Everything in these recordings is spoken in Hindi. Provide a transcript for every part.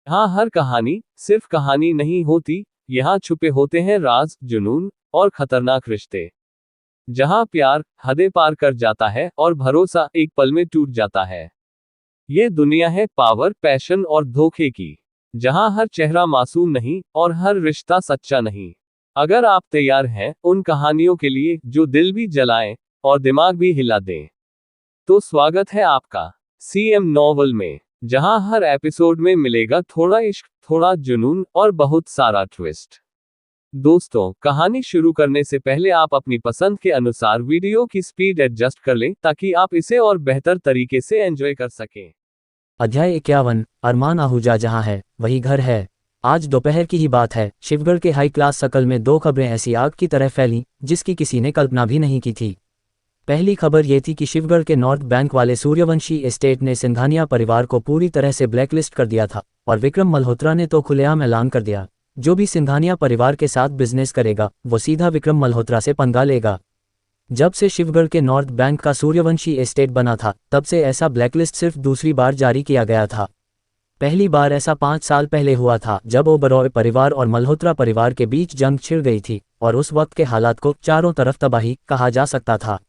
यहाँ हर कहानी सिर्फ कहानी नहीं होती, यहाँ छुपे होते हैं राज, जुनून और खतरनाक रिश्ते। जहाँ प्यार हदें पार कर जाता है और भरोसा एक पल में टूट जाता है। ये दुनिया है पावर, पैशन और धोखे की, जहाँ हर चेहरा मासूम नहीं और हर रिश्ता सच्चा नहीं। अगर आप तैयार हैं उन कहानियों के लिए जो दिल भी जलाएं और दिमाग भी हिला दें, तो स्वागत है आपका सीएम नॉवल में, जहां हर एपिसोड में मिलेगा थोड़ा इश्क, थोड़ा जुनून और बहुत सारा ट्विस्ट। दोस्तों, कहानी शुरू करने से पहले आप अपनी पसंद के अनुसार वीडियो की स्पीड एडजस्ट कर लें ताकि आप इसे और बेहतर तरीके से एंजॉय कर सकें। अध्याय 51। अरमान आहूजा जहां है वही घर है। आज दोपहर की ही बात है। शिवगढ़ के हाई क्लास सर्कल में दो खबरें ऐसी आग की तरह फैलीं जिसकी किसी ने कल्पना भी नहीं की थी। पहली खबर ये थी कि शिवगढ़ के नॉर्थ बैंक वाले सूर्यवंशी एस्टेट ने सिंघानिया परिवार को पूरी तरह से ब्लैकलिस्ट कर दिया था और विक्रम मल्होत्रा ने तो खुलेआम ऐलान कर दिया, जो भी सिंघानिया परिवार के साथ बिजनेस करेगा वो सीधा विक्रम मल्होत्रा से पंगा लेगा। जब से शिवगढ़ के नॉर्थ बैंक का सूर्यवंशी एस्टेट बना था, तब से ऐसा ब्लैकलिस्ट सिर्फ दूसरी बार जारी किया गया था। पहली बार ऐसा 5 साल पहले हुआ था, जब ओबरॉय परिवार और मल्होत्रा परिवार के बीच जंग छिड़ गई थी और उस वक्त के हालात को चारों तरफ तबाही कहा जा सकता था।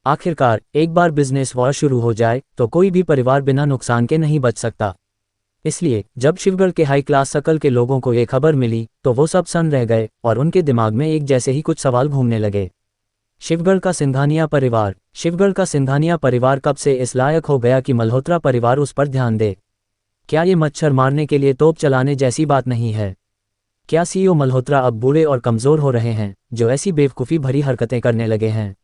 आखिरकार एक बार बिजनेस वॉर शुरू हो जाए तो कोई भी परिवार बिना नुकसान के नहीं बच सकता। इसलिए जब शिवगढ़ के हाई क्लास सर्कल के लोगों को ये खबर मिली तो वो सब सन्न रह गए और उनके दिमाग में एक जैसे ही कुछ सवाल घूमने लगे। शिवगढ़ का सिंघानिया परिवार। शिवगढ़ का सिंघानिया परिवार कब से इस लायक हो गया कि मल्होत्रा परिवार उस पर ध्यान दे? क्या ये मच्छर मारने के लिए तोप चलाने जैसी बात नहीं है? क्या सीईओ मल्होत्रा अब बूढ़े और कमजोर हो रहे हैं जो ऐसी बेवकूफ़ी भरी हरकतें करने लगे हैं?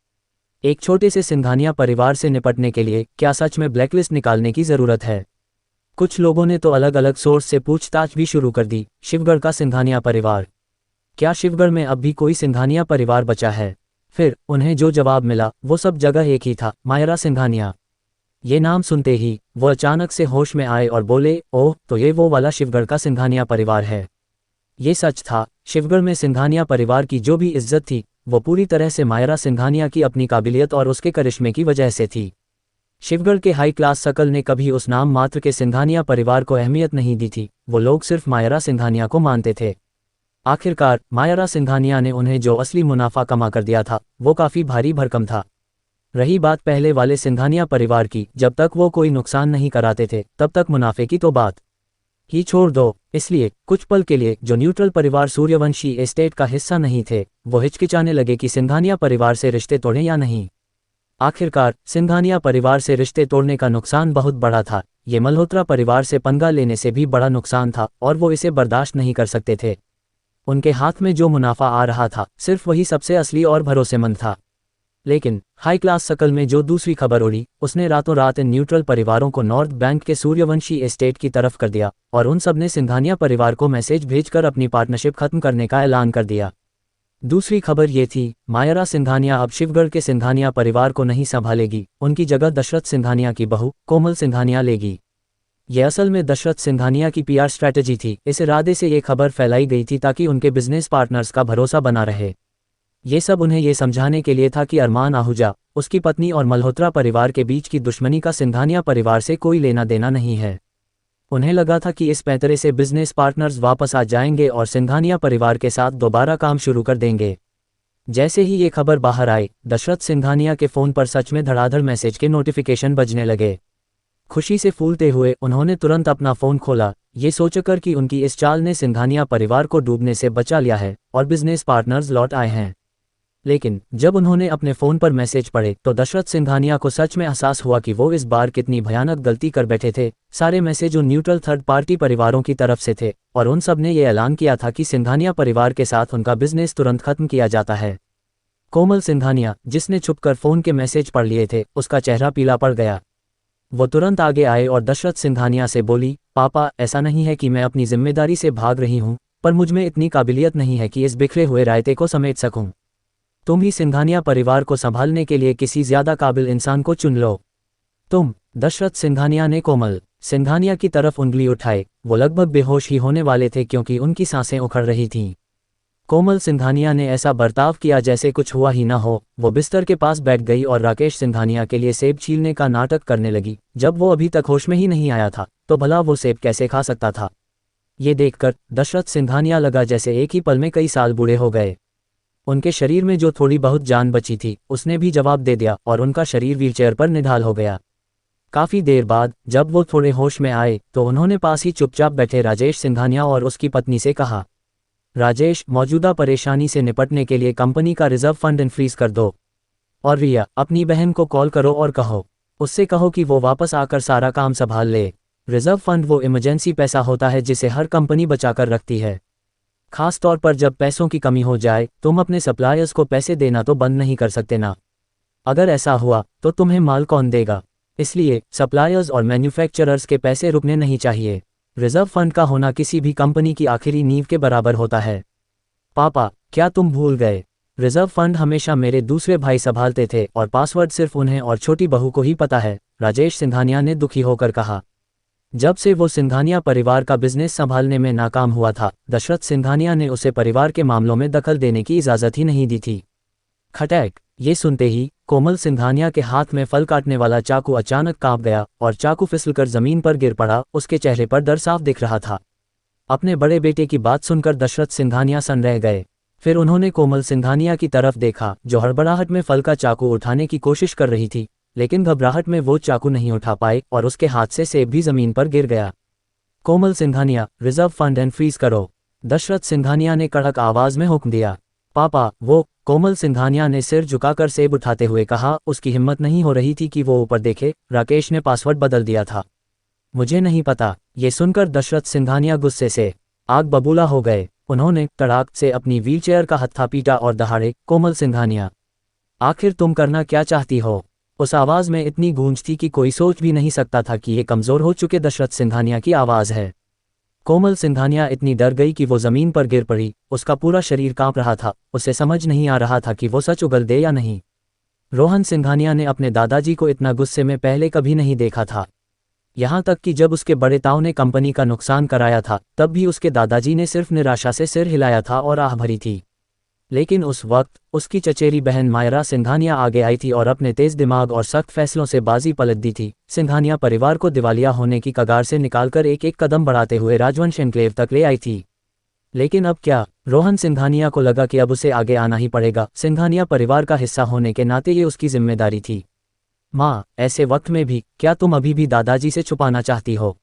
एक छोटे से सिंघानिया परिवार से निपटने के लिए क्या सच में ब्लैकलिस्ट निकालने की ज़रूरत है? कुछ लोगों ने तो अलग अलग सोर्स से पूछताछ भी शुरू कर दी। शिवगढ़ का सिंघानिया परिवार, क्या शिवगढ़ में अब भी कोई सिंघानिया परिवार बचा है? फिर उन्हें जो जवाब मिला वो सब जगह एक ही था, मायरा सिंघानिया। ये नाम सुनते ही वो अचानक से होश में आए और बोले, ओह, तो ये वो वाला शिवगढ़ का सिंघानिया परिवार है। ये सच था, शिवगढ़ में सिंघानिया परिवार की जो भी इज्जत थी वो पूरी तरह से मायरा सिंघानिया की अपनी काबिलियत और उसके करिश्मे की वजह से थी। शिवगढ़ के हाई क्लास सर्कल ने कभी उस नाम मात्र के सिंघानिया परिवार को अहमियत नहीं दी थी, वो लोग सिर्फ मायरा सिंघानिया को मानते थे। आखिरकार मायरा सिंघानिया ने उन्हें जो असली मुनाफा कमा कर दिया था वो काफ़ी भारी भरकम था। रही बात पहले वाले सिंघानिया परिवार की, जब तक वो कोई नुकसान नहीं कराते थे तब तक मुनाफे की तो बात ही छोड़ दो। इसलिए कुछ पल के लिए जो न्यूट्रल परिवार सूर्यवंशी एस्टेट का हिस्सा नहीं थे वो हिचकिचाने लगे कि सिंघानिया परिवार से रिश्ते तोड़ें या नहीं। आखिरकार सिंघानिया परिवार से रिश्ते तोड़ने का नुकसान बहुत बड़ा था। ये मल्होत्रा परिवार से पंगा लेने से भी बड़ा नुकसान था और वो इसे बर्दाश्त नहीं कर सकते थे। उनके हाथ में जो मुनाफा आ रहा था सिर्फ वही सबसे असली और भरोसेमंद था। लेकिन हाई क्लास सर्कल में जो दूसरी खबर उड़ी उसने रातों रात इन न्यूट्रल परिवारों को नॉर्थ बैंक के सूर्यवंशी एस्टेट की तरफ कर दिया और उन सब ने सिंघानिया परिवार को मैसेज भेजकर अपनी पार्टनरशिप खत्म करने का ऐलान कर दिया। दूसरी खबर ये थी, मायरा सिंघानिया अब शिवगढ़ के सिंघानिया परिवार को नहीं संभालेगी, उनकी जगह दशरथ सिंघानिया की बहू कोमल सिंघानिया लेगी। ये असल में दशरथ सिंघानिया की पीआर स्ट्रैटेजी थी। इस इरादे से ये खबर फैलाई गई थी ताकि उनके बिजनेस पार्टनर्स का भरोसा बना रहे। ये सब उन्हें ये समझाने के लिए था कि अरमान आहूजा, उसकी पत्नी और मल्होत्रा परिवार के बीच की दुश्मनी का सिंघानिया परिवार से कोई लेना देना नहीं है। उन्हें लगा था कि इस पैंतरे से बिजनेस पार्टनर्स वापस आ जाएंगे और सिंघानिया परिवार के साथ दोबारा काम शुरू कर देंगे। जैसे ही ये खबर बाहर आई, दशरथ सिंघानिया के फ़ोन पर सच में धड़ाधड़ मैसेज के नोटिफिकेशन बजने लगे। खुशी से फूलते हुए उन्होंने तुरंत अपना फ़ोन खोला, ये सोचकर कि उनकी इस चाल ने सिंघानिया परिवार को डूबने से बचा लिया है और बिजनेस पार्टनर्स लौट आए हैं। लेकिन जब उन्होंने अपने फ़ोन पर मैसेज पढ़े तो दशरथ सिंघानिया को सच में एहसास हुआ कि वो इस बार कितनी भयानक गलती कर बैठे थे। सारे मैसेज उन न्यूट्रल थर्ड पार्टी परिवारों की तरफ से थे और उन सब ने ये ऐलान किया था कि सिंघानिया परिवार के साथ उनका बिजनेस तुरंत खत्म किया जाता है। कोमल सिंघानिया, जिसने छुपकर फ़ोन के मैसेज पढ़ लिए थे, उसका चेहरा पीला पड़ गया। वो तुरंत आगे आए और दशरथ सिंघानिया से बोली, पापा, ऐसा नहीं है कि मैं अपनी जिम्मेदारी से भाग रही हूँ, पर मुझ में इतनी काबिलियत नहीं है कि इस बिखरे हुए रायते को समेट सकूं। तुम ही सिंघानिया परिवार को संभालने के लिए किसी ज्यादा काबिल इंसान को चुन लो। तुम। दशरथ सिंघानिया ने कोमल सिंघानिया की तरफ उंगली उठाई। वो लगभग बेहोश ही होने वाले थे क्योंकि उनकी सांसें उखड़ रही थीं। कोमल सिंघानिया ने ऐसा बर्ताव किया जैसे कुछ हुआ ही ना हो। वो बिस्तर के पास बैठ गई और राकेश सिंघानिया के लिए सेब छीलने का नाटक करने लगी। जब वो अभी तक होश में ही नहीं आया था तो भला वो सेब कैसे खा सकता था। ये देखकर दशरथ सिंघानिया लगा जैसे एक ही पल में कई साल बूढ़े हो गए। उनके शरीर में जो थोड़ी बहुत जान बची थी उसने भी जवाब दे दिया और उनका शरीर व्हीलचेयर पर निढाल हो गया। काफी देर बाद जब वो थोड़े होश में आए तो उन्होंने पास ही चुपचाप बैठे राजेश सिंघानिया और उसकी पत्नी से कहा, राजेश, मौजूदा परेशानी से निपटने के लिए कंपनी का रिजर्व फंड इनफ्रीज कर दो। और रिया, अपनी बहन को कॉल करो और उससे कहो कि वो वापस आकर सारा काम संभाल ले। रिजर्व फंड वो इमरजेंसी पैसा होता है जिसे हर कंपनी बचाकर रखती है। खास तौर पर जब पैसों की कमी हो जाए, तुम अपने सप्लायर्स को पैसे देना तो बंद नहीं कर सकते ना। अगर ऐसा हुआ तो तुम्हें माल कौन देगा? इसलिए सप्लायर्स और मैन्युफैक्चरर्स के पैसे रुकने नहीं चाहिए। रिजर्व फंड का होना किसी भी कंपनी की आखिरी नींव के बराबर होता है। पापा, क्या तुम भूल गए? रिजर्व फंड हमेशा मेरे दूसरे भाई संभालते थे और पासवर्ड सिर्फ उन्हें और छोटी बहू को ही पता है, राजेश सिंघानिया ने दुखी होकर कहा। जब से वो सिंघानिया परिवार का बिजनेस संभालने में नाकाम हुआ था, दशरथ सिंघानिया ने उसे परिवार के मामलों में दखल देने की इजाज़त ही नहीं दी थी। खटैक! ये सुनते ही कोमल सिंघानिया के हाथ में फल काटने वाला चाकू अचानक कांप गया और चाकू फिसलकर जमीन पर गिर पड़ा। उसके चेहरे पर डर साफ दिख रहा था। अपने बड़े बेटे की बात सुनकर दशरथ सिंघानिया सन्न रह गए। फिर उन्होंने कोमल सिंघानिया की तरफ देखा जो हड़बड़ाहट में फल का चाकू उठाने की कोशिश कर रही थी, लेकिन घबराहट में वो चाकू नहीं उठा पाए और उसके हाथ से सेब भी जमीन पर गिर गया। कोमल सिंघानिया, रिजर्व फंड इनफ्रीज करो, दशरथ सिंघानिया ने कड़क आवाज में हुक्म दिया। पापा, वो, कोमल सिंघानिया ने सिर झुकाकर सेब उठाते हुए कहा। उसकी हिम्मत नहीं हो रही थी कि वो ऊपर देखे। राकेश ने पासवर्ड बदल दिया था। मुझे नहीं पता। ये सुनकर दशरथ सिंघानिया गुस्से से आग बबूला हो गए। उन्होंने तड़ाक से अपनी व्हीलचेयर का हत्था पीटा और दहाड़े, कोमल सिंघानिया, आखिर तुम करना क्या चाहती हो? उस आवाज में इतनी गूंज थी कि कोई सोच भी नहीं सकता था कि ये कमजोर हो चुके दशरथ सिंघानिया की आवाज है। कोमल सिंघानिया इतनी डर गई कि वो जमीन पर गिर पड़ी। उसका पूरा शरीर कांप रहा था। उसे समझ नहीं आ रहा था कि वो सच उगल दे या नहीं। रोहन सिंघानिया ने अपने दादाजी को इतना गुस्से में पहले कभी नहीं देखा था। यहाँ तक कि जब उसके बड़े ताऊ ने कंपनी का नुकसान कराया था तब भी उसके दादाजी ने सिर्फ निराशा से सिर हिलाया था और आह भरी थी। लेकिन उस वक्त उसकी चचेरी बहन मायरा सिंघानिया आगे आई थी और अपने तेज दिमाग और सख्त फैसलों से बाजी पलट दी थी। सिंघानिया परिवार को दिवालिया होने की कगार से निकालकर एक एक कदम बढ़ाते हुए राजवंश एन्क्लेव तक ले आई थी। लेकिन अब क्या? रोहन सिंघानिया को लगा कि अब उसे आगे आना ही पड़ेगा। सिंघानिया परिवार का हिस्सा होने के नाते ये उसकी जिम्मेदारी थी। माँ, ऐसे वक्त में भी क्या तुम अभी भी दादाजी से छुपाना चाहती हो?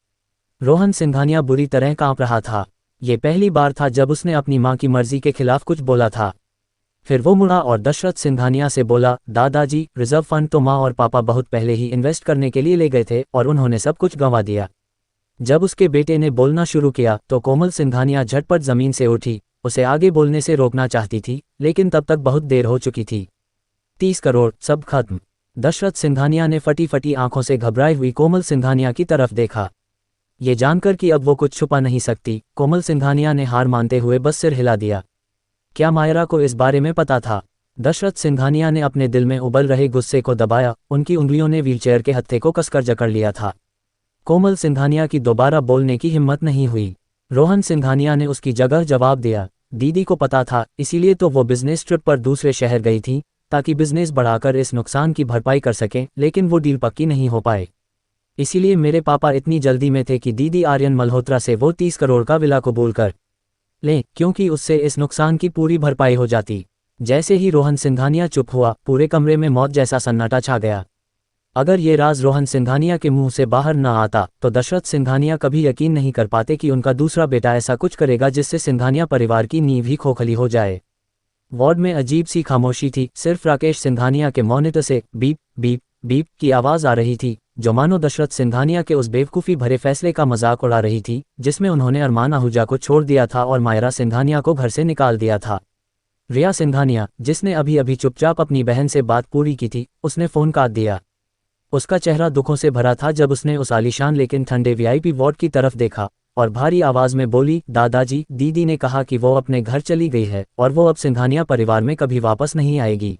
रोहन सिंघानिया बुरी तरह कांप रहा था। ये पहली बार था जब उसने अपनी मां की मर्जी के खिलाफ कुछ बोला था। फिर वो मुड़ा और दशरथ सिंघानिया से बोला, दादाजी, रिजर्व फंड तो मां और पापा बहुत पहले ही इन्वेस्ट करने के लिए ले गए थे और उन्होंने सब कुछ गंवा दिया। जब उसके बेटे ने बोलना शुरू किया तो कोमल सिंघानिया झटपट जमीन से उठी। उसे आगे बोलने से रोकना चाहती थी, लेकिन तब तक बहुत देर हो चुकी थी। 30 करोड़, सब खत्म। दशरथ सिंघानिया ने फटी फटी आंखों से घबराई हुई कोमल सिंघानिया की तरफ देखा। ये जानकर कि अब वो कुछ छुपा नहीं सकती, कोमल सिंघानिया ने हार मानते हुए बस सिर हिला दिया। क्या मायरा को इस बारे में पता था? दशरथ सिंघानिया ने अपने दिल में उबल रहे गुस्से को दबाया। उनकी उंगलियों ने व्हीलचेयर के हत्थे को कसकर जकड़ लिया था। कोमल सिंघानिया की दोबारा बोलने की हिम्मत नहीं हुई। रोहन सिंघानिया ने उसकी जगह जवाब दिया, दीदी को पता था, इसीलिए तो वो बिजनेस ट्रिप पर दूसरे शहर गई थी ताकि बिजनेस बढ़ाकर इस नुकसान की भरपाई कर सकें, लेकिन वो डील पक्की नहीं हो पाए। इसीलिए मेरे पापा इतनी जल्दी में थे कि दीदी आर्यन मल्होत्रा से वो 30 करोड़ का विला कबूल कर लें, क्योंकि उससे इस नुकसान की पूरी भरपाई हो जाती। जैसे ही रोहन सिंघानिया चुप हुआ, पूरे कमरे में मौत जैसा सन्नाटा छा गया। अगर ये राज रोहन सिंघानिया के मुंह से बाहर न आता तो दशरथ सिंघानिया कभी यकीन नहीं कर पाते कि उनका दूसरा बेटा ऐसा कुछ करेगा जिससे सिंघानिया परिवार की नींव ही खोखली हो जाए। वार्ड में अजीब सी खामोशी थी। सिर्फ राकेश सिंघानिया के मॉनिटर से बीप बीप बीप की आवाज आ रही थी, जो मानो दशरथ सिंघानिया के उस बेवकूफ़ी भरे फैसले का मजाक उड़ा रही थी जिसमें उन्होंने अरमान आहूजा को छोड़ दिया था और मायरा सिंघानिया को घर से निकाल दिया था। रिया सिंघानिया, जिसने अभी अभी चुपचाप अपनी बहन से बात पूरी की थी, उसने फ़ोन काट दिया। उसका चेहरा दुखों से भरा था जब उसने उस आलीशान लेकिन ठंडे वीआईपी वार्ड की तरफ देखा और भारी आवाज में बोली, दादाजी, दीदी ने कहा कि वो अपने घर चली गई है और वो अब सिंघानिया परिवार में कभी वापस नहीं आएगी।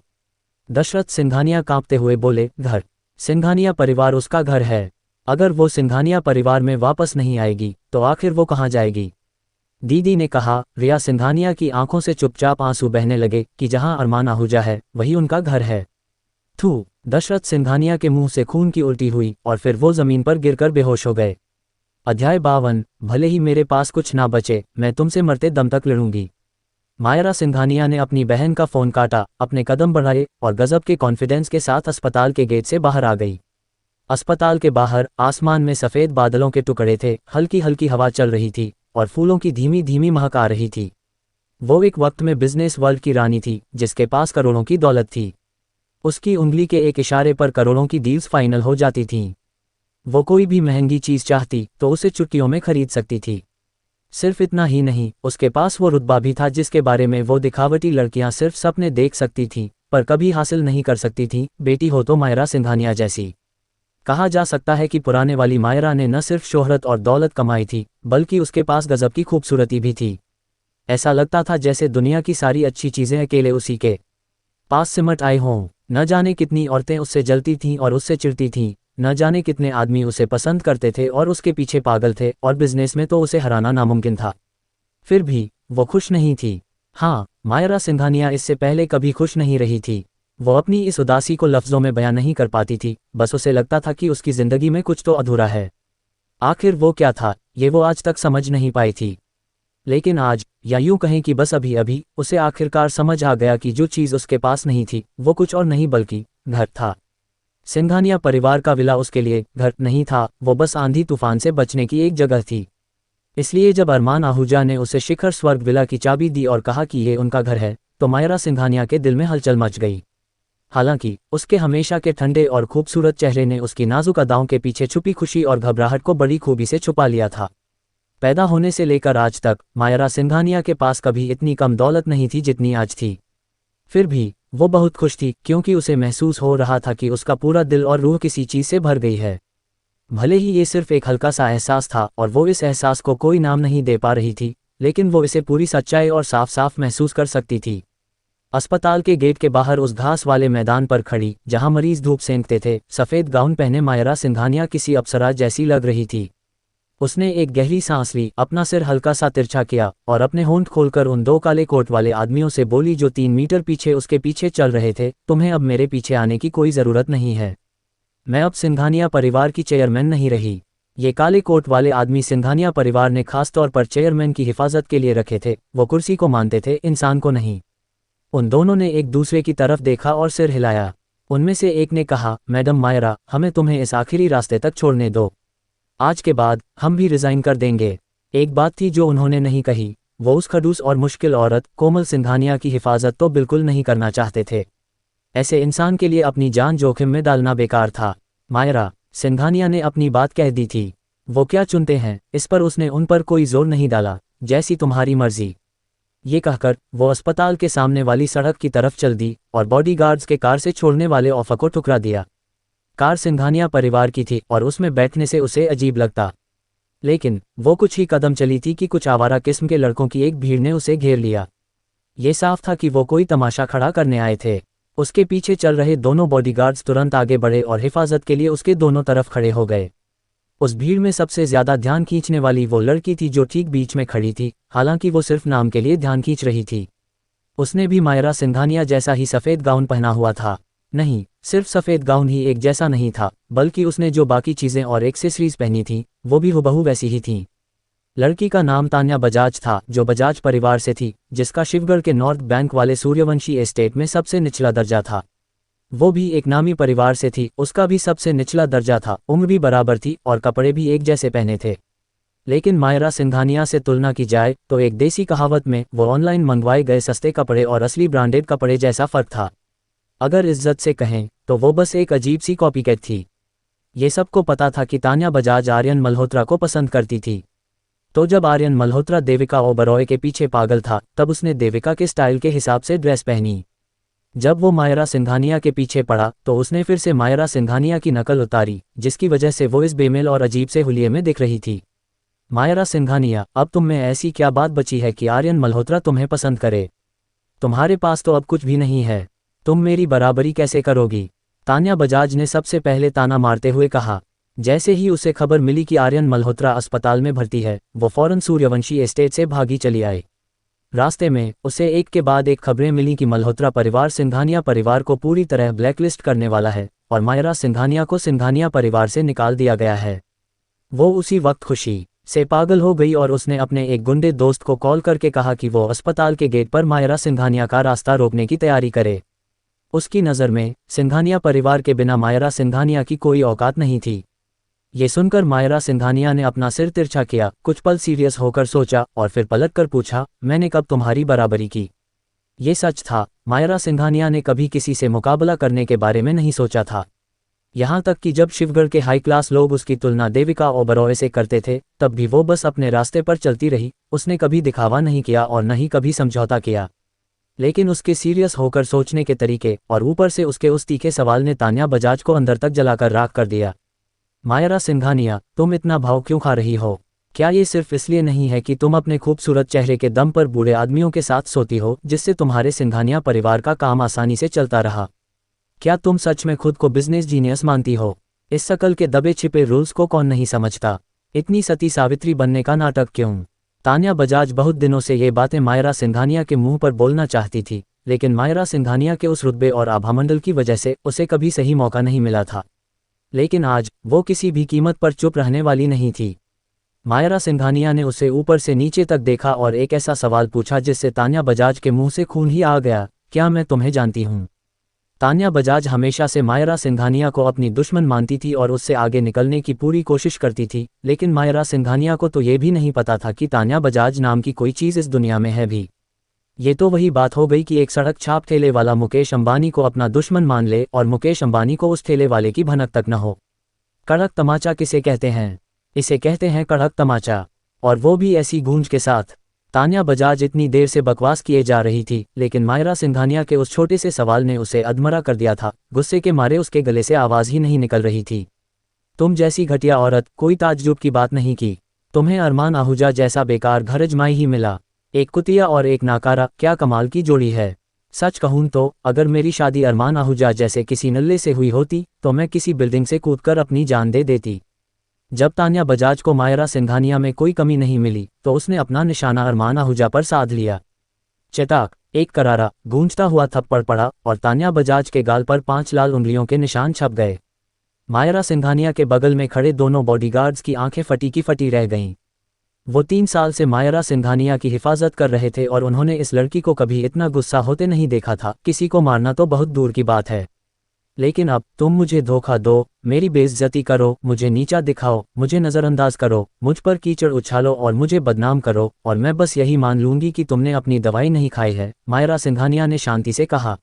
दशरथ सिंघानिया कांपते हुए बोले, घर? सिंघानिया परिवार उसका घर है। अगर वो सिंघानिया परिवार में वापस नहीं आएगी तो आखिर वो कहाँ जाएगी? दीदी ने कहा। रिया सिंघानिया की आंखों से चुपचाप आंसू बहने लगे कि जहां अरमान आहूजा है वही उनका घर है। थू! दशरथ सिंघानिया के मुंह से खून की उल्टी हुई और फिर वो जमीन पर गिरकर बेहोश हो गए। अध्याय 52। भले ही मेरे पास कुछ ना बचे, मैं तुमसे मरते दम तक लड़ूंगी। मायरा सिंघानिया ने अपनी बहन का फोन काटा, अपने कदम बढ़ाए और गजब के कॉन्फिडेंस के साथ अस्पताल के गेट से बाहर आ गई। अस्पताल के बाहर आसमान में सफ़ेद बादलों के टुकड़े थे, हल्की हल्की हवा चल रही थी और फूलों की धीमी धीमी महक आ रही थी। वो एक वक्त में बिजनेस वर्ल्ड की रानी थी, जिसके पास करोड़ों की दौलत थी। उसकी उंगली के एक इशारे पर करोड़ों की डील्स फाइनल हो जाती थीं। वो कोई भी महंगी चीज़ चाहती तो उसे चुटकियों में खरीद सकती थी। सिर्फ इतना ही नहीं, उसके पास वो रुतबा भी था जिसके बारे में वो दिखावटी लड़कियां सिर्फ सपने देख सकती थीं, पर कभी हासिल नहीं कर सकती थीं। बेटी हो तो मायरा सिंघानिया जैसी। कहा जा सकता है कि पुराने वाली मायरा ने न सिर्फ शोहरत और दौलत कमाई थी, बल्कि उसके पास गजब की खूबसूरती भी थी। ऐसा लगता था जैसे दुनिया की सारी अच्छी चीज़ें अकेले उसी के पास सिमट आई हों। न जाने कितनी औरतें उससे जलती थीं और उससे चिढ़ती थीं, न जाने कितने आदमी उसे पसंद करते थे और उसके पीछे पागल थे, और बिजनेस में तो उसे हराना नामुमकिन था। फिर भी वो खुश नहीं थी। हाँ, मायरा सिंघानिया इससे पहले कभी खुश नहीं रही थी। वो अपनी इस उदासी को लफ्ज़ों में बयां नहीं कर पाती थी, बस उसे लगता था कि उसकी ज़िंदगी में कुछ तो अधूरा है। आखिर वो क्या था, ये वो आज तक समझ नहीं पाई थी। लेकिन आज, या यूं कहें कि बस अभी अभी, उसे आखिरकार समझ आ गया कि जो चीज़ उसके पास नहीं थी वो कुछ और नहीं बल्कि घर था। सिंघानिया परिवार का विला उसके लिए घर नहीं था, वो बस आंधी तूफान से बचने की एक जगह थी। इसलिए जब अरमान आहूजा ने उसे शिखर स्वर्ग विला की चाबी दी और कहा कि ये उनका घर है, तो मायरा सिंघानिया के दिल में हलचल मच गई। हालांकि उसके हमेशा के ठंडे और खूबसूरत चेहरे ने उसकी नाजुक अदाओं के पीछे छुपी खुशी और घबराहट को बड़ी खूबी से छुपा लिया था। पैदा होने से लेकर आज तक मायरा सिंघानिया के पास कभी इतनी कम दौलत नहीं थी जितनी आज थी। फिर भी वो बहुत खुश थी, क्योंकि उसे महसूस हो रहा था कि उसका पूरा दिल और रूह किसी चीज़ से भर गई है। भले ही ये सिर्फ एक हल्का सा एहसास था और वो इस एहसास को कोई नाम नहीं दे पा रही थी, लेकिन वो इसे पूरी सच्चाई और साफ साफ महसूस कर सकती थी। अस्पताल के गेट के बाहर उस घास वाले मैदान पर खड़ी, जहां मरीज धूप सेंकते थे, सफ़ेद गाउन पहने मायरा सिंघानिया किसी अप्सरा जैसी लग रही थी। उसने एक गहरी सांस ली, अपना सिर हल्का सा तिरछा किया और अपने होंठ खोलकर उन दो काले कोट वाले आदमियों से बोली जो 3 मीटर पीछे उसके पीछे चल रहे थे, तुम्हें अब मेरे पीछे आने की कोई ज़रूरत नहीं है। मैं अब सिंघानिया परिवार की चेयरमैन नहीं रही। ये काले कोट वाले आदमी सिंघानिया परिवार ने खास तौर पर चेयरमैन की हिफाजत के लिए रखे थे। वो कुर्सी को मानते थे, इंसान को नहीं। उन दोनों ने एक दूसरे की तरफ देखा और सिर हिलाया। उनमें से एक ने कहा, मैडम मायरा, हमें तुम्हें इस आखिरी रास्ते तक छोड़ने दो। आज के बाद हम भी रिज़ाइन कर देंगे। एक बात थी जो उन्होंने नहीं कही, वो उस खड़ूस और मुश्किल औरत कोमल सिंघानिया की हिफाजत तो बिल्कुल नहीं करना चाहते थे। ऐसे इंसान के लिए अपनी जान जोखिम में डालना बेकार था। मायरा सिंघानिया ने अपनी बात कह दी थी। वो क्या चुनते हैं, इस पर उसने उन पर कोई जोर नहीं डाला। जैसी तुम्हारी मर्जी। ये कहकर वो अस्पताल के सामने वाली सड़क की तरफ चल दी और बॉडीगार्ड्स के कार से छोड़ने वाले ऑफर को ठुकरा दिया। कार सिंघानिया परिवार की थी और उसमें बैठने से उसे अजीब लगता। लेकिन वो कुछ ही कदम चली थी कि कुछ आवारा किस्म के लड़कों की एक भीड़ ने उसे घेर लिया। ये साफ था कि वो कोई तमाशा खड़ा करने आए थे। उसके पीछे चल रहे दोनों बॉडीगार्ड्स तुरंत आगे बढ़े और हिफाजत के लिए उसके दोनों तरफ खड़े हो गए। उस भीड़ में सबसे ज्यादा ध्यान खींचने वाली वो लड़की थी जो ठीक बीच में खड़ी थी, हालांकि वो सिर्फ नाम के लिए ध्यान खींच रही थी। उसने भी मायरा सिंघानिया जैसा ही सफ़ेद गाउन पहना हुआ था। नहीं, सिर्फ सफ़ेद गाउन ही एक जैसा नहीं था, बल्कि उसने जो बाकी चीज़ें और एक्सेसरीज पहनी थीं, वो भी हुबहू वैसी ही थीं। लड़की का नाम तान्या बजाज था, जो बजाज परिवार से थी, जिसका शिवगढ़ के नॉर्थ बैंक वाले सूर्यवंशी एस्टेट में सबसे निचला दर्जा था। वो भी एक नामी परिवार से थी, उसका भी सबसे निचला दर्जा था। उम्र भी बराबर थी और कपड़े भी एक जैसे पहने थे। लेकिन मायरा सिंघानिया से तुलना की जाए तो एक देसी कहावत में वो ऑनलाइन मंगवाए गए सस्ते कपड़े और असली ब्रांडेड कपड़े जैसा फ़र्क था। अगर इज्जत से कहें तो वो बस एक अजीब सी कॉपीकैट थी। ये सबको पता था कि तान्या बजाज आर्यन मल्होत्रा को पसंद करती थी। तो जब आर्यन मल्होत्रा देविका ओबरॉय के पीछे पागल था, तब उसने देविका के स्टाइल के हिसाब से ड्रेस पहनी। जब वो मायरा सिंघानिया के पीछे पड़ा तो उसने फिर से मायरा सिंघानिया की नकल उतारी, जिसकी वजह से वो इस बेमेल और अजीब से हुलिये में दिख रही थी। मायरा सिंघानिया, अब तुम में ऐसी क्या बात बची है कि आर्यन मल्होत्रा तुम्हें पसंद करे? तुम्हारे पास तो अब कुछ भी नहीं है। तुम मेरी बराबरी कैसे करोगी? तान्या बजाज ने सबसे पहले ताना मारते हुए कहा। जैसे ही उसे खबर मिली कि आर्यन मल्होत्रा अस्पताल में भर्ती है, वो फौरन सूर्यवंशी एस्टेट से भागी चली आई। रास्ते में उसे एक के बाद एक खबरें मिली कि मल्होत्रा परिवार सिंघानिया परिवार को पूरी तरह ब्लैकलिस्ट करने वाला है और मायरा सिंघानिया को सिंघानिया परिवार से निकाल दिया गया है। वो उसी वक्त खुशी से पागल हो गई और उसने अपने एक गुंडे दोस्त को कॉल करके कहा कि वो अस्पताल के गेट पर मायरा सिंघानिया का रास्ता रोकने की तैयारी करे। उसकी नज़र में सिंघानिया परिवार के बिना मायरा सिंघानिया की कोई औकात नहीं थी। ये सुनकर मायरा सिंघानिया ने अपना सिर तिरछा किया, कुछ पल सीरियस होकर सोचा और फिर पलटकर पूछा, मैंने कब तुम्हारी बराबरी की? ये सच था, मायरा सिंघानिया ने कभी किसी से मुकाबला करने के बारे में नहीं सोचा था। यहाँ तक कि जब शिवगढ़ के हाई क्लास लोग उसकी तुलना देविका ओबरॉय से करते थे, तब भी वो बस अपने रास्ते पर चलती रही। उसने कभी दिखावा नहीं किया और न ही कभी समझौता किया। लेकिन उसके सीरियस होकर सोचने के तरीके और ऊपर से उसके उस तीखे सवाल ने तान्या बजाज को अंदर तक जलाकर राख कर दिया। मायरा सिंघानिया, तुम इतना भाव क्यों खा रही हो? क्या ये सिर्फ इसलिए नहीं है कि तुम अपने खूबसूरत चेहरे के दम पर बूढ़े आदमियों के साथ सोती हो, जिससे तुम्हारे सिंघानिया परिवार का काम आसानी से चलता रहा? क्या तुम सच में खुद को बिजनेस जीनियस मानती हो? इस शकल के दबे छिपे रूल्स को कौन नहीं समझता? इतनी सती सावित्री बनने का नाटक क्यों? तान्या बजाज बहुत दिनों से ये बातें मायरा सिंघानिया के मुंह पर बोलना चाहती थी, लेकिन मायरा सिंघानिया के उस रुतबे और आभामंडल की वजह से उसे कभी सही मौका नहीं मिला था। लेकिन आज वो किसी भी कीमत पर चुप रहने वाली नहीं थी। मायरा सिंघानिया ने उसे ऊपर से नीचे तक देखा और एक ऐसा सवाल पूछा जिससे तान्या बजाज के मुंह से खून ही आ गया, क्या मैं तुम्हें जानती हूँ? तान्या बजाज हमेशा से मायरा सिंघानिया को अपनी दुश्मन मानती थी और उससे आगे निकलने की पूरी कोशिश करती थी, लेकिन मायरा सिंघानिया को तो ये भी नहीं पता था कि तान्या बजाज नाम की कोई चीज़ इस दुनिया में है भी। ये तो वही बात हो गई कि एक सड़क छाप ठेले वाला मुकेश अंबानी को अपना दुश्मन मान ले और मुकेश अंबानी को उस ठेले वाले की भनक तक न हो। कड़क तमाचा किसे कहते हैं? इसे कहते हैं कड़क तमाचा, और वो भी ऐसी गूंज के साथ। तान्या बजाज इतनी देर से बकवास किए जा रही थी, लेकिन मायरा सिंघानिया के उस छोटे से सवाल ने उसे अधमरा कर दिया था। गुस्से के मारे उसके गले से आवाज़ ही नहीं निकल रही थी। तुम जैसी घटिया औरत कोई ताज्जुब की बात नहीं की। तुम्हें अरमान आहूजा जैसा बेकार घर अजमाई ही मिला। एक कुतिया और एक नाकारा, क्या कमाल की जोड़ी है। सच कहूँ तो अगर मेरी शादी अरमान आहूजा जैसे किसी नल्ले से हुई होती तो मैं किसी बिल्डिंग से कूदकर अपनी जान दे देती। जब तान्या बजाज को मायरा सिंघानिया में कोई कमी नहीं मिली तो उसने अपना निशाना अरमान आहूजा पर साध लिया। चटाक, एक करारा गूंजता हुआ थप्पड़ पड़ा और तान्या बजाज के गाल पर 5 लाल उंगलियों के निशान छप गए। मायरा सिंघानिया के बगल में खड़े दोनों बॉडीगार्ड्स की आंखें फटी की फटी रह गईं। वो 3 साल से मायरा सिंघानिया की हिफाजत कर रहे थे और उन्होंने इस लड़की को कभी इतना गुस्सा होते नहीं देखा था। किसी को मारना तो बहुत दूर की बात है, लेकिन अब तुम मुझे धोखा दो, मेरी बेइज्जती करो, मुझे नीचा दिखाओ, मुझे नज़रअंदाज करो, मुझ पर कीचड़ उछालो और मुझे बदनाम करो, और मैं बस यही मान लूंगी कि तुमने अपनी दवाई नहीं खाई है, मायरा सिंघानिया ने शांति से कहा।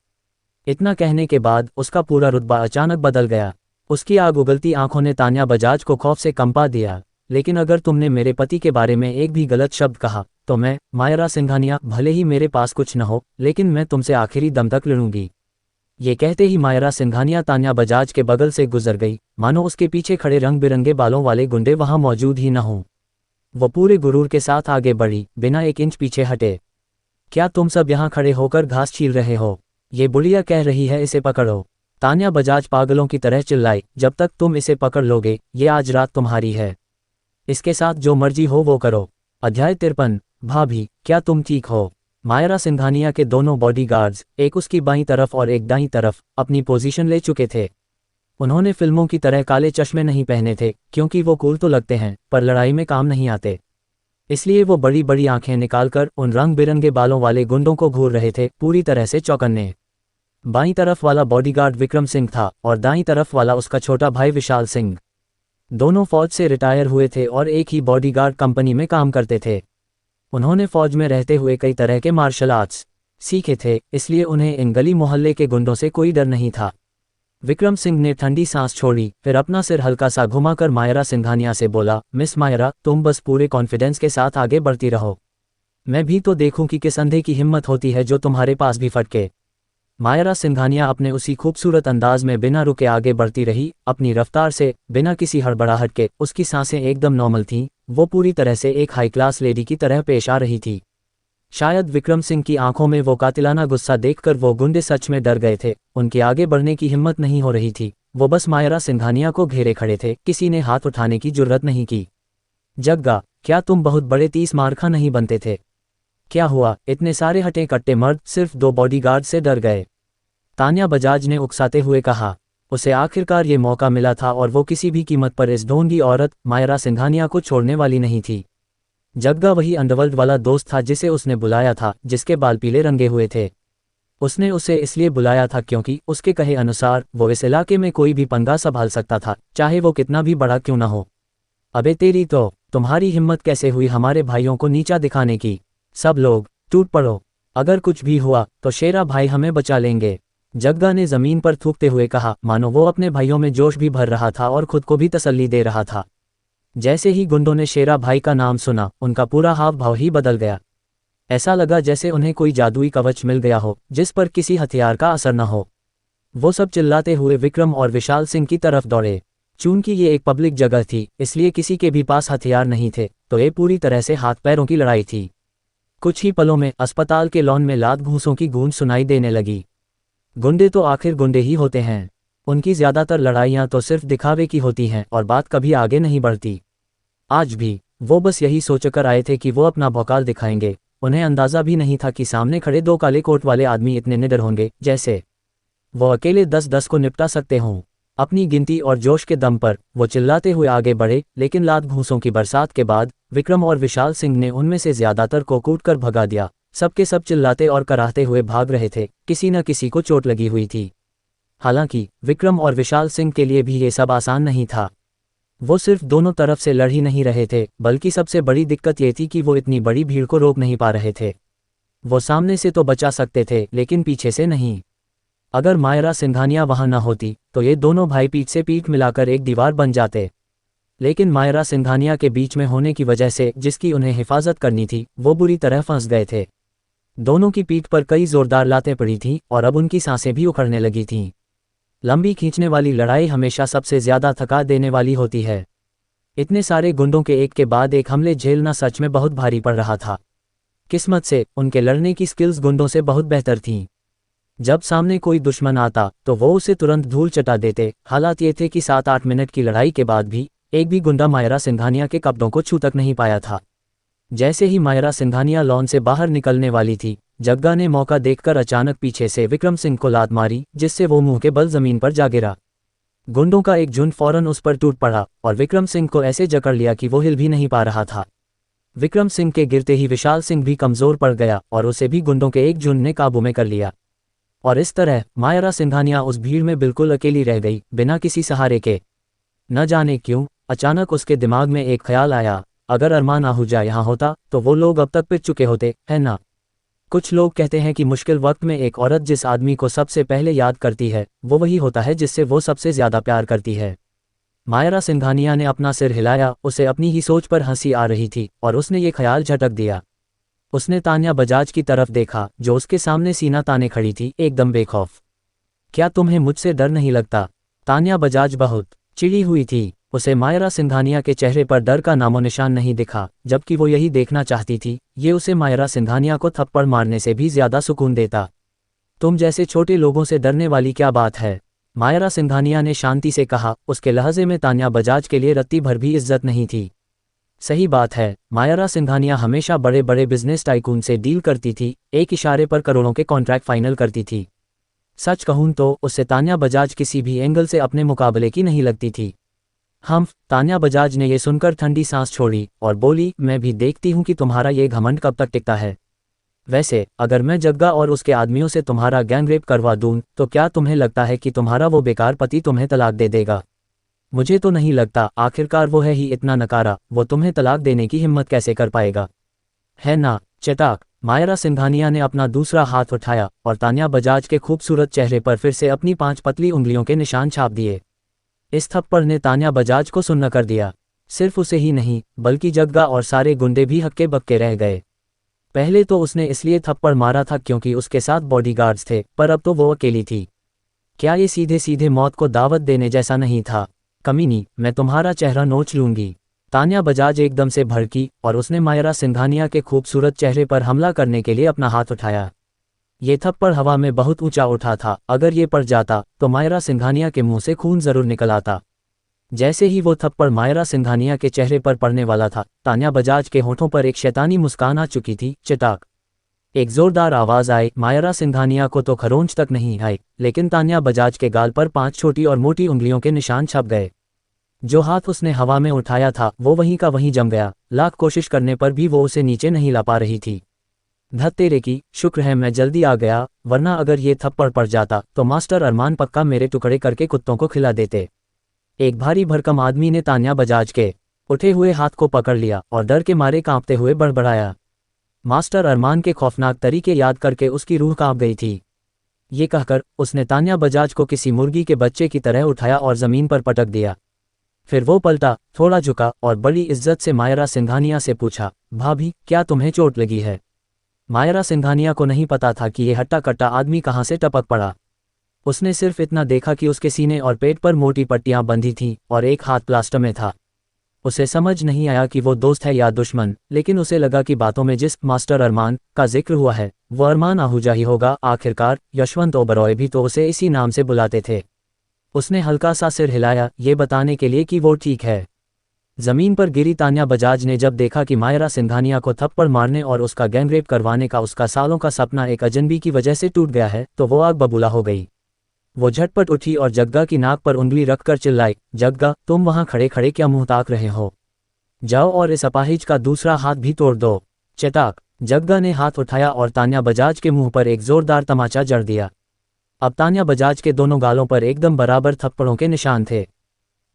इतना कहने के बाद उसका पूरा रुतबा अचानक बदल गया। उसकी आग उगलती आंखों ने तान्या बजाज को खौफ से कंपा दिया। लेकिन अगर तुमने मेरे पति के बारे में एक भी गलत शब्द कहा तो मैं, मायरा सिंघानिया, भले ही मेरे पास कुछ न हो, लेकिन मैं तुमसे आखिरी दम तक लड़ूंगी। ये कहते ही मायरा सिंघानिया तान्या बजाज के बगल से गुजर गई, मानो उसके पीछे खड़े रंग बिरंगे बालों वाले गुंडे वहां मौजूद ही न हों। वो पूरे गुरूर के साथ आगे बढ़ी, बिना 1 इंच पीछे हटे। क्या तुम सब यहाँ खड़े होकर घास छील रहे हो? ये बुढ़िया कह रही है, इसे पकड़ो। तान्या बजाज पागलों की तरह चिल्लाई, जब तक तुम इसे पकड़ लोगे, ये आज रात तुम्हारी है। इसके साथ जो मर्जी हो वो करो। अध्याय 53। भाभी, क्या तुम ठीक हो? मायरा सिंघानिया के दोनों बॉडीगार्ड्स, एक उसकी बाईं तरफ और एक दाईं तरफ, अपनी पोजीशन ले चुके थे। उन्होंने फिल्मों की तरह काले चश्मे नहीं पहने थे, क्योंकि वो कूल तो लगते हैं पर लड़ाई में काम नहीं आते। इसलिए वो बड़ी बड़ी आंखें निकालकर उन रंग बिरंगे बालों वाले गुंडों को घूर रहे थे, पूरी तरह से चौकन्ने। बाईं तरफ वाला बॉडीगार्ड विक्रम सिंह था और दाईं तरफ वाला उसका छोटा भाई विशाल सिंह। दोनों फौज से रिटायर हुए थे और एक ही बॉडीगार्ड कंपनी में काम करते थे। उन्होंने फौज में रहते हुए कई तरह के मार्शल आर्ट्स सीखे थे, इसलिए उन्हें इन गली मोहल्ले के गुंडों से कोई डर नहीं था। विक्रम सिंह ने ठंडी सांस छोड़ी, फिर अपना सिर हल्का सा घुमाकर मायरा सिंघानिया से बोला, मिस मायरा, तुम बस पूरे कॉन्फिडेंस के साथ आगे बढ़ती रहो। मैं भी तो देखूं कि किस अंधे की हिम्मत होती है जो तुम्हारे पास भी फटके। मायरा सिंघानिया अपने उसी खूबसूरत अंदाज में बिना रुके आगे बढ़ती रही, अपनी रफ्तार से, बिना किसी हड़बड़ाहट के। उसकी सांसें एकदम नॉर्मल थीं, वो पूरी तरह से एक हाई क्लास लेडी की तरह पेश आ रही थी। शायद विक्रम सिंह की आंखों में वो कातिलाना गुस्सा देखकर वो गुंडे सच में डर गए थे। उनके आगे बढ़ने की हिम्मत नहीं हो रही थी। वो बस मायरा सिंघानिया को घेरे खड़े थे, किसी ने हाथ उठाने की जुर्रत नहीं की। जग्गा, क्या तुम बहुत बड़े 30 मारखा नहीं बनते थे? क्या हुआ, इतने सारे हटे कट्टे मर्द सिर्फ 2 बॉडीगार्ड से डर गए? तान्या बजाज ने उकसाते हुए कहा। उसे आखिरकार ये मौका मिला था और वो किसी भी कीमत पर इस ढोंगी औरत मायरा सिंघानिया को छोड़ने वाली नहीं थी। जग्गा वही अंडरवर्ल्ड वाला दोस्त था जिसे उसने बुलाया था, जिसके बाल पीले रंगे हुए थे। उसने उसे इसलिए बुलाया था क्योंकि उसके कहे अनुसार वो इस इलाके में कोई भी पंगा संभाल सकता था, चाहे वो कितना भी बड़ा क्यों ना हो। अबे तेरी तो, तुम्हारी हिम्मत कैसे हुई हमारे भाइयों को नीचा दिखाने की? सब लोग टूट पड़ो, अगर कुछ भी हुआ तो शेरा भाई हमें बचा लेंगे। जग्गा ने जमीन पर थूकते हुए कहा, मानो वो अपने भाइयों में जोश भी भर रहा था और खुद को भी तसल्ली दे रहा था। जैसे ही गुंडों ने शेरा भाई का नाम सुना, उनका पूरा हाव भाव ही बदल गया। ऐसा लगा जैसे उन्हें कोई जादुई कवच मिल गया हो जिस पर किसी हथियार का असर न हो। वो सब चिल्लाते हुए विक्रम और विशाल सिंह की तरफ दौड़े। चूंकि ये एक पब्लिक जगह थी, इसलिए किसी के भी पास हथियार नहीं थे, तो ये पूरी तरह से हाथ पैरों की लड़ाई थी। कुछ ही पलों में अस्पताल के लॉन में लात घूंसों की गूंज सुनाई देने लगी। गुंडे तो आखिर गुंडे ही होते हैं, उनकी ज्यादातर लड़ाइयाँ तो सिर्फ दिखावे की होती हैं और बात कभी आगे नहीं बढ़ती। आज भी वो बस यही सोचकर आए थे कि वो अपना भौकाल दिखाएंगे। उन्हें अंदाजा भी नहीं था कि सामने खड़े दो काले कोट वाले आदमी इतने निडर होंगे, जैसे वो अकेले 10-10 को निपटा सकते हों। अपनी गिनती और जोश के दम पर वो चिल्लाते हुए आगे बढ़े, लेकिन लात घूंसों की बरसात के बाद विक्रम और विशाल सिंह ने उनमें से ज्यादातर को कूटकर भगा दिया। सबके सब चिल्लाते और कराहते हुए भाग रहे थे, किसी न किसी को चोट लगी हुई थी। हालांकि विक्रम और विशाल सिंह के लिए भी ये सब आसान नहीं था। वो सिर्फ दोनों तरफ से लड़ ही नहीं रहे थे, बल्कि सबसे बड़ी दिक्कत ये थी कि वो इतनी बड़ी भीड़ को रोक नहीं पा रहे थे। वो सामने से तो बचा सकते थे, लेकिन पीछे से नहीं। अगर मायरा सिंघानिया वहां न होती तो ये दोनों भाई पीठ से पीठ मिलाकर एक दीवार बन जाते। लेकिन मायरा सिंघानिया के बीच में होने की वजह से जिसकी उन्हें हिफाजत करनी थी, वो बुरी तरह फंस गए थे। दोनों की पीठ पर कई जोरदार लातें पड़ी थीं और अब उनकी सांसें भी उखड़ने लगी थीं। लंबी खींचने वाली लड़ाई हमेशा सबसे ज्यादा थका देने वाली होती है। इतने सारे गुंडों के एक के बाद एक हमले झेलना सच में बहुत भारी पड़ रहा था। किस्मत से उनके लड़ने की स्किल्स गुंडों से बहुत बेहतर थीं। जब सामने कोई दुश्मन आता तो वो उसे तुरंत धूल चटा देते। हालात ये थे कि 7-8 मिनट की लड़ाई के बाद भी एक भी गुंडा मायरा सिंघानिया के कपड़ों को छू तक नहीं पाया था। जैसे ही मायरा सिंघानिया लॉन से बाहर निकलने वाली थी, जग्गा ने मौका देखकर अचानक पीछे से विक्रम सिंह को लात मारी, जिससे वो मुंह के बल जमीन पर जा गिरा। गुंडों का एक झुंड फौरन उस पर टूट पड़ा और विक्रम सिंह को ऐसे जकड़ लिया कि वो हिल भी नहीं पा रहा था। विक्रम सिंह के गिरते ही विशाल सिंह भी कमजोर पड़ गया और उसे भी गुंडों के एक झुंड ने काबू में कर लिया। और इस तरह मायरा सिंघानिया उस भीड़ में बिल्कुल अकेली रह गई, बिना किसी सहारे के। न जाने क्यों अचानक उसके दिमाग में एक ख्याल आया, अगर अरमान आहूजा यहाँ होता तो वो लोग अब तक पिट चुके होते, है ना? कुछ लोग कहते हैं कि मुश्किल वक्त में एक औरत जिस आदमी को सबसे पहले याद करती है, वो वही होता है जिससे वो सबसे ज्यादा प्यार करती है। मायरा सिंघानिया ने अपना सिर हिलाया, उसे अपनी ही सोच पर हंसी आ रही थी और उसने ये ख्याल झटक दिया। उसने तान्या बजाज की तरफ देखा, जो उसके सामने सीना ताने खड़ी थी, एकदम बेखौफ। क्या तुम्हें मुझसे डर नहीं लगता? तान्या बजाज बहुत चिढ़ी हुई थी। उसे मायरा सिंघानिया के चेहरे पर डर का नामो निशान नहीं दिखा, जबकि वो यही देखना चाहती थी। ये उसे मायरा सिंघानिया को थप्पड़ मारने से भी ज्यादा सुकून देता। तुम जैसे छोटे लोगों से डरने वाली क्या बात है? मायरा सिंघानिया ने शांति से कहा। उसके लहजे में तान्या बजाज के लिए रत्ती भर भी इज्जत नहीं थी। सही बात है, मायरा सिंघानिया हमेशा बड़े बड़े बिजनेस टाइकून से डील करती थी, एक इशारे पर करोड़ों के कॉन्ट्रैक्ट फाइनल करती थी। सच कहूं तो उससे तान्या बजाज किसी भी एंगल से अपने मुकाबले की नहीं लगती थी। तान्या बजाज ने यह सुनकर ठंडी सांस छोड़ी और बोली, मैं भी देखती हूं कि तुम्हारा ये घमंड कब तक टिकता है। वैसे अगर मैं जग्गा और उसके आदमियों से तुम्हारा गैंगरेप करवा दूं तो क्या तुम्हें लगता है कि तुम्हारा वो बेकार पति तुम्हें तलाक दे देगा? मुझे तो नहीं लगता, आखिरकार वो है ही इतना नकारा, वो तुम्हें तलाक देने की हिम्मत कैसे कर पाएगा, है ना? चटाक। मायरा सिंघानिया ने अपना दूसरा हाथ उठाया और तान्या बजाज के खूबसूरत चेहरे पर फिर से अपनी 5 पतली उंगलियों के निशान छाप दिए। इस थप्पड़ ने तान्या बजाज को सुन्न कर दिया। सिर्फ उसे ही नहीं, बल्कि जग्गा और सारे गुंडे भी हक्के बक्के रह गए। पहले तो उसने इसलिए थप्पड़ मारा था क्योंकि उसके साथ बॉडीगार्ड्स थे, पर अब तो वो अकेली थी। क्या ये सीधे सीधे मौत को दावत देने जैसा नहीं था? कमीनी, मैं तुम्हारा चेहरा नोच लूंगी। तान्या बजाज एकदम से भड़की और उसने मायरा सिंघानिया के खूबसूरत चेहरे पर हमला करने के लिए अपना हाथ उठाया। ये थप्पड़ हवा में बहुत ऊंचा उठा था, अगर ये पड़ जाता तो मायरा सिंघानिया के मुंह से खून जरूर निकल आता। जैसे ही वो थप्पड़ मायरा सिंघानिया के चेहरे पर पड़ने वाला था, तान्या बजाज के होठों पर एक शैतानी मुस्कान आ चुकी थी। चटाक। एक जोरदार आवाज आई। मायरा सिंघानिया को तो खरोंच तक नहीं आई, लेकिन तान्या बजाज के गाल पर 5 छोटी और मोटी उंगलियों के निशान छप गए। जो हाथ उसने हवा में उठाया था वो वहीं का वहीं जम गया। लाख कोशिश करने पर भी वो उसे नीचे नहीं ला पा रही थी। धत तेरे की, शुक्र है मैं जल्दी आ गया, वरना अगर ये थप्पड़ पड़ जाता तो मास्टर अरमान पक्का मेरे टुकड़े करके कुत्तों को खिला देते। एक भारी भरकम आदमी ने तान्या बजाज के उठे हुए हाथ को पकड़ लिया और डर के मारे कांपते हुए बड़बड़ाया। मास्टर अरमान के खौफनाक तरीके याद करके उसकी रूह कांप गई थी। ये कहकर उसने तान्या बजाज को किसी मुर्गी के बच्चे की तरह उठाया और जमीन पर पटक दिया। फिर वो पलटा, थोड़ा झुका और बड़ी इज्जत से मायरा सिंघानिया से पूछा, भाभी क्या तुम्हें चोट लगी है? मायरा सिंघानिया को नहीं पता था कि ये हट्टा कट्टा आदमी कहाँ से टपक पड़ा। उसने सिर्फ इतना देखा कि उसके सीने और पेट पर मोटी पट्टियां बंधी थीं और एक हाथ प्लास्टर में था। उसे समझ नहीं आया कि वो दोस्त है या दुश्मन, लेकिन उसे लगा कि बातों में जिस मास्टर अरमान का जिक्र हुआ है वो अरमान आहूजा ही होगा। आखिरकार यशवंत ओबरॉय भी तो उसे इसी नाम से बुलाते थे। उसने हल्का सा सिर हिलाया, ये बताने के लिए कि वो ठीक है। जमीन पर गिरी तान्या बजाज ने जब देखा कि मायरा सिंघानिया को थप्पड़ मारने और उसका गैंगरेप करवाने का उसका सालों का सपना एक अजनबी की वजह से टूट गया है तो वो आग बबूला हो गई। वो झटपट उठी और जग्गा की नाक पर उंगली रखकर चिल्लाई, जग्गा तुम वहां खड़े खड़े क्या मुंह ताक रहे हो? जाओ और इस अपाहिज का दूसरा हाथ भी तोड़ दो। चटाक, जग्गा ने हाथ उठाया और तान्या बजाज के मुंह पर एक जोरदार तमाचा जड़ दिया। अब तान्या बजाज के दोनों गालों पर एकदम बराबर थप्पड़ों के निशान थे।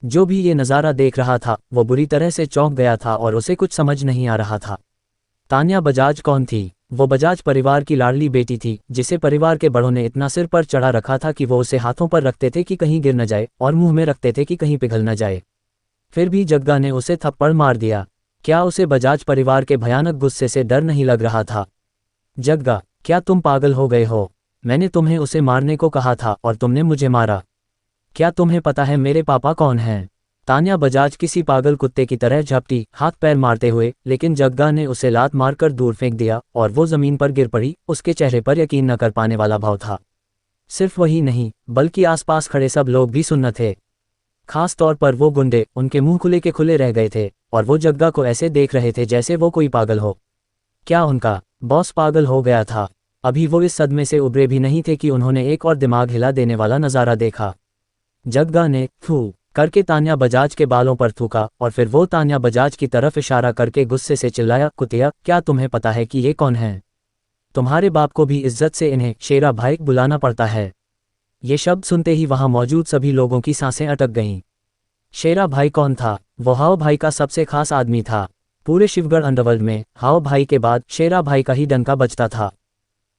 जो भी ये नज़ारा देख रहा था वो बुरी तरह से चौंक गया था और उसे कुछ समझ नहीं आ रहा था। तान्या बजाज कौन थी? वो बजाज परिवार की लाडली बेटी थी जिसे परिवार के बड़ों ने इतना सिर पर चढ़ा रखा था कि वो उसे हाथों पर रखते थे कि कहीं गिर न जाए और मुंह में रखते थे कि कहीं पिघल न जाए। फिर भी जग्गा ने उसे थप्पड़ मार दिया। क्या उसे बजाज परिवार के भयानक गुस्से से डर नहीं लग रहा था? जग्गा, क्या तुम पागल हो गए हो? मैंने तुम्हें उसे मारने को कहा था और तुमने मुझे मारा। क्या तुम्हें पता है मेरे पापा कौन हैं? तान्या बजाज किसी पागल कुत्ते की तरह झपटी, हाथ पैर मारते हुए, लेकिन जग्गा ने उसे लात मारकर दूर फेंक दिया और वो जमीन पर गिर पड़ी। उसके चेहरे पर यकीन न कर पाने वाला भाव था। सिर्फ वही नहीं बल्कि आसपास खड़े सब लोग भी सुन्न थे। खास तौर पर वो गुंडे, उनके मुंह खुले के खुले रह गए थे और वो जग्गा को ऐसे देख रहे थे जैसे वो कोई पागल हो। क्या उनका बॉस पागल हो गया था? अभी वो इस सदमे से उभरे भी नहीं थे कि उन्होंने एक और दिमाग हिला देने वाला नज़ारा देखा। जग्गा ने थू करके तान्या बजाज के बालों पर थूका और फिर वो तान्या बजाज की तरफ इशारा करके गुस्से से चिल्लाया, कुतिया क्या तुम्हें पता है कि ये कौन है? तुम्हारे बाप को भी इज्जत से इन्हें शेरा भाई बुलाना पड़ता है। ये शब्द सुनते ही वहां मौजूद सभी लोगों की सांसें अटक गईं। शेरा भाई कौन था? वो हाओ भाई का सबसे खास आदमी था। पूरे शिवगढ़ अंडरवर्ल्ड में हाओ भाई के बाद शेरा भाई का ही डंका बजता था।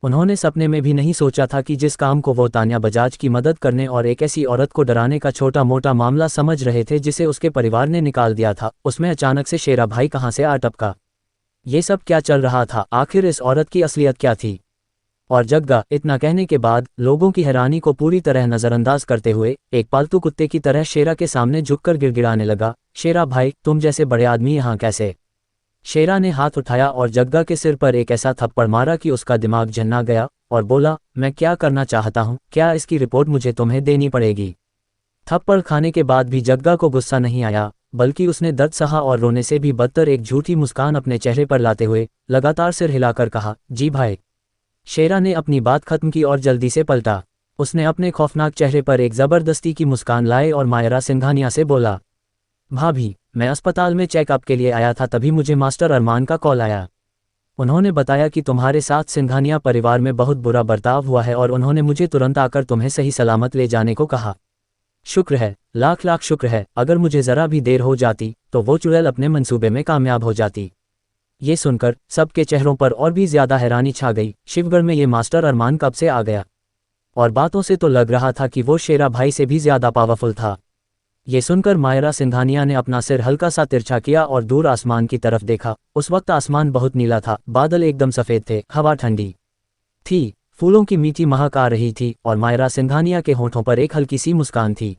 उन्होंने सपने में भी नहीं सोचा था कि जिस काम को वो तान्या बजाज की मदद करने और एक ऐसी औरत को डराने का छोटा मोटा मामला समझ रहे थे जिसे उसके परिवार ने निकाल दिया था, उसमें अचानक से शेरा भाई कहाँ से आ टपका। ये सब क्या चल रहा था? आखिर इस औरत की असलियत क्या थी? और जग्गा इतना कहने के बाद लोगों की हैरानी को पूरी तरह नज़रअंदाज करते हुए एक पालतू कुत्ते की तरह शेरा के सामने झुककर गिड़गिड़ाने लगा, शेरा भाई तुम जैसे बड़े आदमी यहाँ कैसे? शेरा ने हाथ उठाया और जग्गा के सिर पर एक ऐसा थप्पड़ मारा कि उसका दिमाग झन्ना गया और बोला, मैं क्या करना चाहता हूँ? क्या इसकी रिपोर्ट मुझे तुम्हें देनी पड़ेगी? थप्पड़ खाने के बाद भी जग्गा को गुस्सा नहीं आया, बल्कि उसने दर्द सहा और रोने से भी बदतर एक झूठी मुस्कान अपने चेहरे पर लाते हुए लगातार सिर हिलाकर कहा, जी भाई। शेरा ने अपनी बात खत्म की और जल्दी से पलटा। उसने अपने खौफनाक चेहरे पर एक जबरदस्ती की मुस्कान लाए और मायरा सिंघानिया से बोला, भाभी मैं अस्पताल में चेकअप के लिए आया था, तभी मुझे मास्टर अरमान का कॉल आया। उन्होंने बताया कि तुम्हारे साथ सिंघानिया परिवार में बहुत बुरा बर्ताव हुआ है और उन्होंने मुझे तुरंत आकर तुम्हें सही सलामत ले जाने को कहा। शुक्र है, लाख लाख शुक्र है, अगर मुझे ज़रा भी देर हो जाती तो वो चुड़ैल अपने मंसूबे में कामयाब हो जाती। ये सुनकर सबके चेहरों पर और भी ज्यादा हैरानी छा गई। शिवगढ़ में ये मास्टर अरमान कब से आ गया? और बातों से तो लग रहा था कि वो शेरा भाई से भी ज्यादा पावरफुल था। ये सुनकर मायरा सिंघानिया ने अपना सिर हल्का सा तिरछा किया और दूर आसमान की तरफ देखा। उस वक्त आसमान बहुत नीला था, बादल एकदम सफ़ेद थे, हवा ठंडी थी, फूलों की मीठी महक आ रही थी और मायरा सिंघानिया के होठों पर एक हल्की सी मुस्कान थी।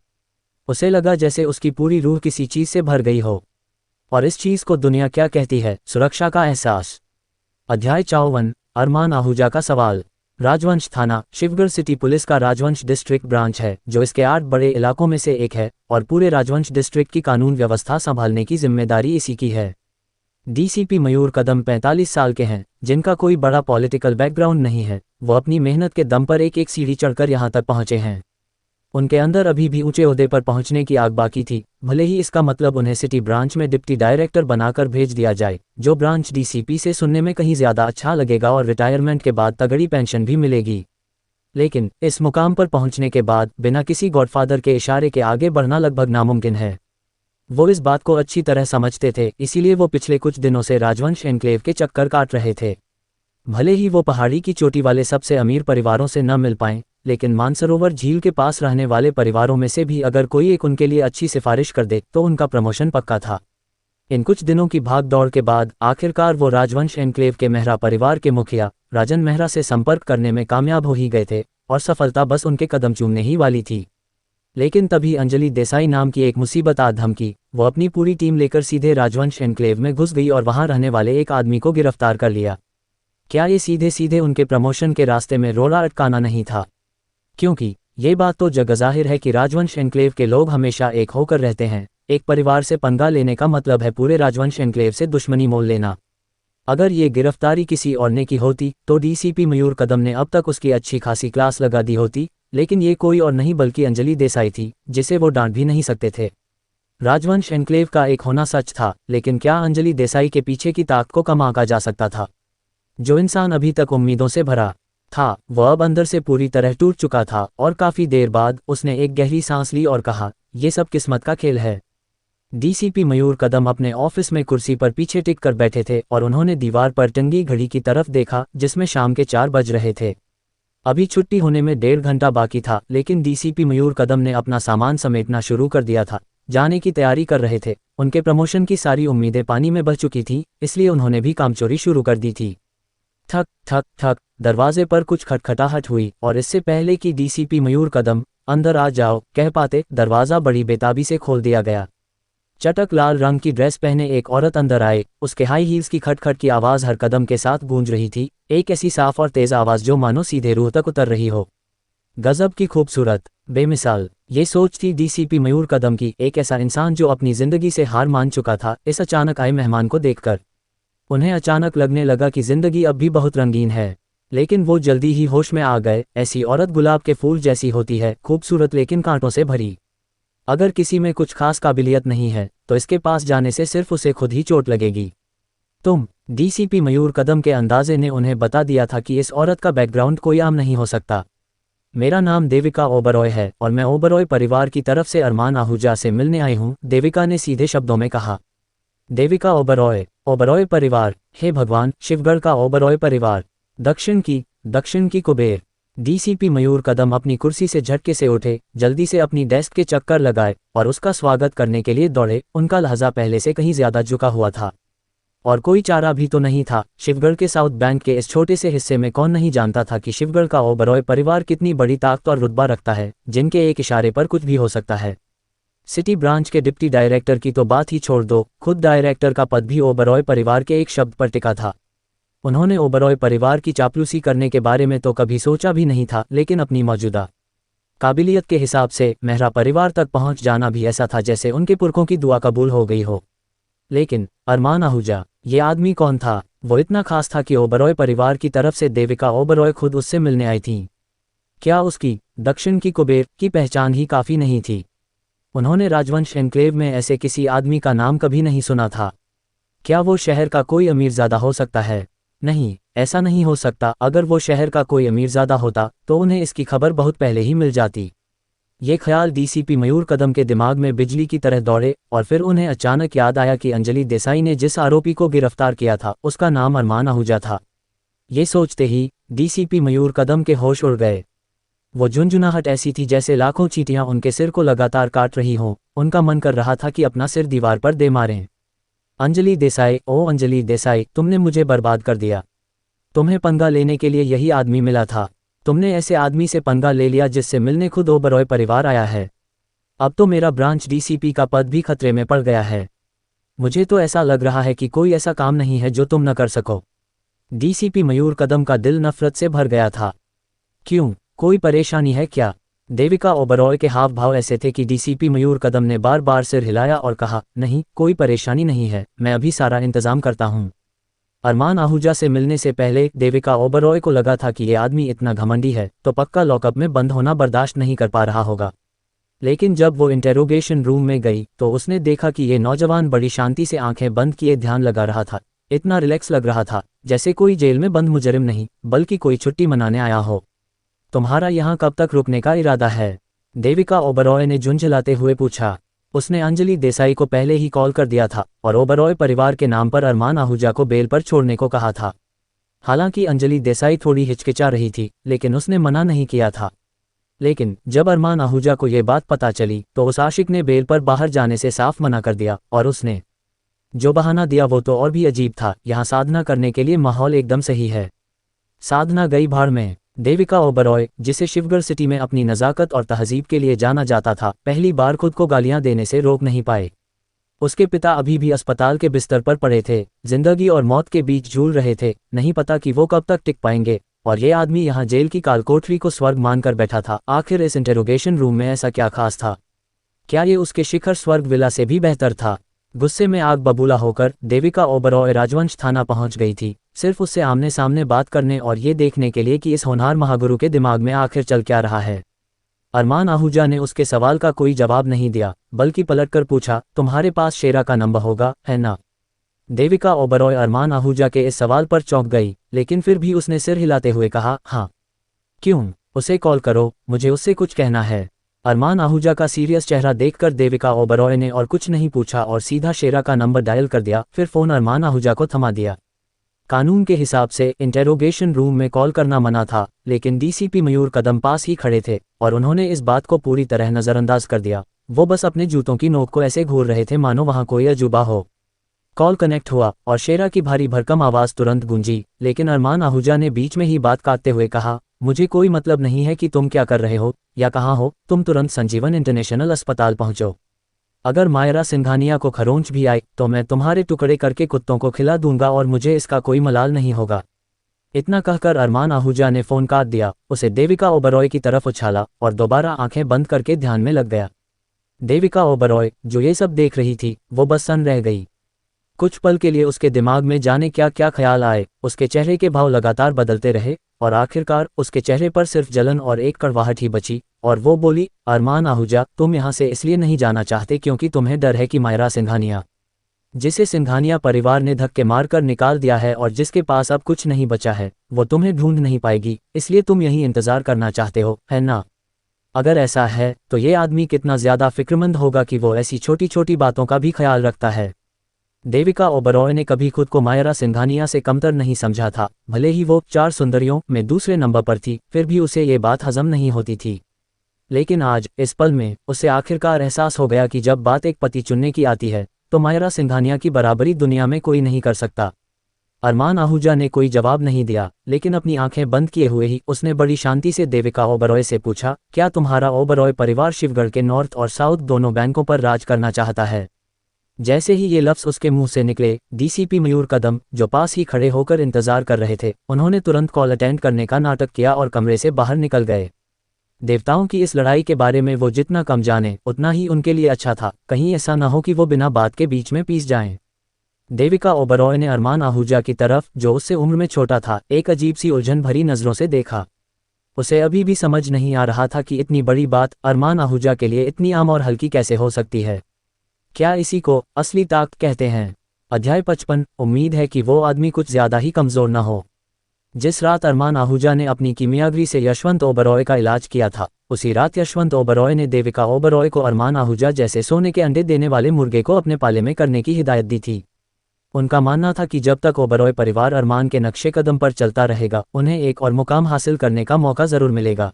उसे लगा जैसे उसकी पूरी रूह किसी चीज़ से भर गई हो। और इस चीज़ को दुनिया क्या कहती है? सुरक्षा का एहसास। अध्याय 54, अरमान आहूजा का सवाल। राजवंश थाना शिवगढ़ सिटी पुलिस का राजवंश डिस्ट्रिक्ट ब्रांच है, जो इसके 8 बड़े इलाकों में से एक है और पूरे राजवंश डिस्ट्रिक्ट की कानून व्यवस्था संभालने की जिम्मेदारी इसी की है। डीसीपी मयूर कदम 45 साल के हैं, जिनका कोई बड़ा पॉलिटिकल बैकग्राउंड नहीं है। वो अपनी मेहनत के दम पर एक एक सीढ़ी चढ़कर यहाँ तक पहुँचे हैं। उनके अंदर अभी भी ऊंचे ओहदे पर पहुंचने की आग बाकी थी, भले ही इसका मतलब उन्हें सिटी ब्रांच में डिप्टी डायरेक्टर बनाकर भेज दिया जाए, जो ब्रांच डीसीपी से सुनने में कहीं ज़्यादा अच्छा लगेगा और रिटायरमेंट के बाद तगड़ी पेंशन भी मिलेगी। लेकिन इस मुकाम पर पहुंचने के बाद बिना किसी गॉडफादर के इशारे के आगे बढ़ना लगभग नामुमकिन है। वो इस बात को अच्छी तरह समझते थे, इसीलिए वो पिछले कुछ दिनों से राजवंश एनक्लेव के चक्कर काट रहे थे। भले ही वो पहाड़ी की चोटी वाले सबसे अमीर परिवारों से न मिल पाएं, लेकिन मानसरोवर झील के पास रहने वाले परिवारों में से भी अगर कोई एक उनके लिए अच्छी सिफारिश कर दे तो उनका प्रमोशन पक्का था। इन कुछ दिनों की भाग दौड़ के बाद आखिरकार वो राजवंश एनक्लेव के मेहरा परिवार के मुखिया राजन मेहरा से संपर्क करने में कामयाब हो ही गए थे और सफलता बस उनके कदम चूमने ही वाली थी। लेकिन तभी अंजलि देसाई नाम की एक मुसीबत आ धमकी। वो अपनी पूरी टीम लेकर सीधे राजवंश एनक्लेव में घुस गई और वहां रहने वाले एक आदमी को गिरफ्तार कर लिया। क्या ये सीधे सीधे उनके प्रमोशन के रास्ते में रोड़ा अटकाना नहीं था? क्योंकि ये बात तो जगजाहिर है कि राजवंश एनक्लेव के लोग हमेशा एक होकर रहते हैं। एक परिवार से पंगा लेने का मतलब है पूरे राजवंश एनक्लेव से दुश्मनी मोल लेना। अगर ये गिरफ्तारी किसी और ने की होती तो डीसीपी मयूर कदम ने अब तक उसकी अच्छी खासी क्लास लगा दी होती, लेकिन ये कोई और नहीं बल्कि अंजलि देसाई थी, जिसे वो डांट भी नहीं सकते थे। राजवंश एनक्लेव का एक होना सच था, लेकिन क्या अंजलि देसाई के पीछे की ताकत को कम आंका जा सकता था? जो इंसान अभी तक उम्मीदों से भरा था, वह अब अंदर से पूरी तरह टूट चुका था और काफी देर बाद उसने एक गहरी सांस ली और कहा, यह सब किस्मत का खेल है। डीसीपी मयूर कदम अपने ऑफिस में कुर्सी पर पीछे टिक कर बैठे थे और उन्होंने दीवार पर टंगी घड़ी की तरफ देखा, जिसमें शाम के 4 बज रहे थे। अभी छुट्टी होने में 1.5 घंटा बाकी था, लेकिन डीसीपी मयूर कदम ने अपना सामान समेटना शुरू कर दिया था, जाने की तैयारी कर रहे थे। उनके प्रमोशन की सारी उम्मीदें पानी में बह चुकी थी, इसलिए उन्होंने भी कामचोरी शुरू कर दी थी। ठक ठक ठक दरवाजे पर कुछ खटखटाहट हुई और इससे पहले कि डीसीपी मयूर कदम अंदर आ जाओ कह पाते, दरवाज़ा बड़ी बेताबी से खोल दिया गया। चटक लाल रंग की ड्रेस पहने एक औरत अंदर आए। उसके हाई हील्स की खटखट की आवाज़ हर कदम के साथ गूंज रही थी, एक ऐसी साफ और तेज़ आवाज़ जो मानो सीधे रूह तक उतर रही हो। गजब की खूबसूरत, बेमिसाल, ये सोच थी डीसीपी मयूर कदम की। एक ऐसा इंसान जो अपनी जिंदगी से हार मान चुका था, इस अचानक आए मेहमान को देखकर उन्हें अचानक लगने लगा कि जिंदगी अब भी बहुत रंगीन है। लेकिन वो जल्दी ही होश में आ गए। ऐसी औरत गुलाब के फूल जैसी होती है, खूबसूरत लेकिन कांटों से भरी। अगर किसी में कुछ खास काबिलियत नहीं है तो इसके पास जाने से सिर्फ उसे खुद ही चोट लगेगी। डीसीपी मयूर कदम के अंदाजे ने उन्हें बता दिया था कि इस औरत का बैकग्राउंड कोई आम नहीं हो सकता। मेरा नाम देविका ओबरॉय है और मैं ओबरॉय परिवार की तरफ से अरमान आहूजा से मिलने आई हूँ, देविका ने सीधे शब्दों में कहा। देविका ओबरॉय, ओबरॉय परिवार, हे भगवान, शिवगढ़ का ओबरॉय परिवार, दक्षिण की कुबेर। डीसीपी मयूर कदम अपनी कुर्सी से झटके से उठे, जल्दी से अपनी डेस्क के चक्कर लगाए और उसका स्वागत करने के लिए दौड़े। उनका लहजा पहले से कहीं ज्यादा झुका हुआ था और कोई चारा भी तो नहीं था। शिवगढ़ के साउथ बैंक के इस छोटे से हिस्से में कौन नहीं जानता था कि शिवगढ़ का ओबरॉय परिवार कितनी बड़ी ताकत और रुतबा रखता है, जिनके एक इशारे पर कुछ भी हो सकता है। सिटी ब्रांच के डिप्टी डायरेक्टर की तो बात ही छोड़ दो, खुद डायरेक्टर का पद भी ओबरॉय परिवार के एक शब्द पर टिका था। उन्होंने ओबरॉय परिवार की चापलूसी करने के बारे में तो कभी सोचा भी नहीं था, लेकिन अपनी मौजूदा काबिलियत के हिसाब से मेहरा परिवार तक पहुंच जाना भी ऐसा था जैसे उनके पुरखों की दुआ कबूल हो गई हो। लेकिन अरमान आहूजा, ये आदमी कौन था? वो इतना खास था कि ओबरॉय परिवार की तरफ से देविका ओबरॉय खुद उससे मिलने आई थी। क्या उसकी दक्षिण की कुबेर की पहचान ही काफ़ी नहीं थी? उन्होंने राजवंश एनक्लेव में ऐसे किसी आदमी का नाम कभी नहीं सुना था। क्या वो शहर का कोई अमीरजादा हो सकता है? नहीं, ऐसा नहीं हो सकता। अगर वो शहर का कोई अमीरजादा होता तो उन्हें इसकी खबर बहुत पहले ही मिल जाती। ये ख्याल डीसीपी मयूर कदम के दिमाग में बिजली की तरह दौड़े और फिर उन्हें अचानक याद आया कि अंजलि देसाई ने जिस आरोपी को गिरफ्तार किया था उसका नाम अरमान आहूजा था। ये सोचते ही डीसीपी मयूर कदम के होश उड़ गए। वो झुंझुनाहट ऐसी थी जैसे लाखों चींटियां उनके सिर को लगातार काट रही हों। उनका मन कर रहा था कि अपना सिर दीवार पर दे मारें। अंजलि देसाई, ओ अंजलि देसाई, तुमने मुझे बर्बाद कर दिया। तुम्हें पंगा लेने के लिए यही आदमी मिला था। तुमने ऐसे आदमी से पंगा ले लिया जिससे मिलने खुद ओबरॉय परिवार आया है। अब तो मेरा ब्रांच डीसीपी का पद भी खतरे में पड़ गया है। मुझे तो ऐसा लग रहा है कि कोई ऐसा काम नहीं है जो तुम न कर सको। डीसीपी मयूर कदम का दिल नफरत से भर गया था। क्यों, कोई परेशानी है क्या? देविका ओबरॉय के हाव भाव ऐसे थे कि डीसीपी मयूर कदम ने बार बार सिर हिलाया और कहा, नहीं, कोई परेशानी नहीं है, मैं अभी सारा इंतजाम करता हूँ। अरमान आहूजा से मिलने से पहले देविका ओबरॉय को लगा था कि ये आदमी इतना घमंडी है तो पक्का लॉकअप में बंद होना बर्दाश्त नहीं कर पा रहा होगा। लेकिन जब वो इंटेरोगेशन रूम में गई तो उसने देखा कि ये नौजवान बड़ी शांति से आंखें बंद किए ध्यान लगा रहा था। इतना रिलैक्स लग रहा था जैसे कोई जेल में बंद मुजरिम नहीं बल्कि कोई छुट्टी मनाने आया हो। तुम्हारा यहाँ कब तक रुकने का इरादा है? देविका ओबरॉय ने झुंझलाते हुए पूछा। उसने अंजलि देसाई को पहले ही कॉल कर दिया था और ओबरॉय परिवार के नाम पर अरमान आहूजा को बेल पर छोड़ने को कहा था। हालांकि अंजलि देसाई थोड़ी हिचकिचा रही थी लेकिन उसने मना नहीं किया था। लेकिन जब अरमान आहूजा को ये बात पता चली तो उस आशिक ने बेल पर बाहर जाने से साफ मना कर दिया और उसने जो बहाना दिया वो तो और भी अजीब था। यहाँ साधना करने के लिए माहौल एकदम सही है। साधना गई भाड़ में। देविका ओबरॉय, जिसे शिवगढ़ सिटी में अपनी नज़ाकत और तहजीब के लिए जाना जाता था, पहली बार खुद को गालियां देने से रोक नहीं पाए। उसके पिता अभी भी अस्पताल के बिस्तर पर पड़े थे, जिंदगी और मौत के बीच झूल रहे थे, नहीं पता कि वो कब तक टिक पाएंगे। और ये आदमी यहाँ जेल की कालकोठरी को स्वर्ग मानकर बैठा था। आखिर इस इंटेरोगेशन रूम में ऐसा क्या खास था? क्या ये उसके शिखर स्वर्ग विला से भी बेहतर था? गुस्से में आग बबूला होकर देविका ओबरॉय राजवंश थाना पहुंच गई थी, सिर्फ उससे आमने सामने बात करने और ये देखने के लिए कि इस होनहार महागुरु के दिमाग में आखिर चल क्या रहा है। अरमान आहूजा ने उसके सवाल का कोई जवाब नहीं दिया, बल्कि पलटकर पूछा, तुम्हारे पास शेरा का नंबर होगा, है ना? देविका ओबरॉय अरमान आहूजा के इस सवाल पर चौंक गई, लेकिन फिर भी उसने सिर हिलाते हुए कहा, हाँ। क्यों? उसे कॉल करो, मुझे उससे कुछ कहना है। अरमान आहूजा का सीरियस चेहरा देखकर देविका ओबरॉय ने और कुछ नहीं पूछा और सीधा शेरा का नंबर डायल कर दिया, फिर फोन अरमान आहूजा को थमा दिया। कानून के हिसाब से इंटेरोगेशन रूम में कॉल करना मना था, लेकिन डीसीपी मयूर कदम पास ही खड़े थे और उन्होंने इस बात को पूरी तरह नज़रअंदाज कर दिया। वो बस अपने जूतों की नोक को ऐसे घूर रहे थे मानो वहां कोई अजूबा हो। कॉल कनेक्ट हुआ और शेरा की भारी भरकम आवाज़ तुरंत गूंजी, लेकिन अरमान आहूजा ने बीच में ही बात काटते हुए कहा, मुझे कोई मतलब नहीं है कि तुम क्या कर रहे हो या कहाँ हो, तुम तुरंत संजीवन इंटरनेशनल अस्पताल पहुंचो। अगर मायरा सिंघानिया को खरोंच भी आई तो मैं तुम्हारे टुकड़े करके कुत्तों को खिला दूंगा और मुझे इसका कोई मलाल नहीं होगा। इतना कहकर अरमान आहूजा ने फ़ोन काट दिया, उसे देविका ओबरॉय की तरफ उछाला और दोबारा आंखें बंद करके ध्यान में लग गया। देविका ओबरॉय, जो ये सब देख रही थी, वो बस सन रह गई। कुछ पल के लिए उसके दिमाग में जाने क्या क्या ख्याल आए, उसके चेहरे के भाव लगातार बदलते रहे और आखिरकार उसके चेहरे पर सिर्फ जलन और एक कड़वाहट ही बची और वो बोली, अरमान आहूजा, तुम यहाँ से इसलिए नहीं जाना चाहते क्योंकि तुम्हें डर है कि मायरा सिंघानिया, जिसे सिंघानिया परिवार ने धक्के मारकर निकाल दिया है और जिसके पास अब कुछ नहीं बचा है, वो तुम्हें ढूंढ नहीं पाएगी, इसलिए तुम यहीं इंतजार करना चाहते हो, है ना? अगर ऐसा है तो ये आदमी कितना ज्यादा फिक्रमंद होगा कि वो ऐसी छोटी छोटी बातों का भी ख्याल रखता है। देविका ओबरॉय ने कभी खुद को मायरा सिंघानिया से कमतर नहीं समझा था, भले ही वो 4 सुंदरियों में दूसरे नंबर पर थी, फिर भी उसे ये बात हजम नहीं होती थी। लेकिन आज इस पल में उसे आखिरकार एहसास हो गया कि जब बात एक पति चुनने की आती है तो मायरा सिंघानिया की बराबरी दुनिया में कोई नहीं कर सकता। अरमान आहूजा ने कोई जवाब नहीं दिया, लेकिन अपनी आंखें बंद किए हुए ही उसने बड़ी शांति से देविका ओबरॉय से पूछा, क्या तुम्हारा ओबरॉय परिवार शिवगढ़ के नॉर्थ और साउथ दोनों बैंकों पर राज करना चाहता है? जैसे ही ये लफ्ज़ उसके मुंह से निकले, डीसीपी मयूर कदम, जो पास ही खड़े होकर इंतजार कर रहे थे, उन्होंने तुरंत कॉल अटेंड करने का नाटक किया और कमरे से बाहर निकल गए। देवताओं की इस लड़ाई के बारे में वो जितना कम जाने उतना ही उनके लिए अच्छा था, कहीं ऐसा ना हो कि वो बिना बात के बीच में पीस जाएं। देविका ओबरॉय ने अरमान आहूजा की तरफ, जो उससे उम्र में छोटा था, एक अजीब सी उलझन भरी नज़रों से देखा। उसे अभी भी समझ नहीं आ रहा था कि इतनी बड़ी बात अरमान आहूजा के लिए इतनी आम और हल्की कैसे हो सकती है। क्या इसी को असली ताकत कहते हैं? अध्याय 55। उम्मीद है कि वो आदमी कुछ ज्यादा ही कमजोर न हो। जिस रात अरमान आहूजा ने अपनी कीमियागरी से यशवंत ओबरॉय का इलाज किया था, उसी रात यशवंत ओबरॉय ने देविका ओबरॉय को अरमान आहूजा जैसे सोने के अंडे देने वाले मुर्गे को अपने पाले में करने की हिदायत दी थी। उनका मानना था कि जब तक ओबरॉय परिवार अरमान के नक्शे कदम पर चलता रहेगा, उन्हें एक और मुकाम हासिल करने का मौका जरूर मिलेगा।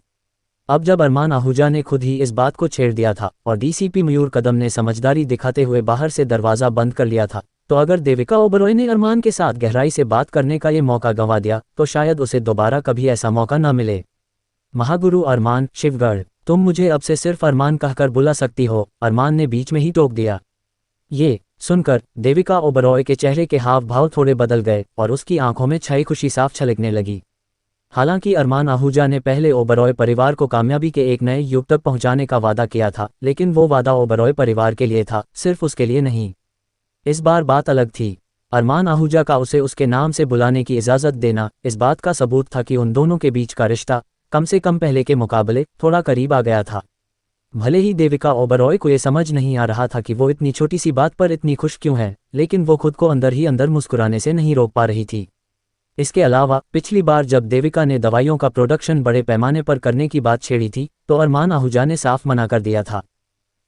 अब जब अरमान आहूजा ने खुद ही इस बात को छेड़ दिया था और डीसीपी मयूर कदम ने समझदारी दिखाते हुए बाहर से दरवाज़ा बंद कर लिया था, तो अगर देविका ओबरॉय ने अरमान के साथ गहराई से बात करने का ये मौका गंवा दिया तो शायद उसे दोबारा कभी ऐसा मौका न मिले। महागुरु अरमान, शिवगढ़, तुम मुझे अब से सिर्फ अरमान कहकर बुला सकती हो, अरमान ने बीच में ही टोक दिया। ये सुनकर देविका ओबरॉय के चेहरे के हाव भाव थोड़े बदल गए और उसकी आंखों में छाई खुशी साफ छलकने लगी। हालांकि अरमान आहूजा ने पहले ओबरॉय परिवार को कामयाबी के एक नए युग तक पहुंचाने का वादा किया था, लेकिन वो वादा ओबरॉय परिवार के लिए था, सिर्फ उसके लिए नहीं। इस बार बात अलग थी। अरमान आहूजा का उसे उसके नाम से बुलाने की इजाज़त देना इस बात का सबूत था कि उन दोनों के बीच का रिश्ता कम से कम पहले के मुकाबले थोड़ा करीब आ गया था। भले ही देविका ओबरॉय को ये समझ नहीं आ रहा था कि वो इतनी छोटी सी बात पर इतनी खुश क्यों है, लेकिन वो खुद को अंदर ही अंदर मुस्कुराने से नहीं रोक पा रही थी। इसके अलावा पिछली बार जब देविका ने दवाइयों का प्रोडक्शन बड़े पैमाने पर करने की बात छेड़ी थी, तो अरमान आहूजा ने साफ मना कर दिया था।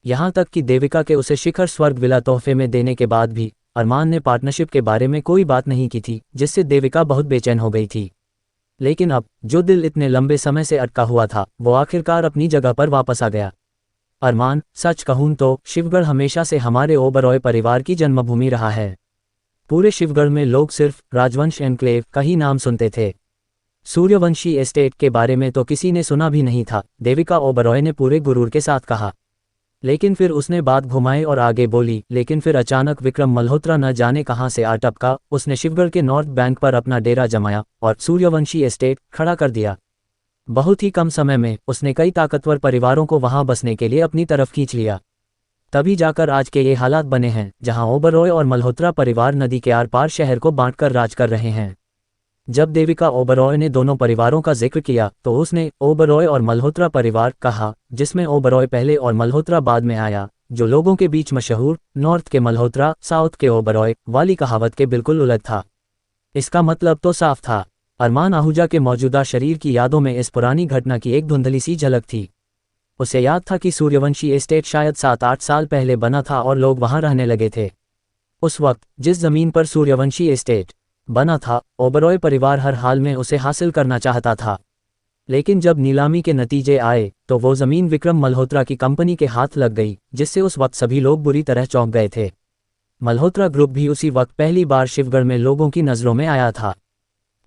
यहाँ तक कि देविका के उसे शिखर स्वर्ग विला तोहफे में देने के बाद भी अरमान ने पार्टनरशिप के बारे में कोई बात नहीं की थी, जिससे देविका बहुत बेचैन हो गई थी। लेकिन अब जो दिल इतने लंबे समय से अटका हुआ था, वो आखिरकार अपनी जगह पर वापस आ गया। अरमान, सच कहूं तो शिवगढ़ हमेशा से हमारे ओबरॉय परिवार की जन्मभूमि रहा है। पूरे शिवगढ़ में लोग सिर्फ राजवंश एनक्लेव का ही नाम सुनते थे। सूर्यवंशी एस्टेट के बारे में तो किसी ने सुना भी नहीं था, देविका ओबरॉय ने पूरे गुरूर के साथ कहा। लेकिन फिर उसने बात घुमाई और आगे बोली, लेकिन फिर अचानक विक्रम मल्होत्रा न जाने कहां से आ टपका। उसने शिवगढ़ के नॉर्थ बैंक पर अपना डेरा जमाया और सूर्यवंशी एस्टेट खड़ा कर दिया। बहुत ही कम समय में उसने कई ताकतवर परिवारों को वहां बसने के लिए अपनी तरफ खींच लिया। तभी जाकर आज के ये हालात बने हैं, जहां ओबरॉय और मल्होत्रा परिवार नदी के आर पार शहर को बांटकर राज कर रहे हैं। जब देविका ओबरॉय ने दोनों परिवारों का जिक्र किया, तो उसने ओबरॉय और मल्होत्रा परिवार कहा, जिसमें ओबरॉय पहले और मल्होत्रा बाद में आया, जो लोगों के बीच मशहूर नॉर्थ के मल्होत्रा साउथ के ओबरॉय वाली कहावत के बिल्कुल उलट था। इसका मतलब तो साफ था। अरमान आहूजा के मौजूदा शरीर की यादों में इस पुरानी घटना की एक धुंधली सी झलक थी। उसे याद था कि सूर्यवंशी एस्टेट शायद 7-8 साल पहले बना था और लोग वहां रहने लगे थे। उस वक्त जिस जमीन पर सूर्यवंशी एस्टेट बना था, ओबरॉय परिवार हर हाल में उसे हासिल करना चाहता था। लेकिन जब नीलामी के नतीजे आए, तो वो जमीन विक्रम मल्होत्रा की कंपनी के हाथ लग गई, जिससे उस वक्त सभी लोग बुरी तरह चौंक गए थे। मल्होत्रा ग्रुप भी उसी वक्त पहली बार शिवगढ़ में लोगों की नज़रों में आया था।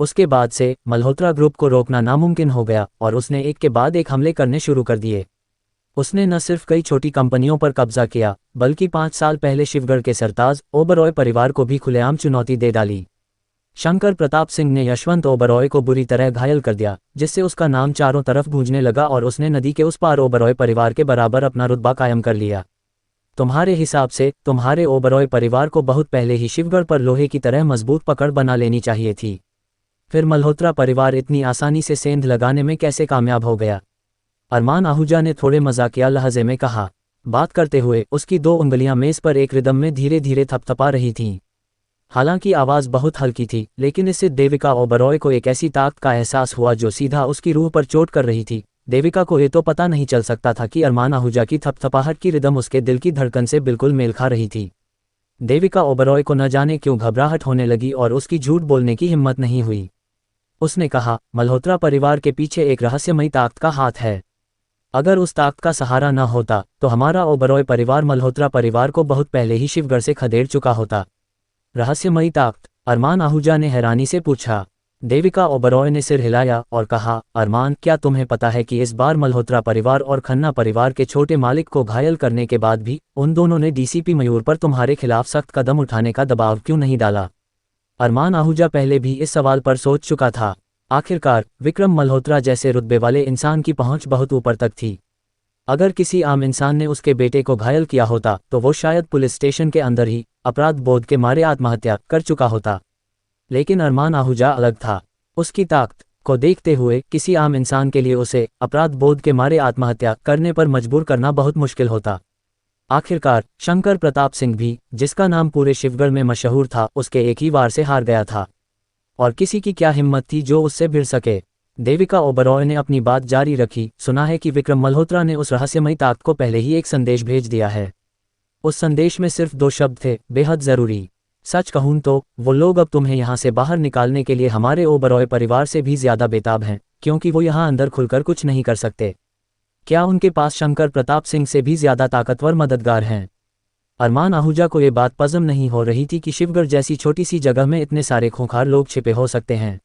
उसके बाद से मल्होत्रा ग्रुप को रोकना नामुमकिन हो गया और उसने एक के बाद एक हमले करने शुरू कर दिए। उसने न सिर्फ कई छोटी कंपनियों पर कब्जा किया, बल्कि 5 साल पहले शिवगढ़ के सरताज ओबरॉय परिवार को भी खुलेआम चुनौती दे डाली। शंकर प्रताप सिंह ने यशवंत ओबरॉय को बुरी तरह घायल कर दिया, जिससे उसका नाम चारों तरफ गूंजने लगा और उसने नदी के उस पार ओबरॉय परिवार के बराबर अपना रुतबा कायम कर लिया। तुम्हारे हिसाब से तुम्हारे ओबरॉय परिवार को बहुत पहले ही शिवगढ़ पर लोहे की तरह मजबूत पकड़ बना लेनी चाहिए थी। फिर मल्होत्रा परिवार इतनी आसानी से सेंध लगाने में कैसे कामयाब हो गया? अरमान आहूजा ने थोड़े मजाकिया लहजे में कहा। बात करते हुए उसकी 2 उंगलियां मेज पर एक रिदम में धीरे धीरे थपथपा रही थीं। हालांकि आवाज़ बहुत हल्की थी, लेकिन इससे देविका ओबरॉय को एक ऐसी ताकत का एहसास हुआ जो सीधा उसकी रूह पर चोट कर रही थी। देविका को ये तो पता नहीं चल सकता था कि अरमान आहूजा की थपथपाहट की रिदम उसके दिल की धड़कन से बिल्कुल मेल खा रही थी। देविका ओबरॉय को न जाने क्यों घबराहट होने लगी और उसकी झूठ बोलने की हिम्मत नहीं हुई। उसने कहा, मल्होत्रा परिवार के पीछे एक रहस्यमयी ताकत का हाथ है। अगर उस ताकत का सहारा न होता, तो हमारा ओबरॉय परिवार मल्होत्रा परिवार को बहुत पहले ही शिवगढ़ से खदेड़ चुका होता। रहस्यमयी ताकत? अरमान आहूजा ने हैरानी से पूछा। देविका ओबरॉय ने सिर हिलाया और कहा, अरमान, क्या तुम्हें पता है कि इस बार मल्होत्रा परिवार और खन्ना परिवार के छोटे मालिक को घायल करने के बाद भी उन दोनों ने डीसीपी मयूर पर तुम्हारे खिलाफ सख्त कदम उठाने का दबाव क्यों नहीं डाला? अरमान आहूजा पहले भी इस सवाल पर सोच चुका था। आखिरकार विक्रम मल्होत्रा जैसे रुतबे वाले इंसान की पहुंच बहुत ऊपर तक थी। अगर किसी आम इंसान ने उसके बेटे को घायल किया होता, तो वो शायद पुलिस स्टेशन के अंदर ही अपराध बोध के मारे आत्महत्या कर चुका होता। लेकिन अरमान आहूजा अलग था। उसकी ताकत को देखते हुए किसी आम इंसान के लिए उसे अपराध बोध के मारे आत्महत्या करने पर मजबूर करना बहुत मुश्किल होता। आखिरकार शंकर प्रताप सिंह भी, जिसका नाम पूरे शिवगढ़ में मशहूर था, उसके एक ही वार से हार गया था। और किसी की क्या हिम्मत थी जो उससे भिड़ सके? देविका ओबरॉय ने अपनी बात जारी रखी। सुना है कि विक्रम मल्होत्रा ने उस रहस्यमयी ताकत को पहले ही एक संदेश भेज दिया है। उस संदेश में सिर्फ 2 शब्द थे, बेहद जरूरी। सच कहूं तो वो लोग अब तुम्हें यहाँ से बाहर निकालने के लिए हमारे ओबरॉय परिवार से भी ज्यादा बेताब हैं, क्योंकि वो यहाँ अंदर खुलकर कुछ नहीं कर सकते। क्या उनके पास शंकर प्रताप सिंह से भी ज्यादा ताकतवर मददगार हैं? अरमान आहूजा को ये बात पसंद नहीं हो रही थी कि शिवगढ़ जैसी छोटी सी जगह में इतने सारे खूंखार लोग छिपे हो सकते हैं।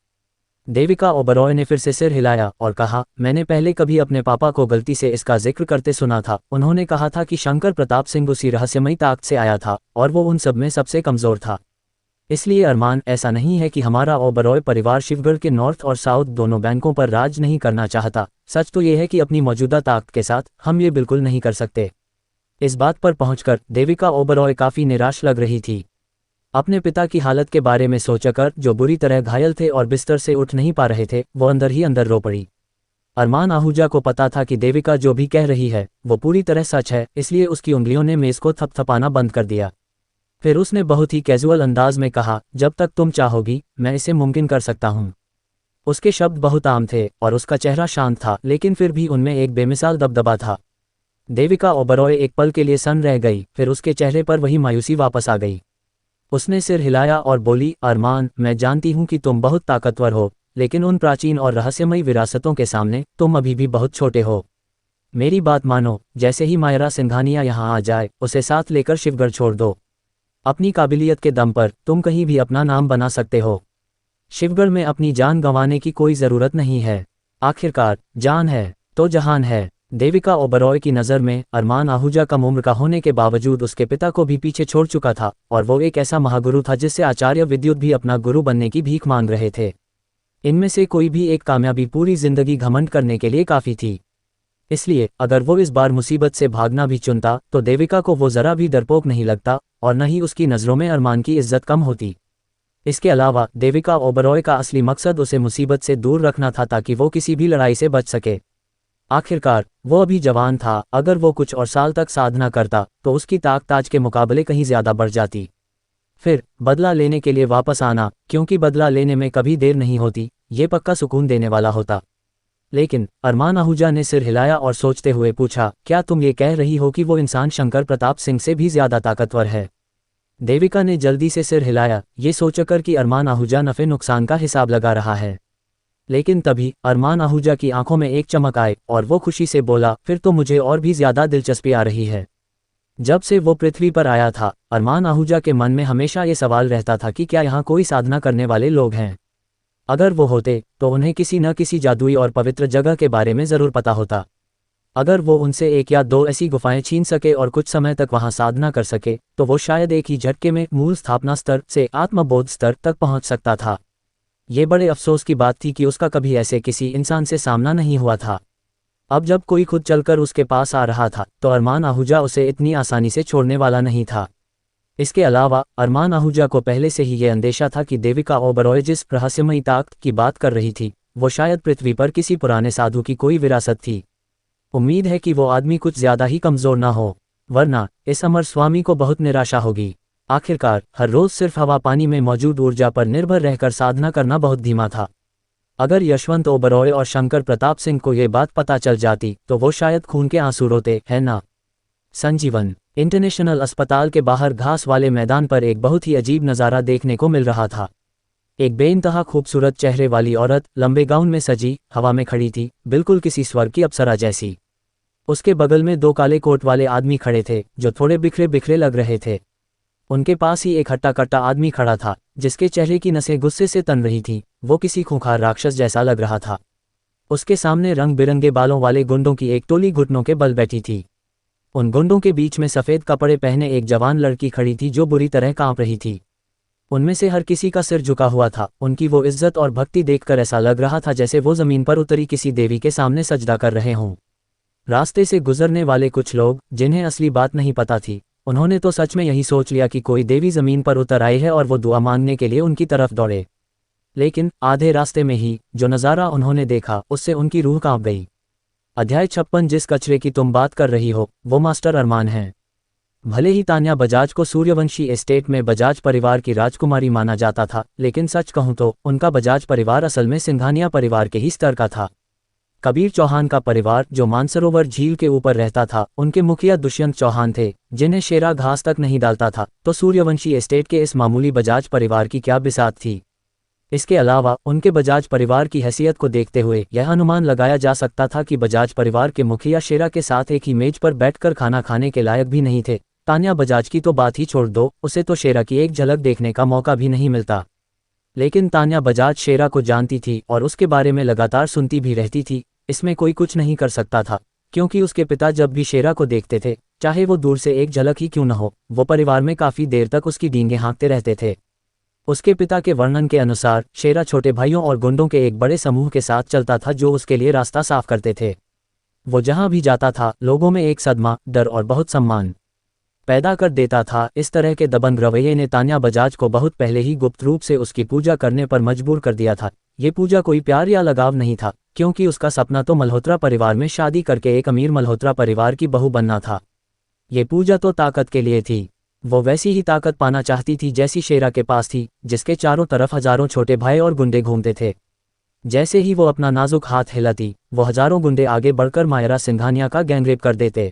देविका ओबरॉय ने फिर से सिर हिलाया और कहा, मैंने पहले कभी अपने पापा को गलती से इसका जिक्र करते सुना था। उन्होंने कहा था कि शंकर प्रताप सिंह उसी रहस्यमयी ताकत से आया था और वो उन सब में सबसे कमज़ोर था। इसलिए अरमान, ऐसा नहीं है कि हमारा ओबरॉय परिवार शिवगढ़ के नॉर्थ और साउथ दोनों बैंकों पर राज नहीं करना चाहता। सच तो यह है कि अपनी मौजूदा ताकत के साथ हम ये बिल्कुल नहीं कर सकते। इस बात पर पहुंचकर देविका ओबरॉय काफ़ी निराश लग रही थी। अपने पिता की हालत के बारे में सोचकर, जो बुरी तरह घायल थे और बिस्तर से उठ नहीं पा रहे थे, वो अंदर ही अंदर रो पड़ी। अरमान आहूजा को पता था कि देविका जो भी कह रही है वो पूरी तरह सच है, इसलिए उसकी उंगलियों ने मेज़ को थपथपाना बंद कर दिया। फिर उसने बहुत ही कैजुअल अंदाज में कहा, जब तक तुम चाहोगी मैं इसे मुमकिन कर सकता हूँ। उसके शब्द बहुत आम थे और उसका चेहरा शांत था, लेकिन फिर भी उनमें एक बेमिसाल दबदबा था। देविका ओबरॉय एक पल के लिए सन्न रह गई, फिर उसके चेहरे पर वही मायूसी वापस आ गई। उसने सिर हिलाया और बोली, अरमान, मैं जानती हूँ कि तुम बहुत ताकतवर हो, लेकिन उन प्राचीन और रहस्यमयी विरासतों के सामने तुम अभी भी बहुत छोटे हो। मेरी बात मानो, जैसे ही मायरा सिंघानिया यहाँ आ जाए उसे साथ लेकर शिवगढ़ छोड़ दो। अपनी काबिलियत के दम पर तुम कहीं भी अपना नाम बना सकते हो। शिवगढ़ में अपनी जान गंवाने की कोई ज़रूरत नहीं है। आखिरकार जान है तो जहान है। देविका ओबरॉय की नज़र में अरमान आहूजा कम उम्र का होने के बावजूद उसके पिता को भी पीछे छोड़ चुका था, और वो एक ऐसा महागुरु था जिससे आचार्य विद्युत भी अपना गुरु बनने की भीख मांग रहे थे। इनमें से कोई भी एक कामयाबी पूरी जिंदगी घमंड करने के लिए काफ़ी थी। इसलिए अगर वो इस बार मुसीबत से भागना भी चुनता तो देविका को वो ज़रा भी डरपोक नहीं लगता, और न ही उसकी नज़रों में अरमान की इज्जत कम होती। इसके अलावा देविका ओबरॉय का असली मकसद उसे मुसीबत से दूर रखना था, ताकि वो किसी भी लड़ाई से बच सके। आखिरकार वो अभी जवान था, अगर वो कुछ और साल तक साधना करता तो उसकी ताकत आज के मुकाबले कहीं ज़्यादा बढ़ जाती। फिर बदला लेने के लिए वापस आना, क्योंकि बदला लेने में कभी देर नहीं होती, ये पक्का सुकून देने वाला होता। लेकिन अरमान आहूजा ने सिर हिलाया और सोचते हुए पूछा, क्या तुम ये कह रही हो कि वो इंसान शंकर प्रताप सिंह से भी ज़्यादा ताकतवर है? देविका ने जल्दी से सिर हिलाया, ये सोचकर कि अरमान आहूजा नफ़े नुकसान का हिसाब लगा रहा है। लेकिन तभी अरमान आहूजा की आंखों में एक चमक आई और वो खुशी से बोला, फिर तो मुझे और भी ज़्यादा दिलचस्पी आ रही है। जब से वो पृथ्वी पर आया था, अरमान आहूजा के मन में हमेशा ये सवाल रहता था कि क्या यहाँ कोई साधना करने वाले लोग हैं। अगर वो होते तो उन्हें किसी न किसी जादुई और पवित्र जगह के बारे में ज़रूर पता होता। अगर वो उनसे एक या दो ऐसी गुफाएं छीन सके और कुछ समय तक वहां साधना कर सके, तो वो शायद एक ही झटके में मूल स्थापना स्तर से आत्मबोध स्तर तक पहुंच सकता था। ये बड़े अफसोस की बात थी कि उसका कभी ऐसे किसी इंसान से सामना नहीं हुआ था। अब जब कोई खुद चलकर उसके पास आ रहा था तो अरमान आहूजा उसे इतनी आसानी से छोड़ने वाला नहीं था। इसके अलावा अरमान आहूजा को पहले से ही ये अंदेशा था कि देविका ओबरॉय जिस रहस्यमयी ताकत की बात कर रही थी, वो शायद पृथ्वी पर किसी पुराने साधु की कोई विरासत थी। उम्मीद है कि वो आदमी कुछ ज़्यादा ही कमज़ोर ना हो, वरना इस अमर स्वामी को बहुत निराशा होगी। आखिरकार हर रोज़ सिर्फ हवा पानी में मौजूद ऊर्जा पर निर्भर रहकर साधना करना बहुत धीमा था। अगर यशवंत ओबरॉय और शंकर प्रताप सिंह को ये बात पता चल जाती तो वो शायद खून के आंसू रोते, है ना? संजीवन इंटरनेशनल अस्पताल के बाहर घास वाले मैदान पर एक बहुत ही अजीब नज़ारा देखने को मिल रहा था। एक बेइंतहा खूबसूरत चेहरे वाली औरत लंबे गाउन में सजी हवा में खड़ी थी, बिल्कुल किसी स्वर्ग की अप्सरा जैसी। उसके बगल में दो काले कोट वाले आदमी खड़े थे जो थोड़े बिखरे बिखरे लग रहे थे। उनके पास ही एक हट्टा कट्टा आदमी खड़ा था जिसके चेहरे की नसें गुस्से से तन रही थीं। वो किसी खूंखार राक्षस जैसा लग रहा था। उसके सामने रंग बिरंगे बालों वाले गुंडों की एक टोली घुटनों के बल बैठी थी। उन गुंडों के बीच में सफ़ेद कपड़े पहने एक जवान लड़की खड़ी थी जो बुरी तरह कांप रही थी। उनमें से हर किसी का सिर झुका हुआ था। उनकी वो इज्जत और भक्ति देखकर ऐसा लग रहा था जैसे वो ज़मीन पर उतरी किसी देवी के सामने सजदा कर रहे हों। रास्ते से गुजरने वाले कुछ लोग, जिन्हें असली बात नहीं पता थी, उन्होंने तो सच में यही सोच लिया कि कोई देवी ज़मीन पर उतर आई है और वो दुआ मांगने के लिए उनकी तरफ दौड़े। लेकिन आधे रास्ते में ही जो नज़ारा उन्होंने देखा उससे उनकी रूह कांप गई। अध्याय 56। जिस कचरे की तुम बात कर रही हो वो मास्टर अरमान हैं। भले ही तान्या बजाज को सूर्यवंशी एस्टेट में बजाज परिवार की राजकुमारी माना जाता था, लेकिन सच कहूँ तो उनका बजाज परिवार असल में सिंघानिया परिवार के ही स्तर का था। कबीर चौहान का परिवार जो मानसरोवर झील के ऊपर रहता था, उनके मुखिया दुष्यंत चौहान थे, जिन्हें शेरा घास तक नहीं डालता था। तो सूर्यवंशी एस्टेट के इस मामूली बजाज परिवार की क्या बिसात थी। इसके अलावा उनके बजाज परिवार की हैसियत को देखते हुए यह अनुमान लगाया जा सकता था कि बजाज परिवार के मुखिया शेरा के साथ एक ही मेज पर बैठकर खाना खाने के लायक भी नहीं थे। तान्या बजाज की तो बात ही छोड़ दो, उसे तो शेरा की एक झलक देखने का मौका भी नहीं मिलता। लेकिन तान्या बजाज शेरा को जानती थी और उसके बारे में लगातार सुनती भी रहती थी। इसमें कोई कुछ नहीं कर सकता था, क्योंकि उसके पिता जब भी शेरा को देखते थे, चाहे वो दूर से एक झलक ही क्यों न हो, वो परिवार में काफ़ी देर तक उसकी डींगें हाँकते रहते थे। उसके पिता के वर्णन के अनुसार शेरा छोटे भाइयों और गुंडों के एक बड़े समूह के साथ चलता था जो उसके लिए रास्ता साफ करते थे। वो जहां भी जाता था लोगों में एक सदमा, डर और बहुत सम्मान पैदा कर देता था। इस तरह के दबंग रवैये ने तान्या बजाज को बहुत पहले ही गुप्त रूप से उसकी पूजा करने पर मजबूर कर दिया था। ये पूजा कोई प्यार या लगाव नहीं था, क्योंकि उसका सपना तो मल्होत्रा परिवार में शादी करके एक अमीर मल्होत्रा परिवार की बहू बनना था। ये पूजा तो ताकत के लिए थी। वो वैसी ही ताकत पाना चाहती थी जैसी शेरा के पास थी, जिसके चारों तरफ हजारों छोटे भाई और गुंडे घूमते थे। जैसे ही वो अपना नाजुक हाथ हिलाती, वो हजारों गुंडे आगे बढ़कर मायरा सिंघानिया का गैंगरेप कर देते।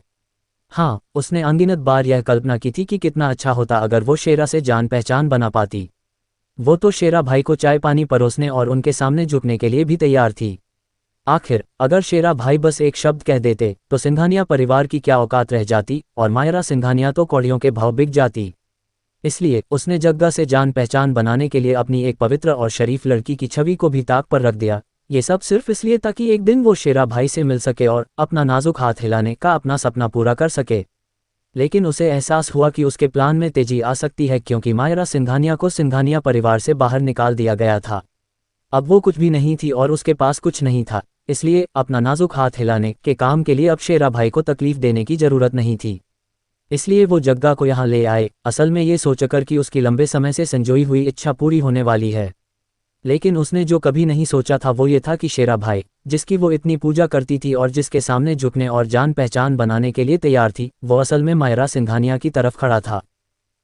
हाँ, उसने अनगिनत बार यह कल्पना की थी कि कितना अच्छा होता अगर वो शेरा से जान पहचान बना पाती। वो तो शेरा भाई को चाय पानी परोसने और उनके सामने झुकने के लिए भी तैयार थी। आखिर अगर शेरा भाई बस एक शब्द कह देते तो सिंघानिया परिवार की क्या औकात रह जाती और मायरा सिंघानिया तो कौड़ियों के भाव बिक जाती। इसलिए उसने जग्गा से जान पहचान बनाने के लिए अपनी एक पवित्र और शरीफ लड़की की छवि को भी ताक पर रख दिया। ये सब सिर्फ इसलिए ताकि एक दिन वो शेरा भाई से मिल सके और अपना नाजुक हाथ हिलाने का अपना सपना पूरा कर सके। लेकिन उसे एहसास हुआ कि उसके प्लान में तेजी आ सकती है, क्योंकि मायरा सिंघानिया को सिंघानिया परिवार से बाहर निकाल दिया गया था। अब वो कुछ भी नहीं थी और उसके पास कुछ नहीं था, इसलिए अपना नाजुक हाथ हिलाने के काम के लिए अब शेरा भाई को तकलीफ देने की जरूरत नहीं थी। इसलिए वो जग्गा को यहाँ ले आए, असल में ये सोचकर कि उसकी लंबे समय से संजोई हुई इच्छा पूरी होने वाली है। लेकिन उसने जो कभी नहीं सोचा था वो ये था कि शेरा भाई, जिसकी वो इतनी पूजा करती थी और जिसके सामने झुकने और जान पहचान बनाने के लिए तैयार थी, वो असल में मायरा सिंघानिया की तरफ खड़ा था।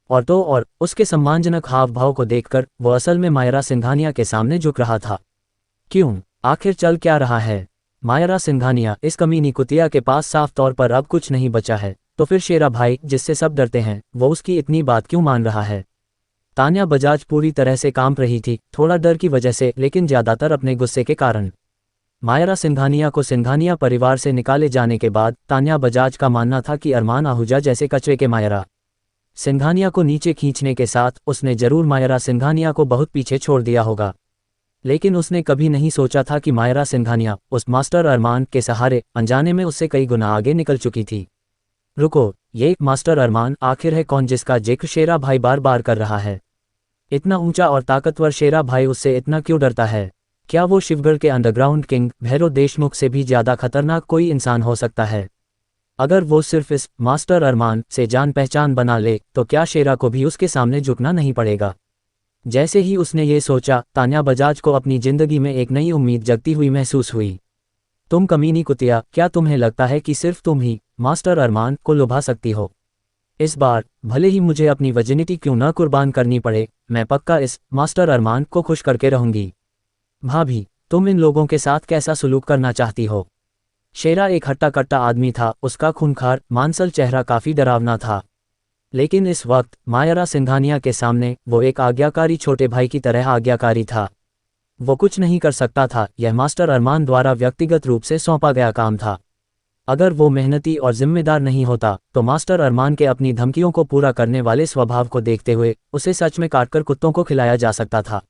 और उसके सम्मानजनक हाव भाव को देखकर वो असल में मायरा सिंघानिया के सामने झुक रहा था। क्यों? आखिर चल क्या रहा है? मायरा सिंघानिया, इस कमीनी कुतिया के पास साफ तौर पर अब कुछ नहीं बचा है, तो फिर शेरा भाई, जिससे सब डरते हैं, वो उसकी इतनी बात क्यों मान रहा है? तान्या बजाज पूरी तरह से कांप रही थी, थोड़ा डर की वजह से, लेकिन ज्यादातर अपने गुस्से के कारण। मायरा सिंघानिया को सिंघानिया परिवार से निकाले जाने के बाद तान्या बजाज का मानना था कि अरमान आहूजा जैसे कचरे के मायरा सिंघानिया को नीचे खींचने के साथ उसने जरूर मायरा सिंघानिया को बहुत पीछे छोड़ दिया होगा। लेकिन उसने कभी नहीं सोचा था कि मायरा सिंघानिया उस मास्टर अरमान के सहारे अनजाने में उससे कई गुना आगे निकल चुकी थी। रुको, ये मास्टर अरमान आखिर है कौन जिसका जिक्र शेरा भाई बार बार कर रहा है? इतना ऊंचा और ताकतवर शेरा भाई उससे इतना क्यों डरता है? क्या वो शिवगढ़ के अंडरग्राउंड किंग भैरव देशमुख से भी ज्यादा खतरनाक कोई इंसान हो सकता है? अगर वो सिर्फ इस मास्टर अरमान से जान पहचान बना ले तो क्या शेरा को भी उसके सामने झुकना नहीं पड़ेगा? जैसे ही उसने ये सोचा, तान्या बजाज को अपनी जिंदगी में एक नई उम्मीद जगती हुई महसूस हुई। तुम कमीनी कुतिया, क्या तुम्हें लगता है कि सिर्फ तुम ही मास्टर अरमान को लुभा सकती हो? इस बार भले ही मुझे अपनी वर्जिनिटी क्यों न कुर्बान करनी पड़े, मैं पक्का इस मास्टर अरमान को खुश करके रहूंगी। भाभी, तुम इन लोगों के साथ कैसा सुलूक करना चाहती हो? शेरा एक हट्टा कट्टा आदमी था, उसका खूंखार मांसल चेहरा काफी डरावना था। लेकिन इस वक्त मायरा सिंघानिया के सामने वो एक आज्ञाकारी छोटे भाई की तरह आज्ञाकारी था। वो कुछ नहीं कर सकता था, यह मास्टर अरमान द्वारा व्यक्तिगत रूप से सौंपा गया काम था। अगर वो मेहनती और जिम्मेदार नहीं होता तो मास्टर अरमान के अपनी धमकियों को पूरा करने वाले स्वभाव को देखते हुए उसे सच में काटकर कुत्तों को खिलाया जा सकता था।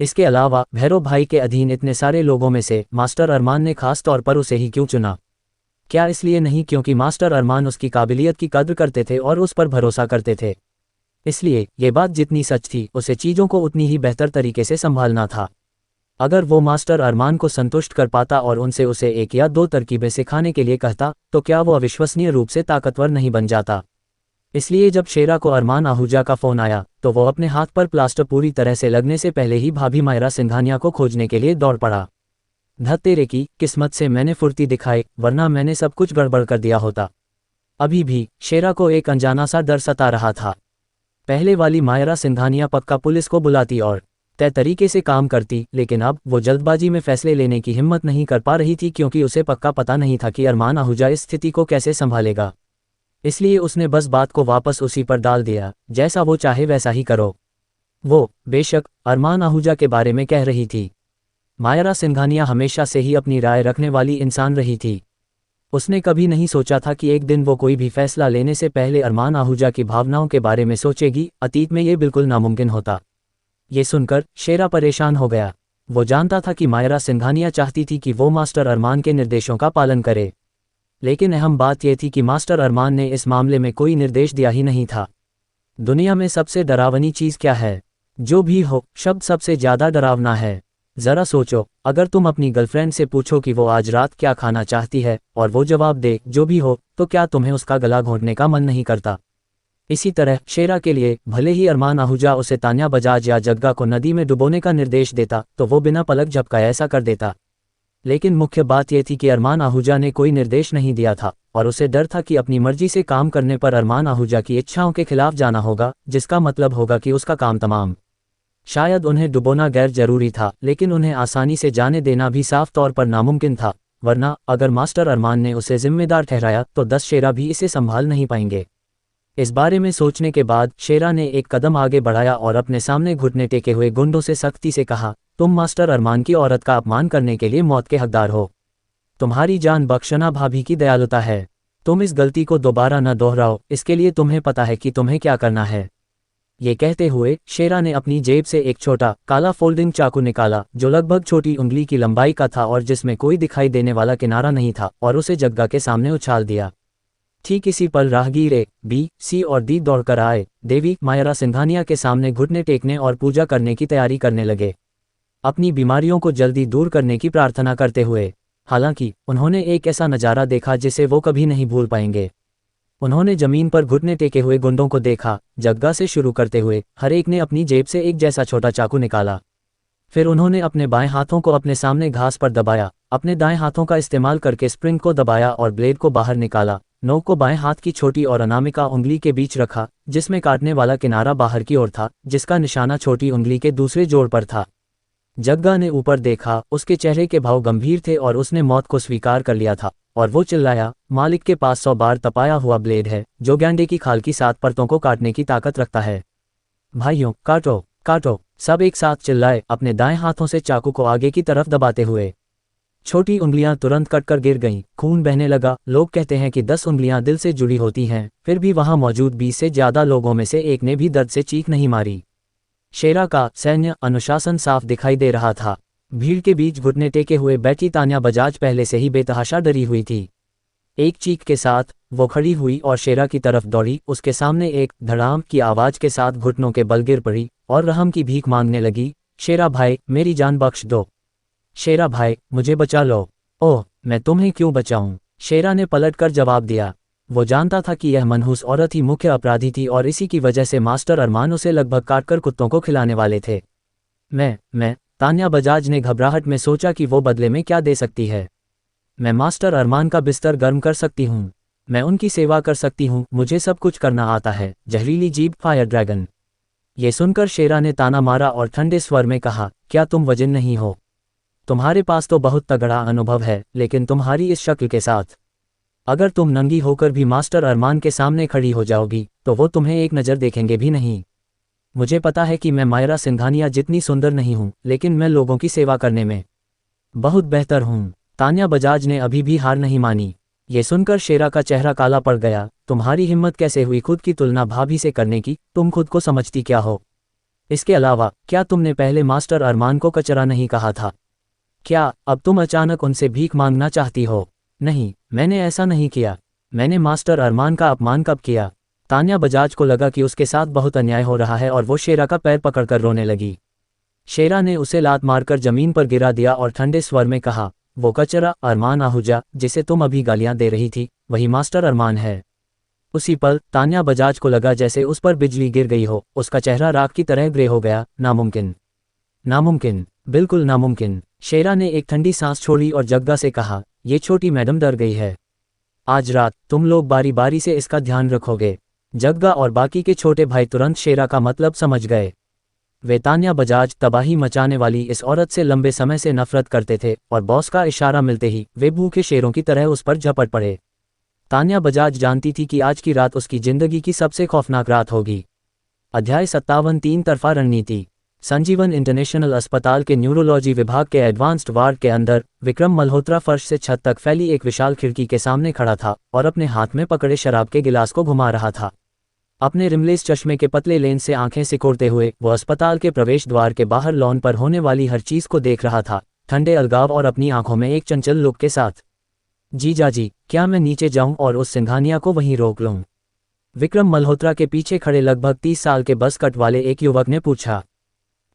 इसके अलावा भैरव भाई के अधीन इतने सारे लोगों में से मास्टर अरमान ने खास तौर पर उसे ही क्यों चुना? क्या इसलिए नहीं क्योंकि मास्टर अरमान उसकी काबिलियत की कद्र करते थे और उस पर भरोसा करते थे? इसलिए ये बात जितनी सच थी, उसे चीज़ों को उतनी ही बेहतर तरीके से संभालना था। अगर वो मास्टर अरमान को संतुष्ट कर पाता और उसे एक या दो तरकीबें सिखाने के लिए कहता, तो क्या वो अविश्वसनीय रूप से ताकतवर नहीं बन जाता? इसलिए जब शेरा को अरमान आहूजा का फोन आया तो वो अपने हाथ पर प्लास्टर पूरी तरह से लगने से पहले ही भाभी मायरा सिंघानिया को खोजने के लिए दौड़ पड़ा। धत तेरे की किस्मत से मैंने फुर्ती दिखाई, वरना मैंने सब कुछ गड़बड़ कर दिया होता। अभी भी शेरा को एक अनजाना सा डर सता रहा था। पहले वाली मायरा सिंघानिया पक्का पुलिस को बुलाती और तय तरीके से काम करती, लेकिन अब वो जल्दबाजी में फैसले लेने की हिम्मत नहीं कर पा रही थी, क्योंकि उसे पक्का पता नहीं था कि अरमान आहूजा इस स्थिति को कैसे संभालेगा। इसलिए उसने बस बात को वापस उसी पर डाल दिया, जैसा वो चाहे वैसा ही करो। वो बेशक अरमान आहूजा के बारे में कह रही थी। मायरा सिंघानिया हमेशा से ही अपनी राय रखने वाली इंसान रही थी। उसने कभी नहीं सोचा था कि एक दिन वो कोई भी फैसला लेने से पहले अरमान आहूजा की भावनाओं के बारे में सोचेगी। अतीत में ये बिल्कुल नामुमकिन होता। ये सुनकर शेरा परेशान हो गया। वो जानता था कि मायरा सिंघानिया चाहती थी कि वो मास्टर अरमान के निर्देशों का पालन करे, लेकिन अहम बात यह थी कि मास्टर अरमान ने इस मामले में कोई निर्देश दिया ही नहीं था। दुनिया में सबसे डरावनी चीज़ क्या है? जो भी हो, शब्द सबसे ज्यादा डरावना है। जरा सोचो, अगर तुम अपनी गर्लफ्रेंड से पूछो कि वो आज रात क्या खाना चाहती है और वो जवाब दे जो भी हो, तो क्या तुम्हें उसका गला घोंटने का मन नहीं करता? इसी तरह शेरा के लिए भले ही अरमान आहूजा उसे तान्या बजाज या जग्गा को नदी में डुबोने का निर्देश देता तो वो बिना पलक झपकाए ऐसा कर देता। लेकिन मुख्य बात यह थी कि अरमान आहूजा ने कोई निर्देश नहीं दिया था और उसे डर था कि अपनी मर्जी से काम करने पर अरमान आहूजा की इच्छाओं के खिलाफ जाना होगा, जिसका मतलब होगा कि उसका काम तमाम। शायद उन्हें डुबोना गैर जरूरी था, लेकिन उन्हें आसानी से जाने देना भी साफ तौर पर नामुमकिन था, वरना अगर मास्टर अरमान ने उसे जिम्मेदार ठहराया तो 10 शेरा भी इसे संभाल नहीं पाएंगे। इस बारे में सोचने के बाद शेरा ने एक कदम आगे बढ़ाया और अपने सामने घुटने टेके हुए गुंडों से सख्ती से कहा, तुम मास्टर अरमान की औरत का अपमान करने के लिए मौत के हकदार हो। तुम्हारी जान बख्शना भाभी की दयालुता है। तुम इस गलती को दोबारा न दोहराओ, इसके लिए तुम्हें पता है कि तुम्हें क्या करना है। ये कहते हुए शेरा ने अपनी जेब से एक छोटा काला फोल्डिंग चाकू निकाला जो लगभग छोटी उंगली की लंबाई का था और जिसमें कोई दिखाई देने वाला किनारा नहीं था, और उसे जग्गा के सामने उछाल दिया। ठीक इसी पल राहगीर ए, बी, सी और डी दौड़कर आए। देवी मायरा सिंघानिया के सामने घुटने टेकने और पूजा करने की तैयारी करने लगे, अपनी बीमारियों को जल्दी दूर करने की प्रार्थना करते हुए। हालांकि उन्होंने एक ऐसा नज़ारा देखा जिसे वो कभी नहीं भूल पाएंगे। उन्होंने जमीन पर घुटने टेके हुए गुंडों को देखा। जग्गा से शुरू करते हुए हर एक ने अपनी जेब से एक जैसा छोटा चाकू निकाला। फिर उन्होंने अपने बाएं हाथों को अपने सामने घास पर दबाया, अपने दाएं हाथों का इस्तेमाल करके स्प्रिंग को दबाया और ब्लेड को बाहर निकाला। नोक को बाएं हाथ की छोटी और अनामिका उंगली के बीच रखा, जिसमें काटने वाला किनारा बाहर की ओर था, जिसका निशाना छोटी उंगली के दूसरे जोड़ पर था। जग्गा ने ऊपर देखा, उसके चेहरे के भाव गंभीर थे और उसने मौत को स्वीकार कर लिया था, और वो चिल्लाया, मालिक के पास 100 बार तपाया हुआ ब्लेड है जो गैंडे की खाल की 7 परतों को काटने की ताकत रखता है। भाइयों, काटो काटो, सब एक साथ चिल्लाए, अपने दाएं हाथों से चाकू को आगे की तरफ दबाते हुए। छोटी उंगलियां तुरंत कटकर गिर गईं, खून बहने लगा। लोग कहते हैं कि 10 उंगलियां दिल से जुड़ी होती हैं, फिर भी वहां मौजूद 20 से ज्यादा लोगों में से एक ने भी दर्द से चीख नहीं मारी। शेरा का सैन्य अनुशासन साफ दिखाई दे रहा था। भीड़ के बीच घुटने टेके हुए बैठी तान्या बजाज पहले से ही बेतहाशा डरी हुई थी। एक चीख के साथ वो खड़ी हुई और शेरा की तरफ दौड़ी। उसके सामने एक धड़ाम की आवाज के साथ घुटनों के बल गिर पड़ी और रहम की भीख मांगने लगी। शेरा भाई, मेरी जान बख्श दो। शेरा भाई, मुझे बचा लो। ओह, मैं तुम्हें क्यों बचाऊं? शेरा ने पलटकर जवाब दिया। वो जानता था कि यह मनहूस औरत ही मुख्य अपराधी थी और इसी की वजह से मास्टर अरमान उसे लगभग काटकर कुत्तों को खिलाने वाले थे। मैं तान्या बजाज ने घबराहट में सोचा कि वो बदले में क्या दे सकती है। मैं मास्टर अरमान का बिस्तर गर्म कर सकती हूँ, मैं उनकी सेवा कर सकती हूँ, मुझे सब कुछ करना आता है। जहरीली जीभ फायर ड्रैगन। ये सुनकर शेरा ने ताना मारा और ठंडे स्वर में कहा, क्या तुम वजिन नहीं हो? तुम्हारे पास तो बहुत तगड़ा अनुभव है, लेकिन तुम्हारी इस शक्ल के साथ अगर तुम नंगी होकर भी मास्टर अरमान के सामने खड़ी हो जाओगी तो वो तुम्हें एक नज़र देखेंगे भी नहीं। मुझे पता है कि मैं मायरा सिंघानिया जितनी सुंदर नहीं हूं, लेकिन मैं लोगों की सेवा करने में बहुत बेहतर हूं। तान्या बजाज ने अभी भी हार नहीं मानी। ये सुनकर शेरा का चेहरा काला पड़ गया। तुम्हारी हिम्मत कैसे हुई खुद की तुलना भाभी से करने की? तुम खुद को समझती क्या हो? इसके अलावा क्या तुमने पहले मास्टर अरमान को कचरा नहीं कहा था? क्या अब तुम अचानक उनसे भीख मांगना चाहती हो? नहीं, मैंने ऐसा नहीं किया। मैंने मास्टर अरमान का अपमान कब किया? तान्या बजाज को लगा कि उसके साथ बहुत अन्याय हो रहा है और वो शेरा का पैर पकड़कर रोने लगी। शेरा ने उसे लात मारकर जमीन पर गिरा दिया और ठंडे स्वर में कहा, वो कचरा अरमान आहूजा जिसे तुम अभी गालियां दे रही थी, वही मास्टर अरमान है। उसी पल तान्या बजाज को लगा जैसे उस पर बिजली गिर गई हो। उसका चेहरा राख की तरह ग्रे हो गया। नामुमकिन, नामुमकिन, बिल्कुल नामुमकिन। शेरा ने एक ठंडी सांस छोड़ी और जग्गा से कहा, ये छोटी मैडम डर गई है। आज रात तुम लोग बारी बारी से इसका ध्यान रखोगे। जग्गा और बाकी के छोटे भाई तुरंत शेरा का मतलब समझ गए। वे तान्या बजाज तबाही मचाने वाली इस औरत से लंबे समय से नफरत करते थे और बॉस का इशारा मिलते ही वे भूखे शेरों की तरह उस पर झपट पड़े। तान्या बजाज जानती थी कि आज की रात उसकी जिंदगी की सबसे खौफनाक रात होगी। अध्याय 57 तीन तरफा रणनीति। संजीवन इंटरनेशनल अस्पताल के न्यूरोलॉजी विभाग के एडवांस्ड वार्ड के अंदर विक्रम मल्होत्रा फर्श से छत तक फैली एक विशाल खिड़की के सामने खड़ा था और अपने हाथ में पकड़े शराब के गिलास को घुमा रहा था। अपने रिमलेस चश्मे के पतले लेंस से आंखें सिकोड़ते हुए वो अस्पताल के प्रवेश द्वार के बाहर लॉन पर होने वाली हर चीज को देख रहा था, ठंडे अलगाव और अपनी आंखों में एक चंचल लुक के साथ। जीजाजी, क्या मैं नीचे जाऊं और उस सिंघानिया को वहीं रोक लूं? विक्रम मल्होत्रा के पीछे खड़े लगभग 30 साल के बस कट वाले एक युवक ने पूछा।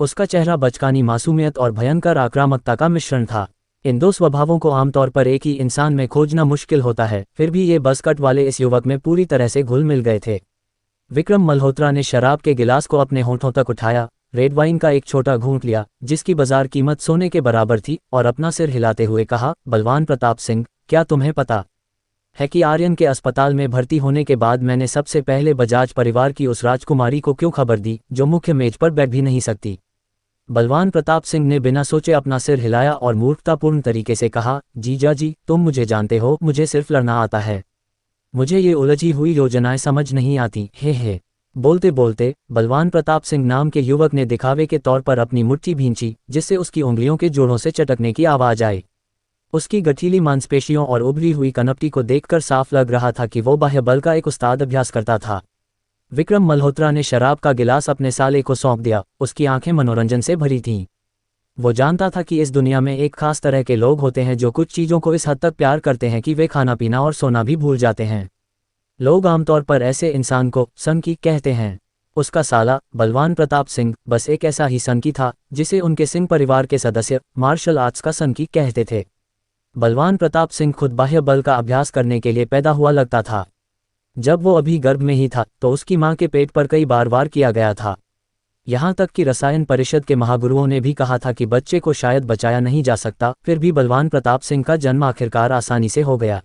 उसका चेहरा बचकानी मासूमियत और भयंकर आक्रामकता का मिश्रण था। इन दो स्वभावों को आमतौर पर एक ही इंसान में खोजना मुश्किल होता है, फिर भी ये बसकट वाले इस युवक में पूरी तरह से घुल मिल गए थे। विक्रम मल्होत्रा ने शराब के गिलास को अपने होठों तक उठाया, रेड वाइन का एक छोटा घूंट लिया जिसकी बाजार कीमत सोने के बराबर थी, और अपना सिर हिलाते हुए कहा, बलवान प्रताप सिंह, क्या तुम्हें पता है कि आर्यन के अस्पताल में भर्ती होने के बाद मैंने सबसे पहले बजाज परिवार की उस राजकुमारी को क्यों खबर दी जो मुख्य मेज पर बैठ भी नहीं सकती। बलवान प्रताप सिंह ने बिना सोचे अपना सिर हिलाया और मूर्खतापूर्ण तरीके से कहा, जीजा जी, तुम मुझे जानते हो, मुझे सिर्फ लड़ना आता है, मुझे ये उलझी हुई योजनाएं समझ नहीं आती, हे। बोलते बोलते बलवान प्रताप सिंह नाम के युवक ने दिखावे के तौर पर अपनी मुट्ठी भींची जिससे उसकी उंगलियों के जोड़ों से चटकने की आवाज आई। उसकी गठीली मांसपेशियों और उभरी हुई कनपटी को देखकर साफ लग रहा था कि वो बाह्य बल का एक उस्ताद अभ्यास करता था। विक्रम मल्होत्रा ने शराब का गिलास अपने साले को सौंप दिया। उसकी आंखें मनोरंजन से भरी थीं। वो जानता था कि इस दुनिया में एक खास तरह के लोग होते हैं जो कुछ चीज़ों को इस हद तक प्यार करते हैं कि वे खाना पीना और सोना भी भूल जाते हैं। लोग आमतौर पर ऐसे इंसान को सनकी कहते हैं। उसका साला बलवान प्रताप सिंह बस एक ऐसा ही सनकी था जिसे उनके सिंह परिवार के सदस्य मार्शल आर्ट्स का सनकी कहते थे। बलवान प्रताप सिंह खुद बाह्य बल का अभ्यास करने के लिए पैदा हुआ लगता था। जब वो अभी गर्भ में ही था तो उसकी मां के पेट पर कई बार वार किया गया था। यहाँ तक कि रसायन परिषद के महागुरुओं ने भी कहा था कि बच्चे को शायद बचाया नहीं जा सकता, फिर भी बलवान प्रताप सिंह का जन्म आखिरकार आसानी से हो गया।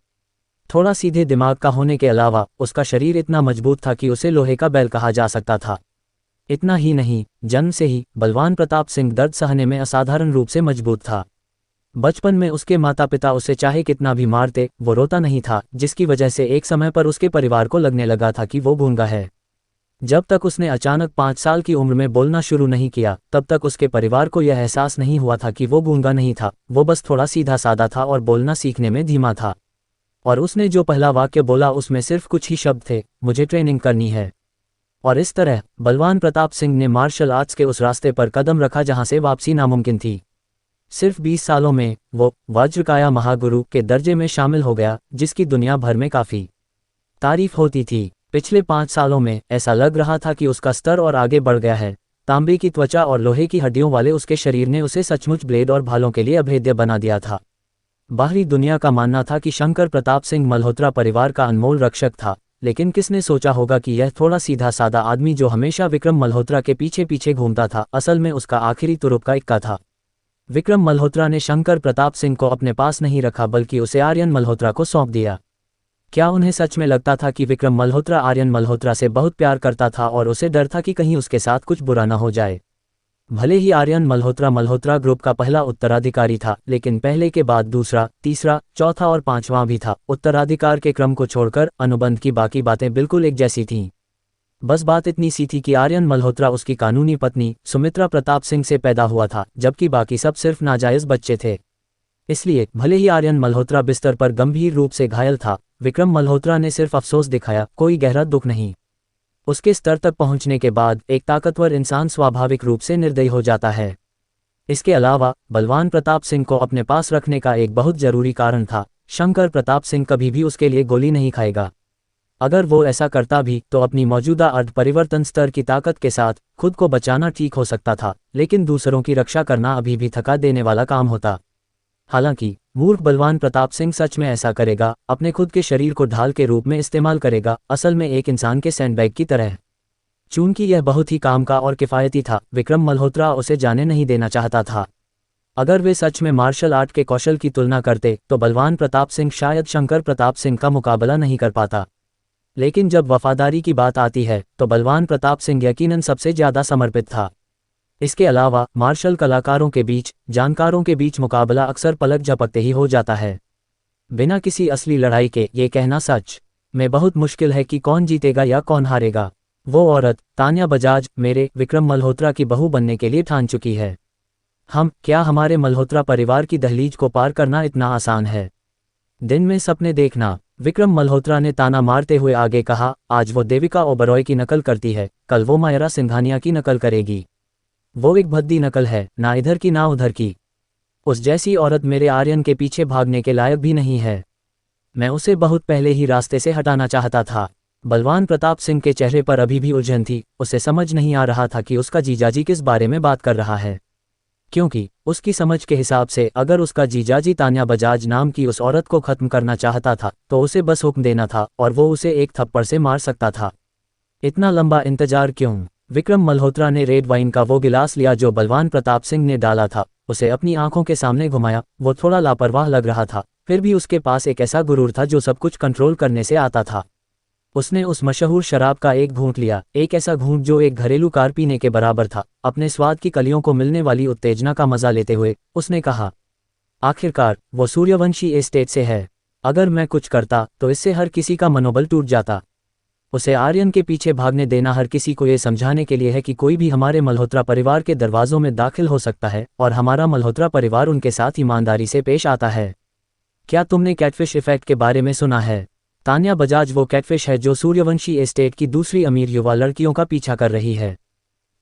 थोड़ा सीधे दिमाग का होने के अलावा उसका शरीर इतना मजबूत था कि उसे लोहे का बैल कहा जा सकता था। इतना ही नहीं, जन्म से ही बलवान प्रताप सिंह दर्द सहने में असाधारण रूप से मजबूत था। बचपन में उसके माता पिता उसे चाहे कितना भी मारते, वो रोता नहीं था, जिसकी वजह से एक समय पर उसके परिवार को लगने लगा था कि वो गूंगा है। जब तक उसने अचानक 5 साल की उम्र में बोलना शुरू नहीं किया, तब तक उसके परिवार को यह एहसास नहीं हुआ था कि वो गूंगा नहीं था, वो बस थोड़ा सीधा साधा था और बोलना सीखने में धीमा था। और उसने जो पहला वाक्य बोला उसमें सिर्फ कुछ ही शब्द थे, मुझे ट्रेनिंग करनी है। और इस तरह बलवान प्रताप सिंह ने मार्शल आर्ट्स के उस रास्ते पर कदम रखा जहां से वापसी नामुमकिन थी। सिर्फ 20 सालों में वो वज्रकाया महागुरु के दर्जे में शामिल हो गया, जिसकी दुनिया भर में काफ़ी तारीफ होती थी। पिछले 5 सालों में ऐसा लग रहा था कि उसका स्तर और आगे बढ़ गया है। तांबे की त्वचा और लोहे की हड्डियों वाले उसके शरीर ने उसे सचमुच ब्लेड और भालों के लिए अभेद्य बना दिया था। बाहरी दुनिया का मानना था कि शंकर प्रताप सिंह मल्होत्रा परिवार का अनमोल रक्षक था, लेकिन किसने सोचा होगा कि यह थोड़ा सीधा सादा आदमी जो हमेशा विक्रम मल्होत्रा के पीछे पीछे घूमता था, असल में उसका आखिरी तुरुप का इक्का था। विक्रम मल्होत्रा ने शंकर प्रताप सिंह को अपने पास नहीं रखा, बल्कि उसे आर्यन मल्होत्रा को सौंप दिया। क्या उन्हें सच में लगता था कि विक्रम मल्होत्रा आर्यन मल्होत्रा से बहुत प्यार करता था और उसे डर था कि कहीं उसके साथ कुछ बुरा न हो जाए? भले ही आर्यन मल्होत्रा ग्रुप का पहला उत्तराधिकारी था, लेकिन पहले के बाद दूसरा, तीसरा, चौथा और पांचवां भी था। उत्तराधिकार के क्रम को छोड़कर अनुबंध की बाकी बातें बिल्कुल एक जैसी थीं। बस बात इतनी सी थी कि आर्यन मल्होत्रा उसकी कानूनी पत्नी सुमित्रा प्रताप सिंह से पैदा हुआ था, जबकि बाकी सब सिर्फ नाजायज बच्चे थे। इसलिए भले ही आर्यन मल्होत्रा बिस्तर पर गंभीर रूप से घायल था, विक्रम मल्होत्रा ने सिर्फ अफसोस दिखाया, कोई गहरा दुख नहीं। उसके स्तर तक पहुंचने के बाद एक ताकतवर इंसान स्वाभाविक रूप से निर्दयी हो जाता है। इसके अलावा बलवान प्रताप सिंह को अपने पास रखने का एक बहुत जरूरी कारण था। शंकर प्रताप सिंह कभी भी उसके लिए गोली नहीं खाएगा। अगर वो ऐसा करता भी तो अपनी मौजूदा अर्ध परिवर्तन स्तर की ताकत के साथ खुद को बचाना ठीक हो सकता था, लेकिन दूसरों की रक्षा करना अभी भी थका देने वाला काम होता। हालांकि मूर्ख बलवान प्रताप सिंह सच में ऐसा करेगा, अपने खुद के शरीर को ढाल के रूप में इस्तेमाल करेगा, असल में एक इंसान के सैंडबैग की तरह। चूंकि यह बहुत ही काम का और किफ़ायती था, विक्रम मल्होत्रा उसे जाने नहीं देना चाहता था। अगर वे सच में मार्शल आर्ट के कौशल की तुलना करते तो बलवान प्रताप सिंह शायद शंकर प्रताप सिंह का मुकाबला नहीं कर पाता। लेकिन जब वफादारी की बात आती है तो बलवान प्रताप सिंह यकीनन सबसे ज़्यादा समर्पित था। इसके अलावा मार्शल कलाकारों के बीच, जानकारों के बीच मुकाबला अक्सर पलक झपकते ही हो जाता है, बिना किसी असली लड़ाई के। ये कहना सच में बहुत मुश्किल है कि कौन जीतेगा या कौन हारेगा। वो औरत तान्या बजाज मेरे विक्रम मल्होत्रा की बहू बनने के लिए ठान चुकी है। क्या हमारे मल्होत्रा परिवार की दहलीज को पार करना इतना आसान है? दिन में सपने देखना, विक्रम मल्होत्रा ने ताना मारते हुए आगे कहा। आज वो देविका ओबरॉय की नकल करती है, कल वो मायरा सिंघानिया की नकल करेगी। वो एक भद्दी नकल है, ना इधर की ना उधर की। उस जैसी औरत मेरे आर्यन के पीछे भागने के लायक भी नहीं है। मैं उसे बहुत पहले ही रास्ते से हटाना चाहता था। बलवान प्रताप सिंह के चेहरे पर अभी भी उलझन थी, उसे समझ नहीं आ रहा था कि उसका जीजाजी किस बारे में बात कर रहा है। क्योंकि उसकी समझ के हिसाब से अगर उसका जीजाजी तान्या बजाज नाम की उस औरत को खत्म करना चाहता था तो उसे बस हुक्म देना था और वो उसे एक थप्पड़ से मार सकता था। इतना लंबा इंतजार क्यों? विक्रम मल्होत्रा ने रेड वाइन का वो गिलास लिया जो बलवान प्रताप सिंह ने डाला था, उसे अपनी आंखों के सामने घुमाया। वो थोड़ा लापरवाह लग रहा था, फिर भी उसके पास एक ऐसा गुरूर था जो सब कुछ कंट्रोल करने से आता था। उसने उस मशहूर शराब का एक घूंट लिया, एक ऐसा घूंट जो एक घरेलू कार पीने के बराबर था। अपने स्वाद की कलियों को मिलने वाली उत्तेजना का मजा लेते हुए उसने कहा, आखिरकार वो सूर्यवंशी एस्टेट से है। अगर मैं कुछ करता तो इससे हर किसी का मनोबल टूट जाता। उसे आर्यन के पीछे भागने देना हर किसी को ये समझाने के लिए है कि कोई भी हमारे मल्होत्रा परिवार के दरवाजों में दाखिल हो सकता है और हमारा मल्होत्रा परिवार उनके साथ ईमानदारी से पेश आता है। क्या तुमने कैटफिश इफेक्ट के बारे में सुना है? तान्या बजाज वो कैटफिश है जो सूर्यवंशी एस्टेट की दूसरी अमीर युवा लड़कियों का पीछा कर रही है।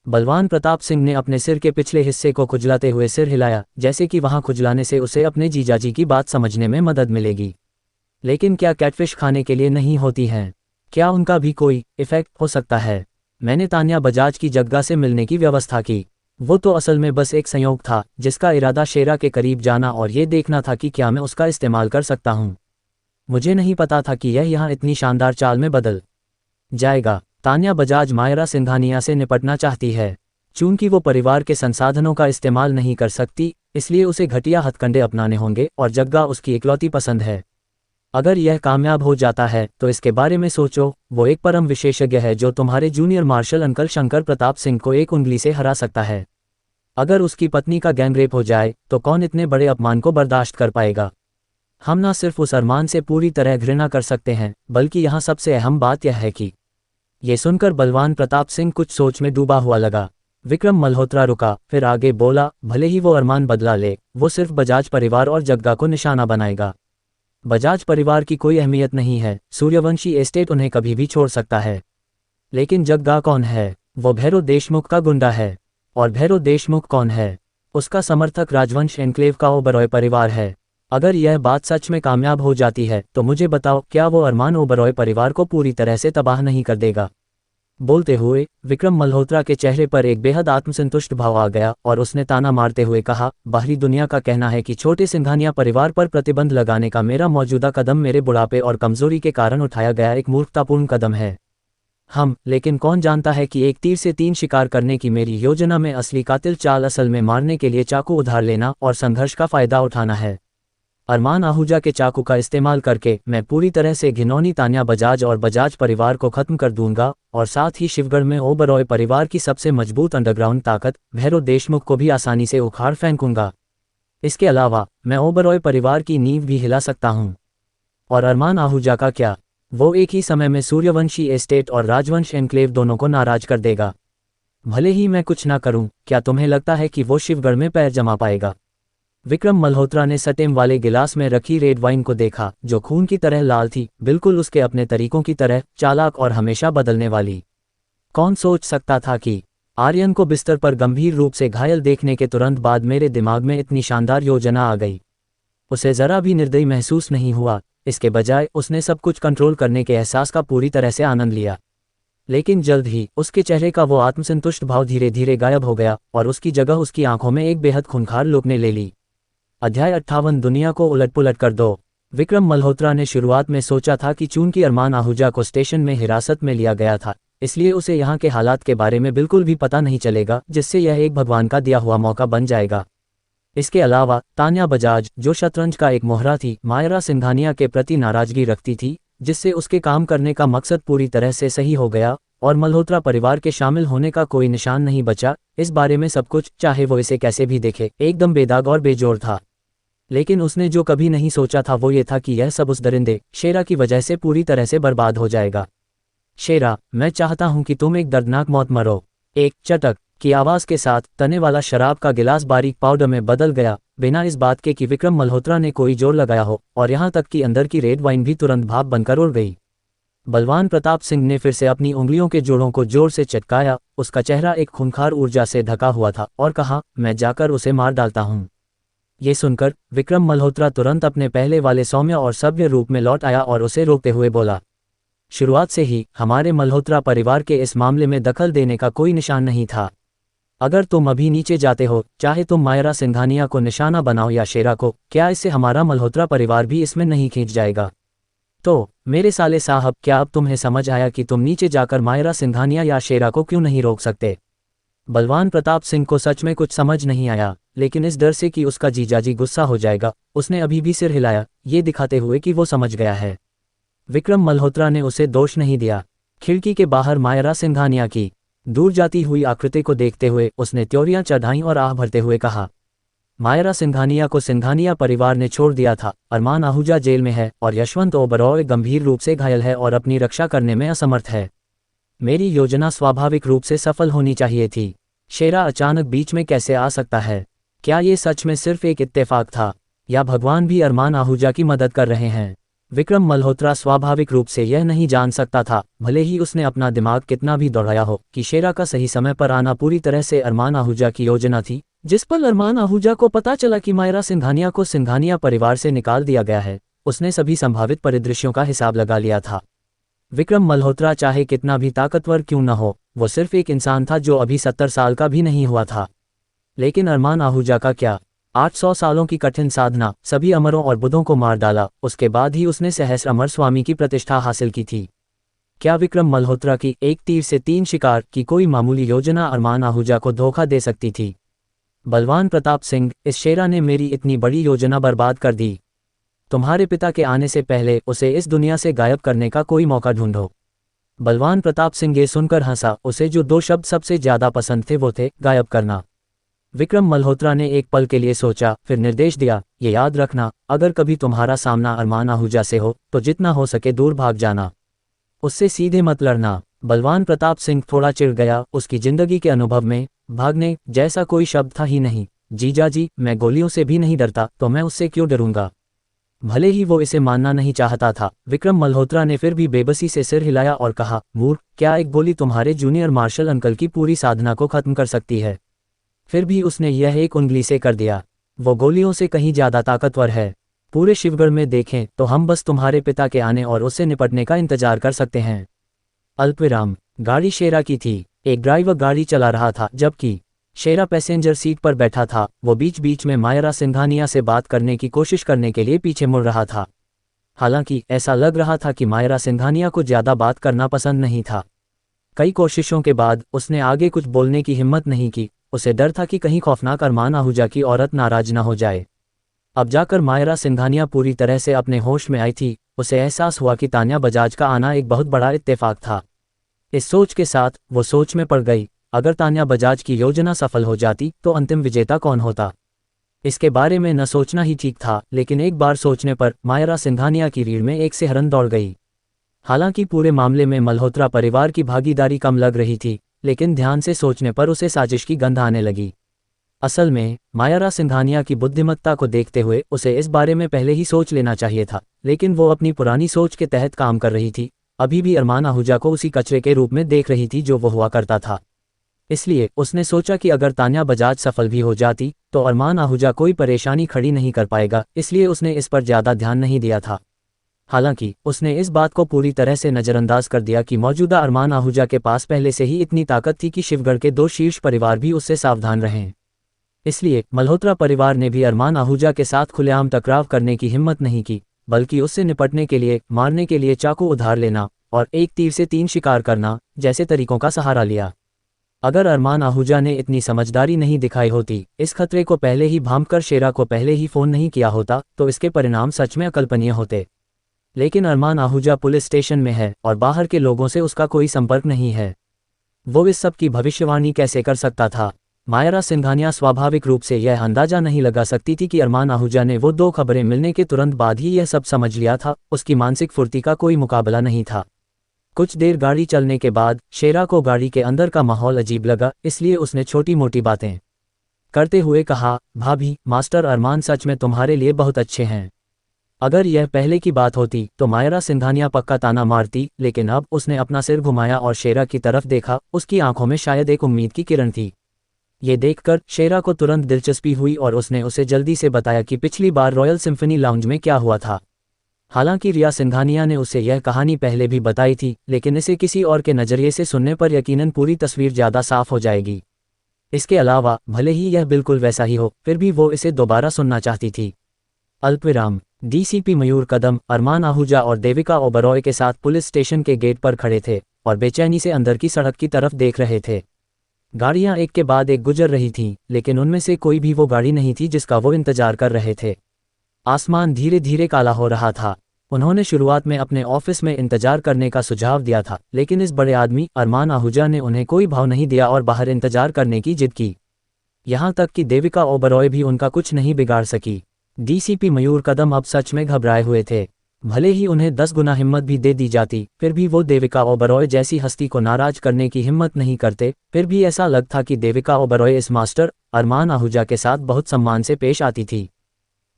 बलवान प्रताप सिंह ने अपने सिर के पिछले हिस्से को खुजलाते हुए सिर हिलाया, जैसे कि वहां खुजलाने से उसे अपने जीजाजी की बात समझने में मदद मिलेगी। लेकिन क्या कैटफिश खाने के लिए नहीं होती हैं? क्या उनका भी कोई इफेक्ट हो सकता है? मैंने तान्या बजाज की जग्गा से मिलने की व्यवस्था की। वो तो असल में बस एक संयोग था जिसका इरादा शेरा के करीब जाना और ये देखना था कि क्या मैं उसका इस्तेमाल कर सकता हूँ। मुझे नहीं पता था कि यह यहाँ इतनी शानदार चाल में बदल जाएगा। तान्या बजाज मायरा सिंघानिया से निपटना चाहती है। चूंकि वो परिवार के संसाधनों का इस्तेमाल नहीं कर सकती, इसलिए उसे घटिया हथकंडे अपनाने होंगे और जग्गा उसकी इकलौती पसंद है। अगर यह कामयाब हो जाता है तो इसके बारे में सोचो, वो एक परम विशेषज्ञ है जो तुम्हारे junior marshal uncle Shankar Pratap Singh को एक उंगली से हरा सकता है। अगर उसकी पत्नी का गैंगरेप हो जाए तो कौन इतने बड़े अपमान को बर्दाश्त कर पाएगा? हम ना सिर्फ उस अरमान से पूरी तरह घृणा कर सकते हैं, बल्कि यहाँ सबसे अहम बात यह है कि ये सुनकर बलवान प्रताप सिंह कुछ सोच में डूबा हुआ लगा। विक्रम मल्होत्रा रुका, फिर आगे बोला, भले ही वो अरमान बदला ले, वो सिर्फ बजाज परिवार और जग्गा को निशाना बनाएगा। बजाज परिवार की कोई अहमियत नहीं है, सूर्यवंशी एस्टेट उन्हें कभी भी छोड़ सकता है। लेकिन जग्गा कौन है? वो भैरव देशमुख का गुंडा है। और भैरव देशमुख कौन है? उसका समर्थक राजवंश एन्क्लेव का ओबरॉय परिवार है। अगर यह बात सच में कामयाब हो जाती है तो मुझे बताओ, क्या वो अरमान ओबरॉय परिवार को पूरी तरह से तबाह नहीं कर देगा? बोलते हुए विक्रम मल्होत्रा के चेहरे पर एक बेहद आत्मसंतुष्ट भाव आ गया और उसने ताना मारते हुए कहा, बाहरी दुनिया का कहना है कि छोटे सिंघानिया परिवार पर प्रतिबंध लगाने का मेरा मौजूदा कदम मेरे बुढ़ापे और कमजोरी के कारण उठाया गया एक मूर्खतापूर्ण कदम है। लेकिन कौन जानता है कि एक तीर से तीन शिकार करने की मेरी योजना में असली कातिल चाल असल में मारने के लिए चाकू उधार लेना और संघर्ष का फायदा उठाना है। अरमान आहूजा के चाकू का इस्तेमाल करके मैं पूरी तरह से घिनौनी तान्या बजाज और बजाज परिवार को खत्म कर दूंगा और साथ ही शिवगढ़ में ओबरॉय परिवार की सबसे मजबूत अंडरग्राउंड ताकत भैरव देशमुख को भी आसानी से उखाड़ फेंकूंगा। इसके अलावा मैं ओबरॉय परिवार की नींव भी हिला सकता हूँ। और अरमान आहूजा का क्या? वो एक ही समय में सूर्यवंशी एस्टेट और राजवंश एन्क्लेव दोनों को नाराज कर देगा। भले ही मैं कुछ ना करूं, क्या तुम्हें लगता है कि वो शिवगढ़ में पैर जमा पाएगा? विक्रम मल्होत्रा ने सटेम वाले गिलास में रखी रेड वाइन को देखा, जो खून की तरह लाल थी, बिल्कुल उसके अपने तरीकों की तरह, चालाक और हमेशा बदलने वाली। कौन सोच सकता था कि आर्यन को बिस्तर पर गंभीर रूप से घायल देखने के तुरंत बाद मेरे दिमाग में इतनी शानदार योजना आ गई। उसे जरा भी निर्दयी महसूस नहीं हुआ, इसके बजाय उसने सब कुछ कंट्रोल करने के एहसास का पूरी तरह से आनंद लिया। लेकिन जल्द ही उसके चेहरे का वो आत्मसंतुष्ट भाव धीरे धीरे गायब हो गया और उसकी जगह उसकी आंखों में एक बेहद खूंखार लुक ने ले ली। अध्याय 58 दुनिया को उलटपुलट कर दो। विक्रम मल्होत्रा ने शुरुआत में सोचा था कि चूंकि अरमान आहूजा को स्टेशन में हिरासत में लिया गया था, इसलिए उसे यहाँ के हालात के बारे में बिल्कुल भी पता नहीं चलेगा, जिससे यह एक भगवान का दिया हुआ मौका बन जाएगा। इसके अलावा तान्या बजाज, जो शतरंज का एक मोहरा थी, मायरा सिंघानिया के प्रति नाराजगी रखती थी, जिससे उसके काम करने का मकसद पूरी तरह से सही हो गया और मल्होत्रा परिवार के शामिल होने का कोई निशान नहीं बचा। इस बारे में सब कुछ, चाहे वो इसे कैसे भी देखे, एकदम बेदाग और बेजोड़ था। लेकिन उसने जो कभी नहीं सोचा था वो ये था कि यह सब उस दरिंदे शेरा की वजह से पूरी तरह से बर्बाद हो जाएगा। शेरा, मैं चाहता हूं कि तुम एक दर्दनाक मौत मरो। एक चटक की आवाज के साथ तने वाला शराब का गिलास बारीक पाउडर में बदल गया, बिना इस बात के कि विक्रम मल्होत्रा ने कोई जोर लगाया हो, और यहां तक कि अंदर की रेड वाइन भी तुरंत भाप बनकर उड़ गई। बलवान प्रताप सिंह ने फिर से अपनी उंगलियों के जोड़ों को जोर से चटकाया। उसका चेहरा एक खूंखार ऊर्जा से ढका हुआ था और कहा, मैं जाकर उसे मार डालता हूं। ये सुनकर विक्रम मल्होत्रा तुरंत अपने पहले वाले सौम्य और सभ्य रूप में लौट आया और उसे रोकते हुए बोला, शुरुआत से ही हमारे मल्होत्रा परिवार के इस मामले में दखल देने का कोई निशान नहीं था। अगर तुम अभी नीचे जाते हो, चाहे तुम मायरा सिंघानिया को निशाना बनाओ या शेरा को, क्या इससे हमारा मल्होत्रा परिवार भी इसमें नहीं खींच जाएगा? तो मेरे साले साहब, क्या अब तुम्हें समझ आया कि तुम नीचे जाकर मायरा सिंघानिया या शेरा को क्यों नहीं रोक सकते? बलवान प्रताप सिंह को सच में कुछ समझ नहीं आया, लेकिन इस डर से कि उसका जीजाजी गुस्सा हो जाएगा, उसने अभी भी सिर हिलाया, ये दिखाते हुए कि वो समझ गया है। विक्रम मल्होत्रा ने उसे दोष नहीं दिया। खिड़की के बाहर मायरा सिंघानिया की दूर जाती हुई आकृति को देखते हुए उसने त्योरियां चढ़ाईं और आह भरते हुए कहा, मायरा सिंघानिया को सिंघानिया परिवार ने छोड़ दिया था। अरमान आहूजा जेल में है और यशवंत ओबरॉय गंभीर रूप से घायल है और अपनी रक्षा करने में असमर्थ है। मेरी योजना स्वाभाविक रूप से सफल होनी चाहिए थी। शेरा अचानक बीच में कैसे आ सकता है? क्या ये सच में सिर्फ एक इत्तेफाक था, या भगवान भी अरमान आहूजा की मदद कर रहे हैं? विक्रम मल्होत्रा स्वाभाविक रूप से यह नहीं जान सकता था, भले ही उसने अपना दिमाग कितना भी दौड़ाया हो, कि शेरा का सही समय पर आना पूरी तरह से अरमान आहूजा की योजना थी। जिस पल अरमान आहूजा को पता चला कि मायरा सिंघानिया को सिंघानिया परिवार से निकाल दिया गया है, उसने सभी संभावित परिदृश्यों का हिसाब लगा लिया था। विक्रम मल्होत्रा चाहे कितना भी ताकतवर क्यों न हो, वो सिर्फ एक इंसान था जो अभी 70 साल का भी नहीं हुआ था। लेकिन अरमान आहूजा का क्या? 800 सालों की कठिन साधना, सभी अमरों और बुद्धों को मार डाला, उसके बाद ही उसने सहस्र अमर स्वामी की प्रतिष्ठा हासिल की थी। क्या विक्रम मल्होत्रा की एक तीर से 3 शिकार की कोई मामूली योजना अरमान आहूजा को धोखा दे सकती थी? बलवान प्रताप सिंह, इस शेरा ने मेरी इतनी बड़ी योजना बर्बाद कर दी। तुम्हारे पिता के आने से पहले उसे इस दुनिया से गायब करने का कोई मौका ढूंढो। बलवान प्रताप सिंह ये सुनकर हंसा। उसे जो 2 शब्द सबसे ज्यादा पसंद थे वो थे गायब करना। विक्रम मल्होत्रा ने एक पल के लिए सोचा, फिर निर्देश दिया, ये याद रखना, अगर कभी तुम्हारा सामना अरमान आहूजा से हो तो जितना हो सके दूर भाग जाना, उससे सीधे मत लड़ना। बलवान प्रताप सिंह थोड़ा चिढ़ गया। उसकी जिंदगी के अनुभव में भागने जैसा कोई शब्द था ही नहीं। जीजाजी, मैं गोलियों से भी नहीं डरता, तो मैं उससे क्यों डरूंगा? भले ही वो इसे मानना नहीं चाहता था, विक्रम मल्होत्रा ने फिर भी बेबसी से सिर हिलाया और कहा, मूर्ख, क्या एक गोली तुम्हारे जूनियर मार्शल अंकल की पूरी साधना को खत्म कर सकती है? फिर भी उसने यह एक उंगली से कर दिया। वो गोलियों से कहीं ज्यादा ताकतवर है। पूरे शिवगढ़ में देखें तो हम बस तुम्हारे पिता के आने और उससे निपटने का इंतजार कर सकते हैं। अल्पविराम। गाड़ी शेरा की थी। एक ड्राइवर गाड़ी चला रहा था, जबकि शेरा पैसेंजर सीट पर बैठा था। वो बीच बीच में मायरा सिंघानिया से बात करने की कोशिश करने के लिए पीछे मुड़ रहा था। हालांकि ऐसा लग रहा था कि मायरा सिंघानिया को ज्यादा बात करना पसंद नहीं था। कई कोशिशों के बाद उसने आगे कुछ बोलने की हिम्मत नहीं की। उसे डर था कि कहीं खौफनाक अरमान आहूजा की औरत नाराज न हो जाए। अब जाकर मायरा सिंघानिया पूरी तरह से अपने होश में आई थी। उसे एहसास हुआ कि तान्या बजाज का आना एक बहुत बड़ा इत्तेफाक था। इस सोच के साथ वो सोच में पड़ गई, अगर तान्या बजाज की योजना सफल हो जाती तो अंतिम विजेता कौन होता? इसके बारे में न सोचना ही ठीक था, लेकिन एक बार सोचने पर मायरा सिंघानिया की रीढ़ में एक सिहरन दौड़ गई। हालांकि पूरे मामले में मल्होत्रा परिवार की भागीदारी कम लग रही थी, लेकिन ध्यान से सोचने पर उसे साजिश की गंध आने लगी। असल में मायरा सिंघानिया की बुद्धिमत्ता को देखते हुए उसे इस बारे में पहले ही सोच लेना चाहिए था, लेकिन वो अपनी पुरानी सोच के तहत काम कर रही थी। अभी भी अरमान आहूजा को उसी कचरे के रूप में देख रही थी जो वो हुआ करता था। इसलिए उसने सोचा कि अगर तान्या बजाज सफल भी हो जाती तो अरमान आहूजा कोई परेशानी खड़ी नहीं कर पाएगा, इसलिए उसने इस पर ज्यादा ध्यान नहीं दिया था। हालांकि उसने इस बात को पूरी तरह से नज़रअंदाज कर दिया कि मौजूदा अरमान आहूजा के पास पहले से ही इतनी ताकत थी कि शिवगढ़ के 2 शीर्ष परिवार भी उससे सावधान रहें। इसलिए मल्होत्रा परिवार ने भी अरमान आहूजा के साथ खुलेआम टकराव करने की हिम्मत नहीं की, बल्कि उससे निपटने के लिए, मारने के लिए चाकू उधार लेना और एक तीर से 3 शिकार करना जैसे तरीकों का सहारा लिया। अगर अरमान आहूजा ने इतनी समझदारी नहीं दिखाई होती, इस खतरे को पहले ही भांपकर शेरा को पहले ही फोन नहीं किया होता, तो इसके परिणाम सच में अकल्पनीय होते। लेकिन अरमान आहूजा पुलिस स्टेशन में है और बाहर के लोगों से उसका कोई संपर्क नहीं है। वो इस सब की भविष्यवाणी कैसे कर सकता था? मायरा सिंघानिया स्वाभाविक रूप से यह अंदाजा नहीं लगा सकती थी कि अरमान आहूजा ने वो 2 खबरें मिलने के तुरंत बाद ही यह सब समझ लिया था। उसकी मानसिक फुर्ती का कोई मुकाबला नहीं था। कुछ देर गाड़ी चलने के बाद शेरा को गाड़ी के अंदर का माहौल अजीब लगा, इसलिए उसने छोटी मोटी बातें करते हुए कहा, भाभी, मास्टर अरमान सच में तुम्हारे लिए बहुत अच्छे हैं। अगर यह पहले की बात होती तो मायरा सिंघानिया पक्का ताना मारती, लेकिन अब उसने अपना सिर घुमाया और शेरा की तरफ देखा। उसकी आंखों में शायद एक उम्मीद की किरण थी। ये देखकर शेरा को तुरंत दिलचस्पी हुई और उसने उसे जल्दी से बताया कि पिछली बार रॉयल सिम्फनी लाउंज में क्या हुआ था। हालांकि रिया सिंघानिया ने उसे यह कहानी पहले भी बताई थी, लेकिन इसे किसी और के नज़रिए से सुनने पर यकीनन पूरी तस्वीर ज़्यादा साफ हो जाएगी। इसके अलावा भले ही यह बिल्कुल वैसा ही हो, फिर भी वो इसे दोबारा सुनना चाहती थी। अल्पविराम। डीसीपी मयूर कदम अरमान आहूजा और देविका ओबरॉय के साथ पुलिस स्टेशन के गेट पर खड़े थे और बेचैनी से अंदर की सड़क की तरफ देख रहे थे। गाड़ियां एक के बाद एक गुजर रही थीं, लेकिन उनमें से कोई भी वो गाड़ी नहीं थी जिसका वो इंतजार कर रहे थे। आसमान धीरे धीरे काला हो रहा था। उन्होंने शुरुआत में अपने ऑफिस में इंतजार करने का सुझाव दिया था, लेकिन इस बड़े आदमी अरमान आहूजा ने उन्हें कोई भाव नहीं दिया और बाहर इंतजार करने की जिद की। यहाँ तक कि देविका ओबरॉय भी उनका कुछ नहीं बिगाड़ सकी। डीसीपी मयूर कदम अब सच में घबराए हुए थे। भले ही उन्हें 10 गुना हिम्मत भी दे दी जाती, फिर भी वो देविका ओबरॉय जैसी हस्ती को नाराज करने की हिम्मत नहीं करते। फिर भी ऐसा लगता कि देविका ओबरॉय इस मास्टर अरमान आहूजा के साथ बहुत सम्मान से पेश आती थी।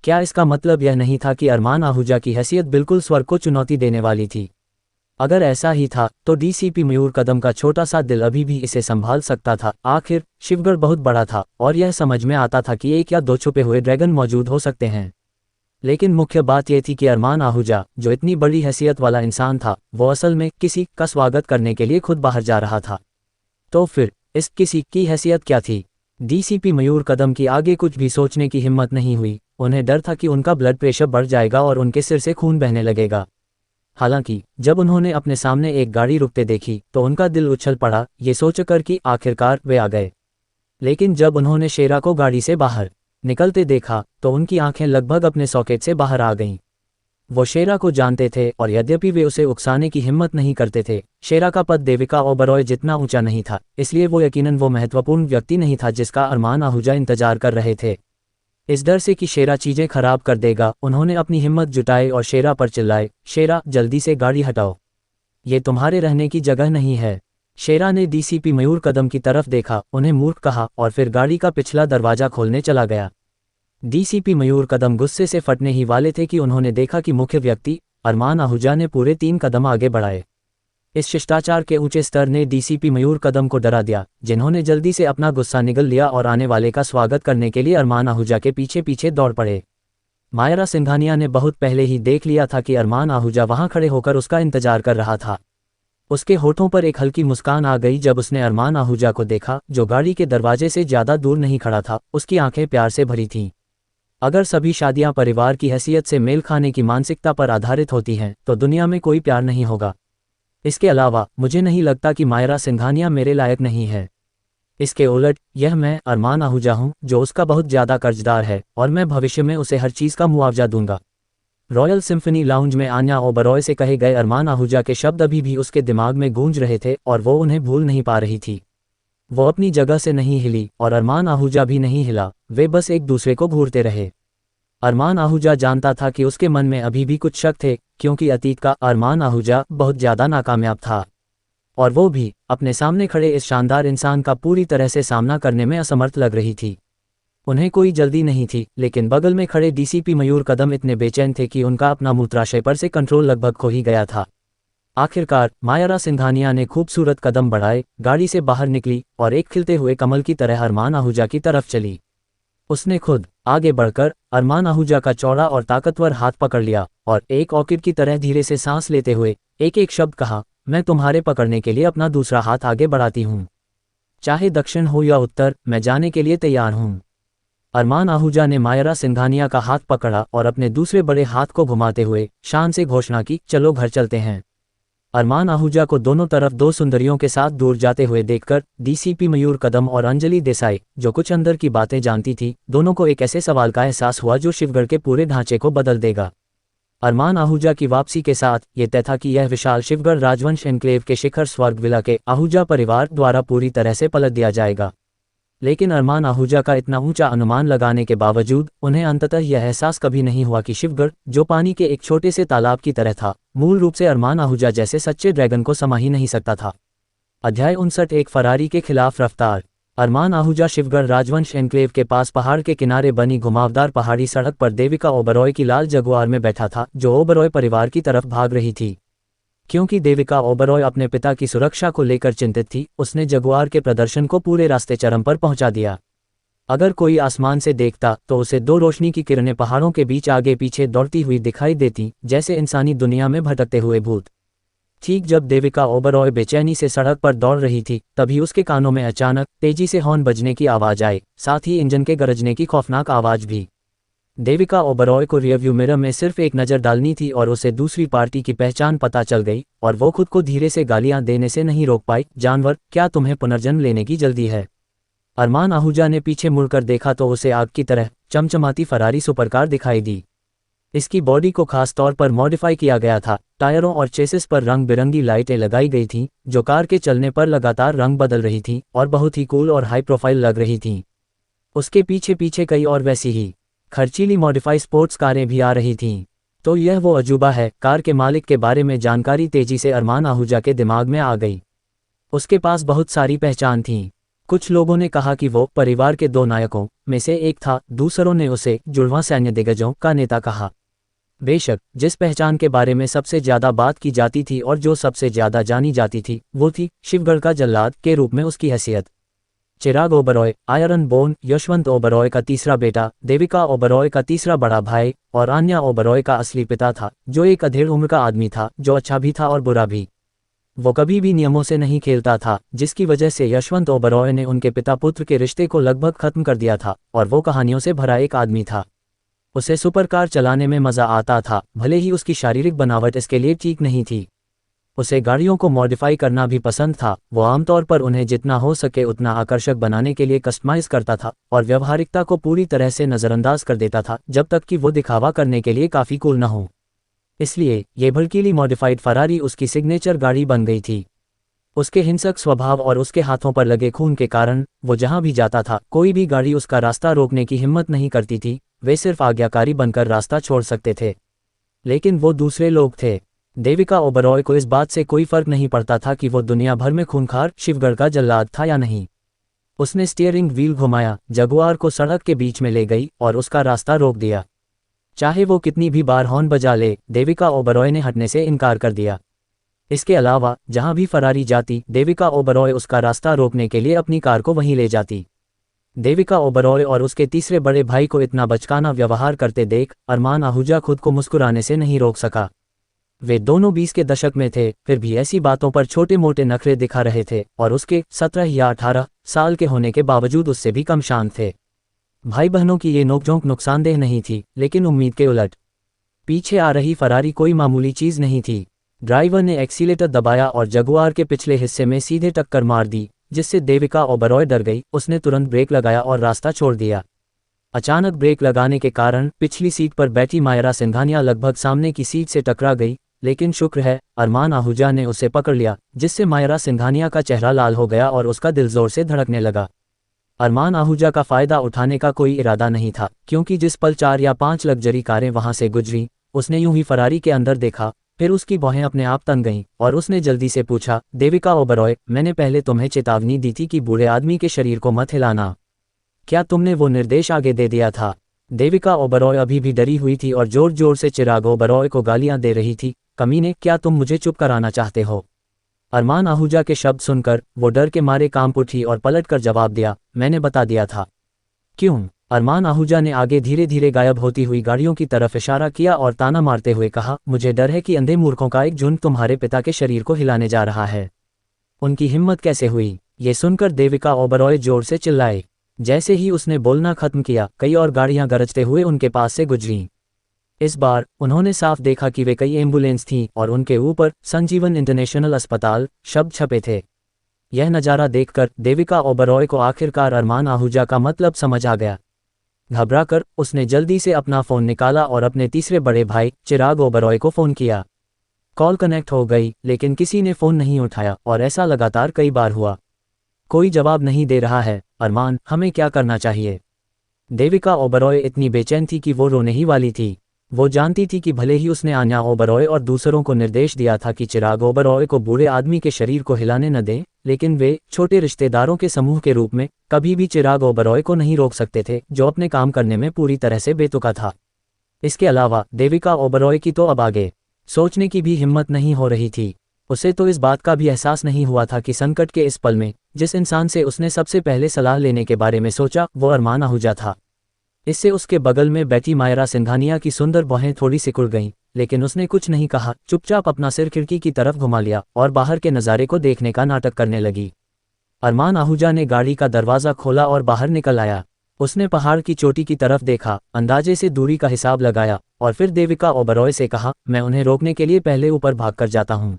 क्या इसका मतलब यह नहीं था कि अरमान आहूजा की हैसियत बिल्कुल स्वर्ग को चुनौती देने वाली थी? अगर ऐसा ही था तो डीसीपी मयूर कदम का छोटा सा दिल अभी भी इसे संभाल सकता था। आखिर शिवगढ़ बहुत बड़ा था और यह समझ में आता था कि एक या दो छुपे हुए ड्रैगन मौजूद हो सकते हैं। लेकिन मुख्य बात यह थी कि अरमान आहूजा, जो इतनी बड़ी हैसियत वाला इंसान था, वो असल में किसी का स्वागत करने के लिए खुद बाहर जा रहा था। तो फिर इस किसी की हैसियत क्या थी? डीसीपी मयूर कदम की आगे कुछ भी सोचने की हिम्मत नहीं हुई। उन्हें डर था कि उनका ब्लड प्रेशर बढ़ जाएगा और उनके सिर से खून बहने लगेगा। हालांकि जब उन्होंने अपने सामने एक गाड़ी रुकते देखी तो उनका दिल उछल पड़ा, ये सोचकर कि आखिरकार वे आ गए। लेकिन जब उन्होंने शेरा को गाड़ी से बाहर निकलते देखा तो उनकी आंखें लगभग अपने सॉकेट से बाहर आ गईं। वो शेरा को जानते थे और यद्यपि वे उसे उकसाने की हिम्मत नहीं करते थे, शेरा का पद देविका ओबरॉय जितना ऊंचा नहीं था, इसलिए वो यकीनन वो महत्वपूर्ण व्यक्ति नहीं था जिसका अरमान आहूजा इंतजार कर रहे थे। इस डर से कि शेरा चीजें खराब कर देगा, उन्होंने अपनी हिम्मत जुटाई और शेरा पर चिल्लाए, शेरा, जल्दी से गाड़ी हटाओ, ये तुम्हारे रहने की जगह नहीं है। शेरा ने डीसीपी मयूर कदम की तरफ देखा, उन्हें मूर्ख कहा और फिर गाड़ी का पिछला दरवाजा खोलने चला गया। डीसीपी मयूर कदम गुस्से से फटने ही वाले थे कि उन्होंने देखा कि मुख्य व्यक्ति अरमान आहूजा ने पूरे 3 कदम आगे बढ़ाए। इस शिष्टाचार के ऊंचे स्तर ने डीसीपी मयूर कदम को डरा दिया, जिन्होंने जल्दी से अपना गुस्सा निगल लिया और आने वाले का स्वागत करने के लिए अरमान आहूजा के पीछे पीछे दौड़ पड़े। मायरा सिंघानिया ने बहुत पहले ही देख लिया था कि अरमान आहूजा वहां खड़े होकर उसका इंतजार कर रहा था। उसके होठों पर एक हल्की मुस्कान आ गई जब उसने अरमान आहूजा को देखा, जो गाड़ी के दरवाजे से ज्यादा दूर नहीं खड़ा था। उसकी आंखें प्यार से भरी थीं। अगर सभी शादियां परिवार की हैसियत से मेल खाने की मानसिकता पर आधारित होती हैं तो दुनिया में कोई प्यार नहीं होगा। इसके अलावा मुझे नहीं लगता कि मायरा सिंघानिया मेरे लायक नहीं है। इसके उलट यह मैं अरमान आहूजा हूं, जो उसका बहुत ज्यादा कर्जदार है और मैं भविष्य में उसे हर चीज का मुआवजा दूंगा। रॉयल सिम्फनी लाउंज में आन्या ओबरॉय से कहे गए अरमान आहूजा के शब्द अभी भी उसके दिमाग में गूंज रहे थे और वो उन्हें भूल नहीं पा रही थी। वो अपनी जगह से नहीं हिली और अरमान आहूजा भी नहीं हिला। वे बस एक दूसरे को घूरते रहे। अरमान आहूजा जानता था कि उसके मन में अभी भी कुछ शक थे, क्योंकि अतीत का अरमान आहूजा बहुत ज्यादा नाकामयाब था और वो भी अपने सामने खड़े इस शानदार इंसान का पूरी तरह से सामना करने में असमर्थ लग रही थी। उन्हें कोई जल्दी नहीं थी, लेकिन बगल में खड़े डीसीपी मयूर कदम इतने बेचैन थे कि उनका अपना मूत्राशय पर से कंट्रोल लगभग खो ही गया था। आखिरकार मायरा सिंघानिया ने खूबसूरत कदम बढ़ाए, गाड़ी से बाहर निकली और एक खिलते हुए कमल की तरह अरमान आहूजा की तरफ चली। उसने खुद आगे बढ़कर अरमान आहूजा का चौड़ा और ताकतवर हाथ पकड़ लिया और एक ऑर्किड की तरह धीरे से सांस लेते हुए एक एक शब्द कहा, मैं तुम्हारे पकड़ने के लिए अपना दूसरा हाथ आगे बढ़ाती हूँ। चाहे दक्षिण हो या उत्तर, मैं जाने के लिए तैयार हूँ। अरमान आहूजा ने मायरा सिंघानिया का हाथ पकड़ा और अपने दूसरे बड़े हाथ को घुमाते हुए शान से घोषणा की, चलो घर चलते हैं। अरमान आहूजा को दोनों तरफ 2 सुंदरियों के साथ दूर जाते हुए देखकर डीसीपी मयूर कदम और अंजलि देसाई, जो कुछ अंदर की बातें जानती थी, दोनों को एक ऐसे सवाल का एहसास हुआ जो शिवगढ़ के पूरे ढांचे को बदल देगा। अरमान आहूजा की वापसी के साथ ये तय था कि यह विशाल शिवगढ़ राजवंश एन्क्लेव के शिखर स्वर्ग विला के आहूजा परिवार द्वारा पूरी तरह से पलट दिया जाएगा। लेकिन अरमान आहूजा का इतना ऊंचा अनुमान लगाने के बावजूद उन्हें अंततः यह एहसास कभी नहीं हुआ कि शिवगढ़, जो पानी के एक छोटे से तालाब की तरह था, मूल रूप से अरमान आहूजा जैसे सच्चे ड्रैगन को समा ही नहीं सकता था। अध्याय 59, एक फरारी के खिलाफ रफ्तार। अरमान आहूजा शिवगढ़ राजवंश एन्क्लेव के पास पहाड़ के किनारे बनी घुमावदार पहाड़ी सड़क पर देविका ओबरॉय की लाल जगुआर में बैठा था, जो ओबरॉय परिवार की तरफ भाग रही थी। क्योंकि देविका ओबरॉय अपने पिता की सुरक्षा को लेकर चिंतित थी, उसने जगुआर के प्रदर्शन को पूरे रास्ते चरम पर पहुंचा दिया। अगर कोई आसमान से देखता तो उसे दो रोशनी की किरणें पहाड़ों के बीच आगे पीछे दौड़ती हुई दिखाई देती, जैसे इंसानी दुनिया में भटकते हुए भूत। ठीक जब देविका ओबरॉय बेचैनी से सड़क पर दौड़ रही थी, तभी उसके कानों में अचानक तेजी से हॉर्न बजने की आवाज आई, साथ ही इंजन के गरजने की खौफनाक आवाज भी। देविका ओबरॉय को रियरव्यू मिरर में सिर्फ एक नज़र डालनी थी और उसे दूसरी पार्टी की पहचान पता चल गई, और वो खुद को धीरे से गालियां देने से नहीं रोक पाई। जानवर, क्या तुम्हें पुनर्जन्म लेने की जल्दी है? अरमान आहूजा ने पीछे मुड़कर देखा तो उसे आग की तरह चमचमाती फरारी सुपरकार दिखाई दी। इसकी बॉडी को खास तौर पर मॉडिफाई किया गया था। टायरों और चेसिस पर रंग बिरंगी लाइटें लगाई गई थीं, जो कार के चलने पर लगातार रंग बदल रही थीं और बहुत ही कूल और हाई प्रोफाइल लग रही थीं। उसके पीछे पीछे कई और वैसी ही खर्चीली मॉडिफाई स्पोर्ट्स कारें भी आ रही थीं। तो यह वो अजूबा है। कार के मालिक के बारे में जानकारी तेजी से अरमान आहूजा के दिमाग में आ गई। उसके पास बहुत सारी पहचान थी। कुछ लोगों ने कहा कि वो परिवार के दो नायकों में से एक था, दूसरों ने उसे जुड़वां सैन्य दिग्गजों का नेता कहा। बेशक, जिस पहचान के बारे में सबसे ज्यादा बात की जाती थी और जो सबसे ज्यादा जानी जाती थी, वो थी शिवगढ़ का जल्लाद के रूप में उसकी हैसियत। चिराग ओबरॉय, आयरन बोन, यशवंत ओबरॉय का तीसरा बेटा, देविका ओबरॉय का तीसरा बड़ा भाई और आन्या ओबरॉय का असली पिता था, जो एक अधेड़ उम्र का आदमी था, जो अच्छा भी था और बुरा भी। वो कभी भी नियमों से नहीं खेलता था, जिसकी वजह से यशवंत ओबरॉय ने उनके पिता पुत्र के रिश्ते को लगभग खत्म कर दिया था, और वो कहानियों से भरा एक आदमी था। उसे सुपरकार चलाने में मजा आता था, भले ही उसकी शारीरिक बनावट इसके लिए ठीक नहीं थी। उसे गाड़ियों को मॉडिफाई करना भी पसंद था। वो आमतौर पर उन्हें जितना हो सके उतना आकर्षक बनाने के लिए कस्टमाइज करता था और व्यवहारिकता को पूरी तरह से नज़रअंदाज कर देता था, जब तक कि वो दिखावा करने के लिए काफ़ी कूल न हो। इसलिए ये भड़कीली मॉडिफाइड फरारी उसकी सिग्नेचर गाड़ी बन गई थी। उसके हिंसक स्वभाव और उसके हाथों पर लगे खून के कारण वो जहां भी जाता था, कोई भी गाड़ी उसका रास्ता रोकने की हिम्मत नहीं करती थी। वे सिर्फ आज्ञाकारी बनकर रास्ता छोड़ सकते थे। लेकिन वो दूसरे लोग थे। देविका ओबरॉय को इस बात से कोई फर्क नहीं पड़ता था कि वो दुनिया भर में खूंखार शिवगढ़ का जल्लाद था या नहीं। उसने स्टीयरिंग व्हील घुमाया, जगुआर को सड़क के बीच में ले गई और उसका रास्ता रोक दिया। चाहे वो कितनी भी बार हॉर्न बजा ले, देविका ओबरॉय ने हटने से इनकार कर दिया। इसके अलावा जहां भी फरारी जाती, देविका ओबरॉय उसका रास्ता रोकने के लिए अपनी कार को वहीं ले जाती। देविका ओबरॉय और उसके तीसरे बड़े भाई को इतना बचकाना व्यवहार करते देख अरमान आहूजा खुद को मुस्कुराने से नहीं रोक सका। वे दोनों 20 के दशक में थे, फिर भी ऐसी बातों पर छोटे मोटे नखरे दिखा रहे थे, और उसके 17 या 18 साल के होने के बावजूद उससे भी कम शान थे। भाई बहनों की ये नोकझोंक नुकसानदेह नहीं थी, लेकिन उम्मीद के उलट। पीछे आ रही फरारी कोई मामूली चीज नहीं थी। ड्राइवर ने एक्सीलेटर दबाया और जगुआर के पिछले हिस्से में सीधे टक्कर मार दी, जिससे देविका ओबरॉय डर गई। उसने तुरंत ब्रेक लगाया और रास्ता छोड़ दिया। अचानक ब्रेक लगाने के कारण पिछली सीट पर बैठी मायरा सिंघानिया लगभग सामने की सीट से टकरा गई, लेकिन शुक्र है अरमान आहूजा ने उसे पकड़ लिया, जिससे मायरा सिंघानिया का चेहरा लाल हो गया और उसका दिल जोर से धड़कने लगा। अरमान आहूजा का फायदा उठाने का कोई इरादा नहीं था, क्योंकि जिस पल 4 या 5 लग्जरी कारें वहां से गुजरी, उसने यूं ही फरारी के अंदर देखा। फिर उसकी बाहें अपने आप तन गईं और उसने जल्दी से पूछा, देविका ओबरॉय, मैंने पहले तुम्हें चेतावनी दी थी कि बूढ़े आदमी के शरीर को मत हिलाना। क्या तुमने वो निर्देश आगे दे दिया था? देविका ओबरॉय अभी भी डरी हुई थी और जोर जोर से चिराग ओबरॉय को गालियां दे रही थी। कमीने, क्या तुम मुझे चुप कराना चाहते हो? अरमान आहूजा के शब्द सुनकर वो डर के मारे कांप उठी और पलटकर जवाब दिया, मैंने बता दिया था। क्यों? अरमान आहूजा ने आगे धीरे धीरे गायब होती हुई गाड़ियों की तरफ इशारा किया और ताना मारते हुए कहा, मुझे डर है कि अंधे मूर्खों का एक झुंड तुम्हारे पिता के शरीर को हिलाने जा रहा है। उनकी हिम्मत कैसे हुई? ये सुनकर देविका ओबरॉय जोर से चिल्लाए। जैसे ही उसने बोलना खत्म किया, कई और गाड़ियां गरजते हुए उनके पास से गुजरीं। इस बार उन्होंने साफ देखा कि वे कई एम्बुलेंस थीं और उनके ऊपर संजीवन इंटरनेशनल अस्पताल शब्द छपे थे। यह नज़ारा देखकर देविका ओबरॉय को आखिरकार अरमान आहूजा का मतलब समझ आ गया। घबराकर उसने जल्दी से अपना फ़ोन निकाला और अपने तीसरे बड़े भाई चिराग ओबरॉय को फ़ोन किया। कॉल कनेक्ट हो गई, लेकिन किसी ने फ़ोन नहीं उठाया और ऐसा लगातार कई बार हुआ। कोई जवाब नहीं दे रहा है। अरमान, हमें क्या करना चाहिए? देविका ओबरॉय इतनी बेचैन थी कि वो रोने ही वाली थी। वो जानती थी कि भले ही उसने आन्या ओबरॉय और दूसरों को निर्देश दिया था कि चिराग ओबरॉय को बूढ़े आदमी के शरीर को हिलाने न दें, लेकिन वे छोटे रिश्तेदारों के समूह के रूप में कभी भी चिराग ओबरॉय को नहीं रोक सकते थे, जो अपने काम करने में पूरी तरह से बेतुका था। इसके अलावा देविका ओबरॉय की तो अब आगे सोचने की भी हिम्मत नहीं हो रही थी। उसे तो इस बात का भी एहसास नहीं हुआ था कि संकट के इस पल में जिस इंसान से उसने सबसे पहले सलाह लेने के बारे में सोचा वो अरमान आहूजा था। इससे उसके बगल में बैठी मायरा सिंघानिया की सुंदर बाहें थोड़ी सिकुड़ गईं, लेकिन उसने कुछ नहीं कहा, चुपचाप अपना सिर खिड़की की तरफ घुमा लिया और बाहर के नज़ारे को देखने का नाटक करने लगी। अरमान आहूजा ने गाड़ी का दरवाज़ा खोला और बाहर निकल आया। उसने पहाड़ की चोटी की तरफ देखा, अंदाजे से दूरी का हिसाब लगाया और फिर देविका ओबरॉय से कहा, मैं उन्हें रोकने के लिए पहले ऊपर भागकर जाता हूँ,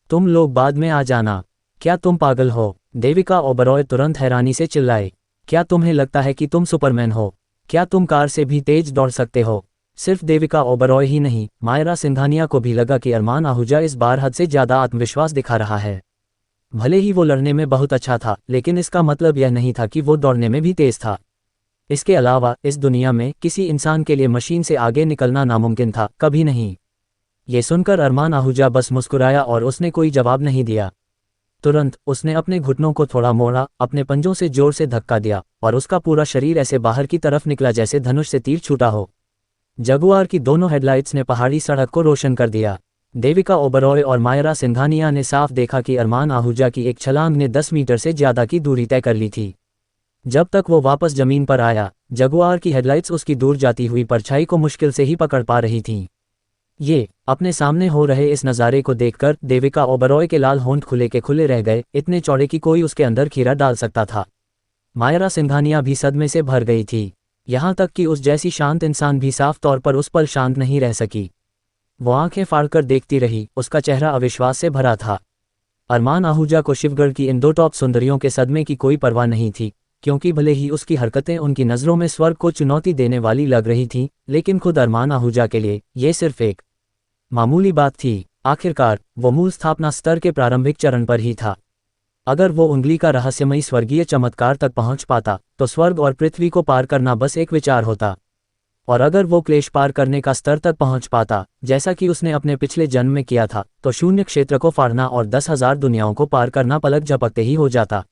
तुम लोग बाद में आ जाना। क्या तुम पागल हो? देविका ओबरॉय तुरंत हैरानी से चिल्लाए। क्या तुम्हें लगता है कि तुम सुपरमैन हो? क्या तुम कार से भी तेज दौड़ सकते हो? सिर्फ देविका ओबरॉय ही नहीं, मायरा सिंघानिया को भी लगा कि अरमान आहूजा इस बार हद से ज़्यादा आत्मविश्वास दिखा रहा है। भले ही वो लड़ने में बहुत अच्छा था, लेकिन इसका मतलब यह नहीं था कि वो दौड़ने में भी तेज था। इसके अलावा इस दुनिया में किसी इंसान के लिए मशीन से आगे निकलना नामुमकिन था, कभी नहीं। ये सुनकर अरमान आहूजा बस मुस्कुराया और उसने कोई जवाब नहीं दिया। तुरंत उसने अपने घुटनों को थोड़ा मोड़ा, अपने पंजों से जोर से धक्का दिया और उसका पूरा शरीर ऐसे बाहर की तरफ निकला जैसे धनुष से तीर छूटा हो। जगुआर की दोनों हेडलाइट्स ने पहाड़ी सड़क को रोशन कर दिया। देविका ओबरॉय और मायरा सिंघानिया ने साफ देखा कि अरमान आहूजा की एक छलांग ने 10 मीटर से ज़्यादा की दूरी तय कर ली थी। जब तक वो वापस जमीन पर आया, जगुआर की हेडलाइट्स उसकी दूर जाती हुई परछाई को मुश्किल से ही पकड़ पा रही थीं। ये अपने सामने हो रहे इस नज़ारे को देखकर देविका ओबरॉय के लाल होंठ खुले के खुले रह गए, इतने चौड़े कि कोई उसके अंदर खीरा डाल सकता था। मायरा सिंघानिया भी सदमे से भर गई थी, यहाँ तक कि उस जैसी शांत इंसान भी साफ तौर पर उस पल शांत नहीं रह सकी। वो आंखें फाड़कर देखती रही, उसका चेहरा अविश्वास से भरा था। अरमान आहूजा को शिवगढ़ की इन दो टॉप सुंदरियों के सदमे की कोई परवाह नहीं थी, क्योंकि भले ही उसकी हरकतें उनकी नज़रों में स्वर्ग को चुनौती देने वाली लग रही थीं, लेकिन खुद अरमान आहूजा के लिए ये सिर्फ एक मामूली बात थी। आखिरकार वो मूल स्थापना स्तर के प्रारंभिक चरण पर ही था। अगर वो उंगली का रहस्यमयी स्वर्गीय चमत्कार तक पहुंच पाता तो स्वर्ग और पृथ्वी को पार करना बस एक विचार होता। और अगर वो क्लेश पार करने का स्तर तक पहुंच पाता, जैसा कि उसने अपने पिछले जन्म में किया था, तो शून्य क्षेत्र को फाड़ना और 10,000 दुनियाओं को पार करना पलक झपकते ही हो जाता।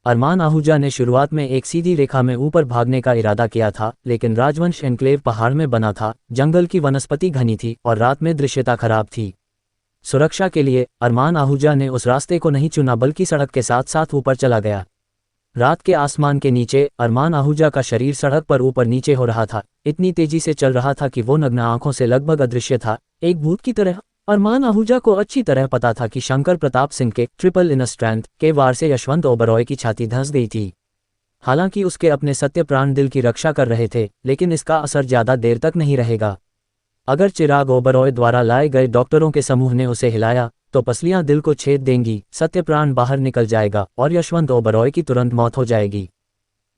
अरमान आहूजा ने शुरुआत में एक सीधी रेखा में ऊपर भागने का इरादा किया था, लेकिन राजवंश एन्क्लेव पहाड़ में बना था, जंगल की वनस्पति घनी थी और रात में दृश्यता खराब थी। सुरक्षा के लिए अरमान आहूजा ने उस रास्ते को नहीं चुना, बल्कि सड़क के साथ साथ ऊपर चला गया। रात के आसमान के नीचे अरमान आहूजा का शरीर सड़क पर ऊपर नीचे हो रहा था, इतनी तेजी से चल रहा था कि वो नग्न आंखों से लगभग अदृश्य था, एक भूत की तरह। अरमान आहूजा को अच्छी तरह पता था कि शंकर प्रताप सिंह के ट्रिपल इन स्ट्रेंथ के वार से यशवंत ओबरॉय की छाती धंस गई थी। हालांकि उसके अपने सत्य प्राण दिल की रक्षा कर रहे थे, लेकिन इसका असर ज्यादा देर तक नहीं रहेगा। अगर चिराग ओबरॉय द्वारा लाए गए डॉक्टरों के समूह ने उसे हिलाया तो पसलियां दिल को छेद देंगी, सत्य प्राण बाहर निकल जाएगा और यशवंत ओबरॉय की तुरंत मौत हो जाएगी।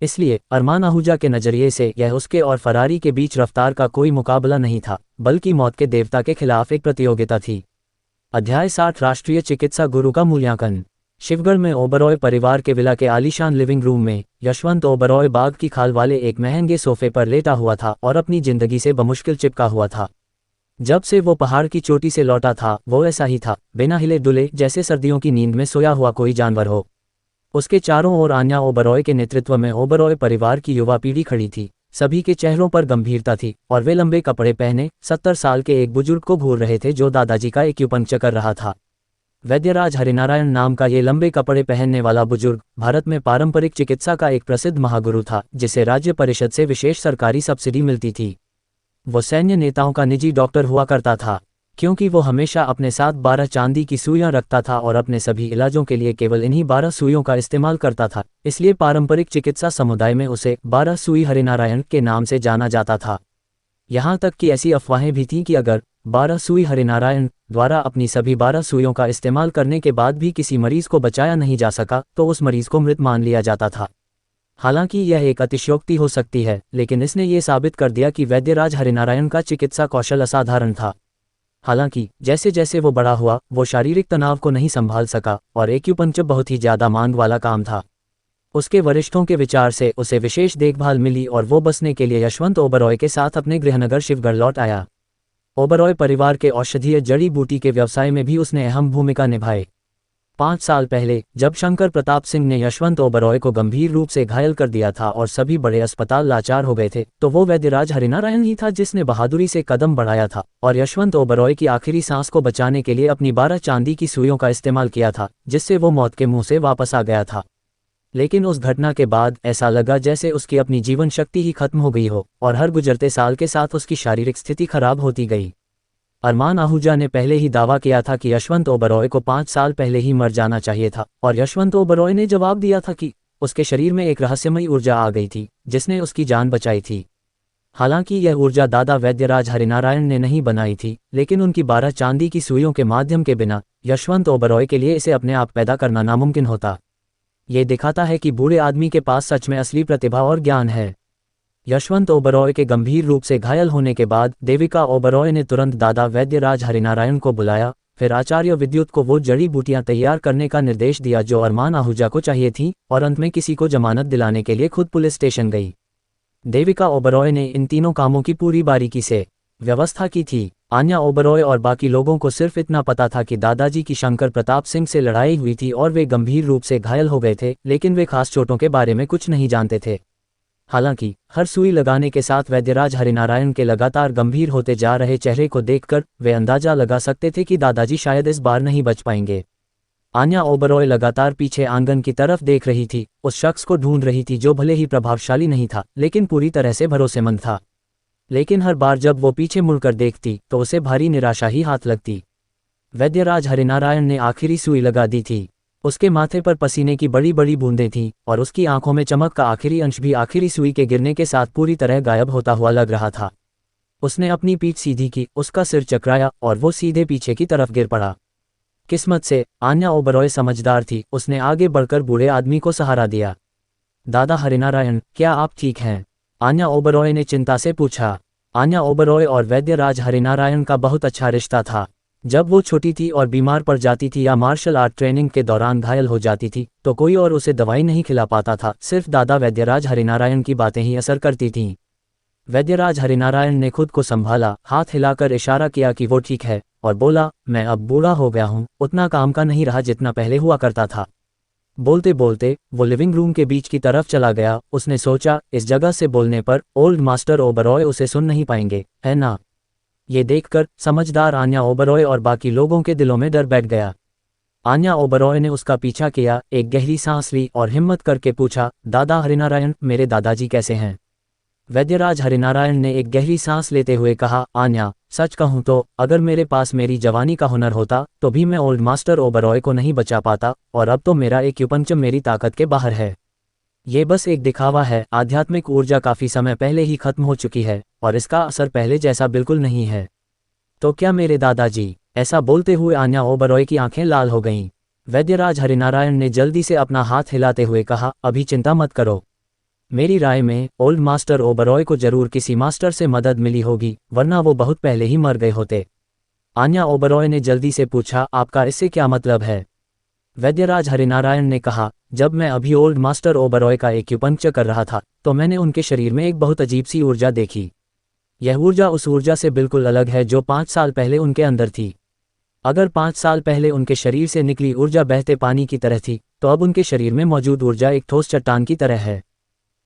इसलिए अरमान आहूजा के नजरिए से यह उसके और फरारी के बीच रफ्तार का कोई मुकाबला नहीं था, बल्कि मौत के देवता के खिलाफ एक प्रतियोगिता थी। अध्याय 60 राष्ट्रीय चिकित्सा गुरु का मूल्यांकन। शिवगढ़ में ओबरॉय परिवार के विला के आलीशान लिविंग रूम में यशवंत ओबरॉय बाग की खाल वाले एक महंगे सोफे पर लेटा हुआ था और अपनी जिंदगी से बमुश्किल चिपका हुआ था। जब से वो पहाड़ की चोटी से लौटा था, वो ऐसा ही था, बिना हिले डुले, जैसे सर्दियों की नींद में सोया हुआ कोई जानवर हो। उसके चारों ओर आन्या ओबरॉय के नेतृत्व में ओबरॉय परिवार की युवा पीढ़ी खड़ी थी। सभी के चेहरों पर गंभीरता थी और वे लंबे कपड़े पहने 70 साल के एक बुजुर्ग को घूर रहे थे जो दादाजी का एक्यूपंक्चर कर रहा था। वैद्यराज हरिनारायण नाम का ये लंबे कपड़े पहनने वाला बुजुर्ग भारत में पारंपरिक चिकित्सा का एक प्रसिद्ध महागुरु था, जिसे राज्य परिषद से विशेष सरकारी सब्सिडी मिलती थी। वो सैन्य नेताओं का निजी डॉक्टर हुआ करता था, क्योंकि वो हमेशा अपने साथ 12 चांदी की सुइयां रखता था और अपने सभी इलाजों के लिए केवल इन्हीं 12 सुइयों का इस्तेमाल करता था। इसलिए पारंपरिक चिकित्सा समुदाय में उसे 12 सुई हरिनारायण के नाम से जाना जाता था। यहाँ तक कि ऐसी अफवाहें भी थीं कि अगर 12 सुई हरिनारायण द्वारा अपनी सभी 12 सुइयों का इस्तेमाल करने के बाद भी किसी मरीज को बचाया नहीं जा सका तो उस मरीज को मृत मान लिया जाता था। हालांकि यह एक अतिशयोक्ति हो सकती है, लेकिन इसने ये साबित कर दिया कि वैद्यराज हरिनारायण का चिकित्सा कौशल असाधारण था। हालांकि जैसे जैसे वो बड़ा हुआ, वो शारीरिक तनाव को नहीं संभाल सका और एक्यूपंक्चर बहुत ही ज्यादा मांग वाला काम था। उसके वरिष्ठों के विचार से उसे विशेष देखभाल मिली और वो बसने के लिए यशवंत ओबरॉय के साथ अपने गृहनगर शिवगढ़ लौट आया। ओबरॉय परिवार के औषधीय जड़ी बूटी के व्यवसाय में भी उसने अहम भूमिका निभाई। 5 साल पहले जब शंकर प्रताप सिंह ने यशवंत ओबरॉय को गंभीर रूप से घायल कर दिया था और सभी बड़े अस्पताल लाचार हो गए थे, तो वो वैद्यराज हरिनारायण ही था जिसने बहादुरी से कदम बढ़ाया था और यशवंत ओबरॉय की आखिरी सांस को बचाने के लिए अपनी 12 चांदी की सुइयों का इस्तेमाल किया था, जिससे वो मौत के मुंह से वापस आ गया था। लेकिन उस घटना के बाद ऐसा लगा जैसे उसकी अपनी जीवन शक्ति ही खत्म हो गई हो और हर गुजरते साल के साथ उसकी शारीरिक स्थिति खराब होती गई। अरमान आहूजा ने पहले ही दावा किया था कि यशवंत ओबरॉय को 5 साल पहले ही मर जाना चाहिए था और यशवंत ओबरॉय ने जवाब दिया था कि उसके शरीर में एक रहस्यमयी ऊर्जा आ गई थी जिसने उसकी जान बचाई थी। हालांकि यह ऊर्जा दादा वैद्यराज हरिनारायण ने नहीं बनाई थी, लेकिन उनकी 12 चांदी की सुइयों के माध्यम के बिना यशवंत ओबरॉय के लिए इसे अपने आप पैदा करना नामुमकिन होता। ये दिखाता है कि बूढ़े आदमी के पास सच में असली प्रतिभा और ज्ञान है। यशवंत ओबरॉय के गंभीर रूप से घायल होने के बाद देविका ओबरॉय ने तुरंत दादा वैद्यराज हरिनारायण को बुलाया, फिर आचार्य विद्युत को वो जड़ी बूटियां तैयार करने का निर्देश दिया जो अरमान आहूजा को चाहिए थी और अंत में किसी को जमानत दिलाने के लिए खुद पुलिस स्टेशन गई। देविका ओबरॉय ने इन तीनों कामों की पूरी बारीकी से व्यवस्था की थी। आन्या ओबरॉय और बाकी लोगों को सिर्फ इतना पता था कि दादाजी की शंकर प्रताप सिंह से लड़ाई हुई थी और वे गंभीर रूप से घायल हो गए थे, लेकिन वे खास चोटों के बारे में कुछ नहीं जानते थे। हालांकि हर सुई लगाने के साथ वैद्यराज हरिनारायण के लगातार गंभीर होते जा रहे चेहरे को देखकर वे अंदाजा लगा सकते थे कि दादाजी शायद इस बार नहीं बच पाएंगे। आन्या ओबरॉय लगातार पीछे आंगन की तरफ देख रही थी, उस शख्स को ढूंढ रही थी जो भले ही प्रभावशाली नहीं था लेकिन पूरी तरह से भरोसेमंद था। लेकिन हर बार जब वो पीछे मुड़कर देखती तो उसे भारी निराशा ही हाथ लगती। वैद्यराज हरिनारायण ने आखिरी सुई लगा दी थी। उसके माथे पर पसीने की बड़ी बड़ी बूंदें थीं और उसकी आंखों में चमक का आखिरी अंश भी आखिरी सुई के गिरने के साथ पूरी तरह गायब होता हुआ लग रहा था। उसने अपनी पीठ सीधी की, उसका सिर चकराया और वो सीधे पीछे की तरफ गिर पड़ा। किस्मत से आन्या ओबरॉय समझदार थी, उसने आगे बढ़कर बूढ़े आदमी को सहारा दिया। दादा हरिनारायण, क्या आप ठीक हैं? आन्या ओबरॉय ने चिंता से पूछा। आन्या ओबरॉय और वैद्यराज हरिनारायण का बहुत अच्छा रिश्ता था। जब वो छोटी थी और बीमार पड़ जाती थी या मार्शल आर्ट ट्रेनिंग के दौरान घायल हो जाती थी तो कोई और उसे दवाई नहीं खिला पाता था, सिर्फ दादा वैद्यराज हरिनारायण की बातें ही असर करती थीं। वैद्यराज हरिनारायण ने खुद को संभाला, हाथ हिलाकर इशारा किया कि वो ठीक है और बोला, मैं अब बूढ़ा हो गया हूँ, उतना काम का नहीं रहा जितना पहले हुआ करता था। बोलते बोलते वो लिविंग रूम के बीच की तरफ चला गया। उसने सोचा, इस जगह से बोलने पर ओल्ड मास्टर ओबरॉय उसे सुन नहीं पाएंगे, है ना? ये देखकर समझदार आन्या ओबरॉय और बाकी लोगों के दिलों में डर बैठ गया। आन्या ओबरॉय ने उसका पीछा किया, एक गहरी सांस ली और हिम्मत करके पूछा, दादा हरिनारायण, मेरे दादाजी कैसे हैं? वैद्यराज हरिनारायण ने एक गहरी सांस लेते हुए कहा, आन्या, सच कहूं तो अगर मेरे पास मेरी जवानी का हुनर होता तो भी मैं ओल्ड मास्टर ओबरॉय को नहीं बचा पाता और अब तो मेरा एक्यूपंक्चर मेरी ताकत के बाहर है। ये बस एक दिखावा है। आध्यात्मिक ऊर्जा काफी समय पहले ही खत्म हो चुकी है और इसका असर पहले जैसा बिल्कुल नहीं है। तो क्या मेरे दादाजी? ऐसा बोलते हुए आन्या ओबरॉय की आंखें लाल हो गईं। वैद्यराज हरिनारायण ने जल्दी से अपना हाथ हिलाते हुए कहा, अभी चिंता मत करो। मेरी राय में ओल्ड मास्टर ओबरॉय को जरूर किसी मास्टर से मदद मिली होगी, वरना वो बहुत पहले ही मर गए होते। आन्या ओबरॉय ने जल्दी से पूछा, आपका इससे क्या मतलब है? वैद्यराज हरिनारायण ने कहा, जब मैं अभी ओल्ड मास्टर ओबरॉय का एक्यूपंक्चर कर रहा था तो मैंने उनके शरीर में एक बहुत अजीब सी ऊर्जा देखी। यह ऊर्जा उस ऊर्जा से बिल्कुल अलग है जो 5 साल पहले उनके अंदर थी। अगर 5 साल पहले उनके शरीर से निकली ऊर्जा बहते पानी की तरह थी तो अब उनके शरीर में मौजूद ऊर्जा एक ठोस चट्टान की तरह है।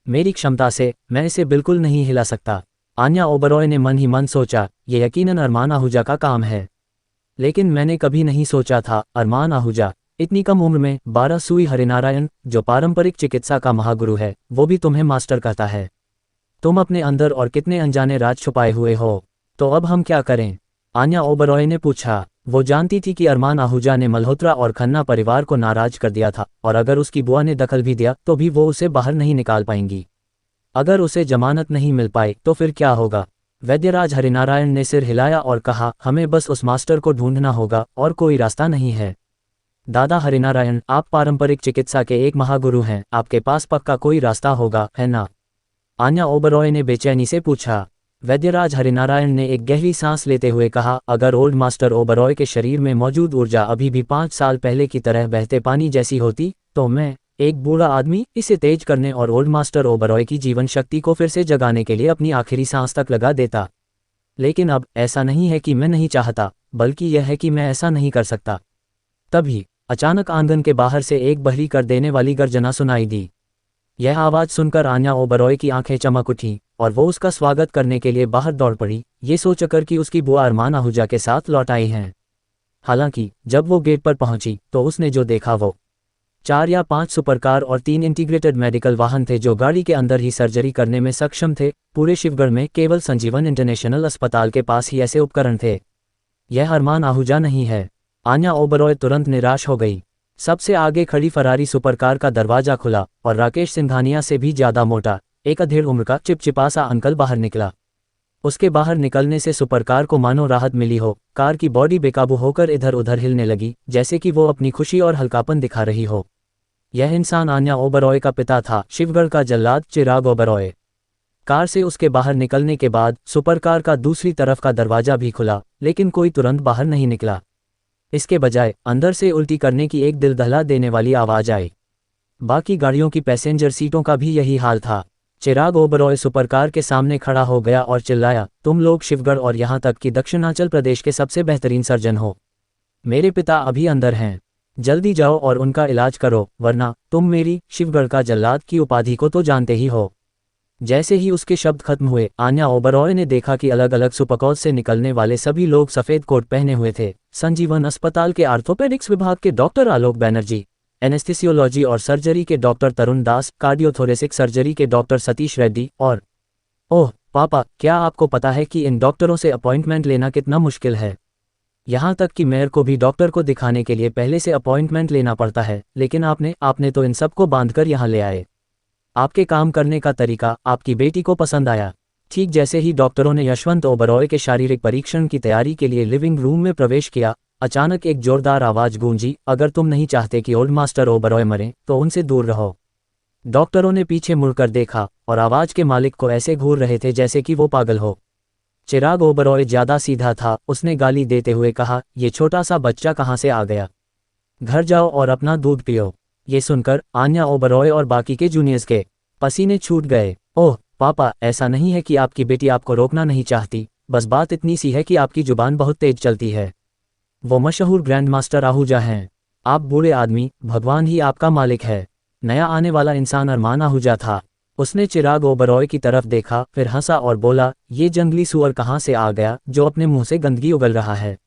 मेरी क्षमता से मैं इसे बिल्कुल नहीं हिला सकता। आन्या ओबरॉय ने मन ही मन सोचा, ये यकीनन अरमान आहूजा का काम है। लेकिन मैंने कभी नहीं सोचा था अरमान आहूजा, इतनी कम उम्र में 12 सुई हरिनारायण, जो पारंपरिक चिकित्सा का महागुरु है, वो भी तुम्हें मास्टर कहता है। तुम अपने अंदर और कितने अनजाने राज छुपाए हुए हो। तो अब हम क्या करें? आन्या ओबरॉय ने पूछा। वो जानती थी कि अरमान आहूजा ने मल्होत्रा और खन्ना परिवार को नाराज कर दिया था और अगर उसकी बुआ ने दखल भी दिया तो भी वो उसे बाहर नहीं निकाल पाएंगी। अगर उसे जमानत नहीं मिल पाई तो फिर क्या होगा? वैद्यराज हरिनारायण ने सिर हिलाया और कहा, हमें बस उस मास्टर को ढूंढना होगा और कोई रास्ता नहीं है। दादा हरिनारायण, आप पारंपरिक चिकित्सा के एक महागुरु हैं, आपके पास पक्का कोई रास्ता होगा, है ना? आन्या ओबरॉय ने बेचैनी से पूछा। वैद्यराज हरिनारायण ने एक गहरी सांस लेते हुए कहा, अगर ओल्ड मास्टर ओबरॉय के शरीर में मौजूद ऊर्जा अभी भी 5 साल पहले की तरह बहते पानी जैसी होती तो मैं, एक बूढ़ा आदमी, इसे तेज करने और ओल्ड मास्टर ओबरॉय की जीवन शक्ति को फिर से जगाने के लिए अपनी आखिरी सांस तक लगा देता। लेकिन अब ऐसा नहीं है कि मैं नहीं चाहता, बल्कि यह है कि मैं ऐसा नहीं कर सकता। तभी अचानक आंगन के बाहर से एक बहरी कर देने वाली गर्जना सुनाई दी। यह आवाज़ सुनकर आन्या ओबरॉय की आंखें चमक उठीं और वो उसका स्वागत करने के लिए बाहर दौड़ पड़ी, ये सोचकर कि उसकी बुआ अरमान आहूजा के साथ लौट आई हैं। हालांकि जब वो गेट पर पहुंची तो उसने जो देखा वो 4 या 5 सुपरकार और 3 इंटीग्रेटेड मेडिकल वाहन थे जो गाड़ी के अंदर ही सर्जरी करने में सक्षम थे। पूरे शिवगढ़ में केवल संजीवन इंटरनेशनल अस्पताल के पास ही ऐसे उपकरण थे। यह अरमान आहूजा नहीं है। आन्या ओबरॉय तुरंत निराश हो गई। सबसे आगे खड़ी फरारी सुपरकार का दरवाजा खुला और राकेश सिंघानिया से भी ज्यादा मोटा, एक अधेड़ उम्र का चिपचिपा सा अंकल बाहर निकला। उसके बाहर निकलने से सुपरकार को मानो राहत मिली हो। कार की बॉडी बेकाबू होकर इधर उधर हिलने लगी, जैसे कि वो अपनी खुशी और हल्कापन दिखा रही हो। यह इंसान आन्या ओबरॉय का पिता था, शिवगढ़ का जल्लाद चिराग ओबरॉय। कार से उसके बाहर निकलने के बाद सुपरकार का दूसरी तरफ का दरवाजा भी खुला, लेकिन कोई तुरंत बाहर नहीं निकला। इसके बजाय अंदर से उल्टी करने की एक दिल दहला देने वाली आवाज आई। बाकी गाड़ियों की पैसेंजर सीटों का भी यही हाल था। चिराग ओबरॉय सुपरकार के सामने खड़ा हो गया और चिल्लाया, तुम लोग शिवगढ़ और यहाँ तक कि दक्षिणांचल प्रदेश के सबसे बेहतरीन सर्जन हो। मेरे पिता अभी अंदर हैं, जल्दी जाओ और उनका इलाज करो, वरना तुम मेरी शिवगढ़ का जल्लाद की उपाधि को तो जानते ही हो। जैसे ही उसके शब्द खत्म हुए, आन्या ओबरॉय ने देखा कि अलग अलग सुपरकोच से निकलने वाले सभी लोग सफ़ेद कोट पहने हुए थे। संजीवन अस्पताल के आर्थोपेडिक्स विभाग के डॉक्टर आलोक बैनर्जी, एनेस्थेसियोलॉजी और सर्जरी के डॉक्टर तरुण दास, कार्डियोथोरेसिक सर्जरी के डॉक्टर सतीश रेड्डी और ओह पापा, क्या आपको पता है कि इन डॉक्टरों से अपॉइंटमेंट लेना कितना मुश्किल है। यहाँ तक कि मेयर को भी डॉक्टर को दिखाने के लिए पहले से अपॉइंटमेंट लेना पड़ता है, लेकिन आपने तो इन सबको बांधकर यहाँ ले आए। आपके काम करने का तरीका आपकी बेटी को पसंद आया। ठीक जैसे ही डॉक्टरों ने यशवंत ओबरॉय के शारीरिक परीक्षण की तैयारी के लिए लिविंग रूम में प्रवेश किया, अचानक एक जोरदार आवाज गूंजी, अगर तुम नहीं चाहते कि ओल्ड मास्टर ओबरॉय मरे तो उनसे दूर रहो। डॉक्टरों ने पीछे मुड़कर देखा और आवाज के मालिक को ऐसे घूर रहे थे जैसे कि वो पागल हो। चिराग ओबरॉय ज्यादा सीधा था, उसने गाली देते हुए कहा, ये छोटा सा बच्चा कहाँ से आ गया, घर जाओ और अपना दूध पियो। ये सुनकर आन्या ओबरॉय और बाकी के जूनियर्स के पसीने छूट गए। ओह पापा, ऐसा नहीं है कि आपकी बेटी आपको रोकना नहीं चाहती, बस बात इतनी सी है कि आपकी जुबान बहुत तेज चलती है। वो मशहूर ग्रैंड मास्टर आहूजा हैं। आप बूढ़े आदमी, भगवान ही आपका मालिक है। नया आने वाला इंसान अरमान आहूजा था। उसने चिराग ओबरॉय की तरफ देखा, फिर हंसा और बोला, ये जंगली सुअर कहाँ से आ गया जो अपने मुंह से गंदगी उगल रहा है।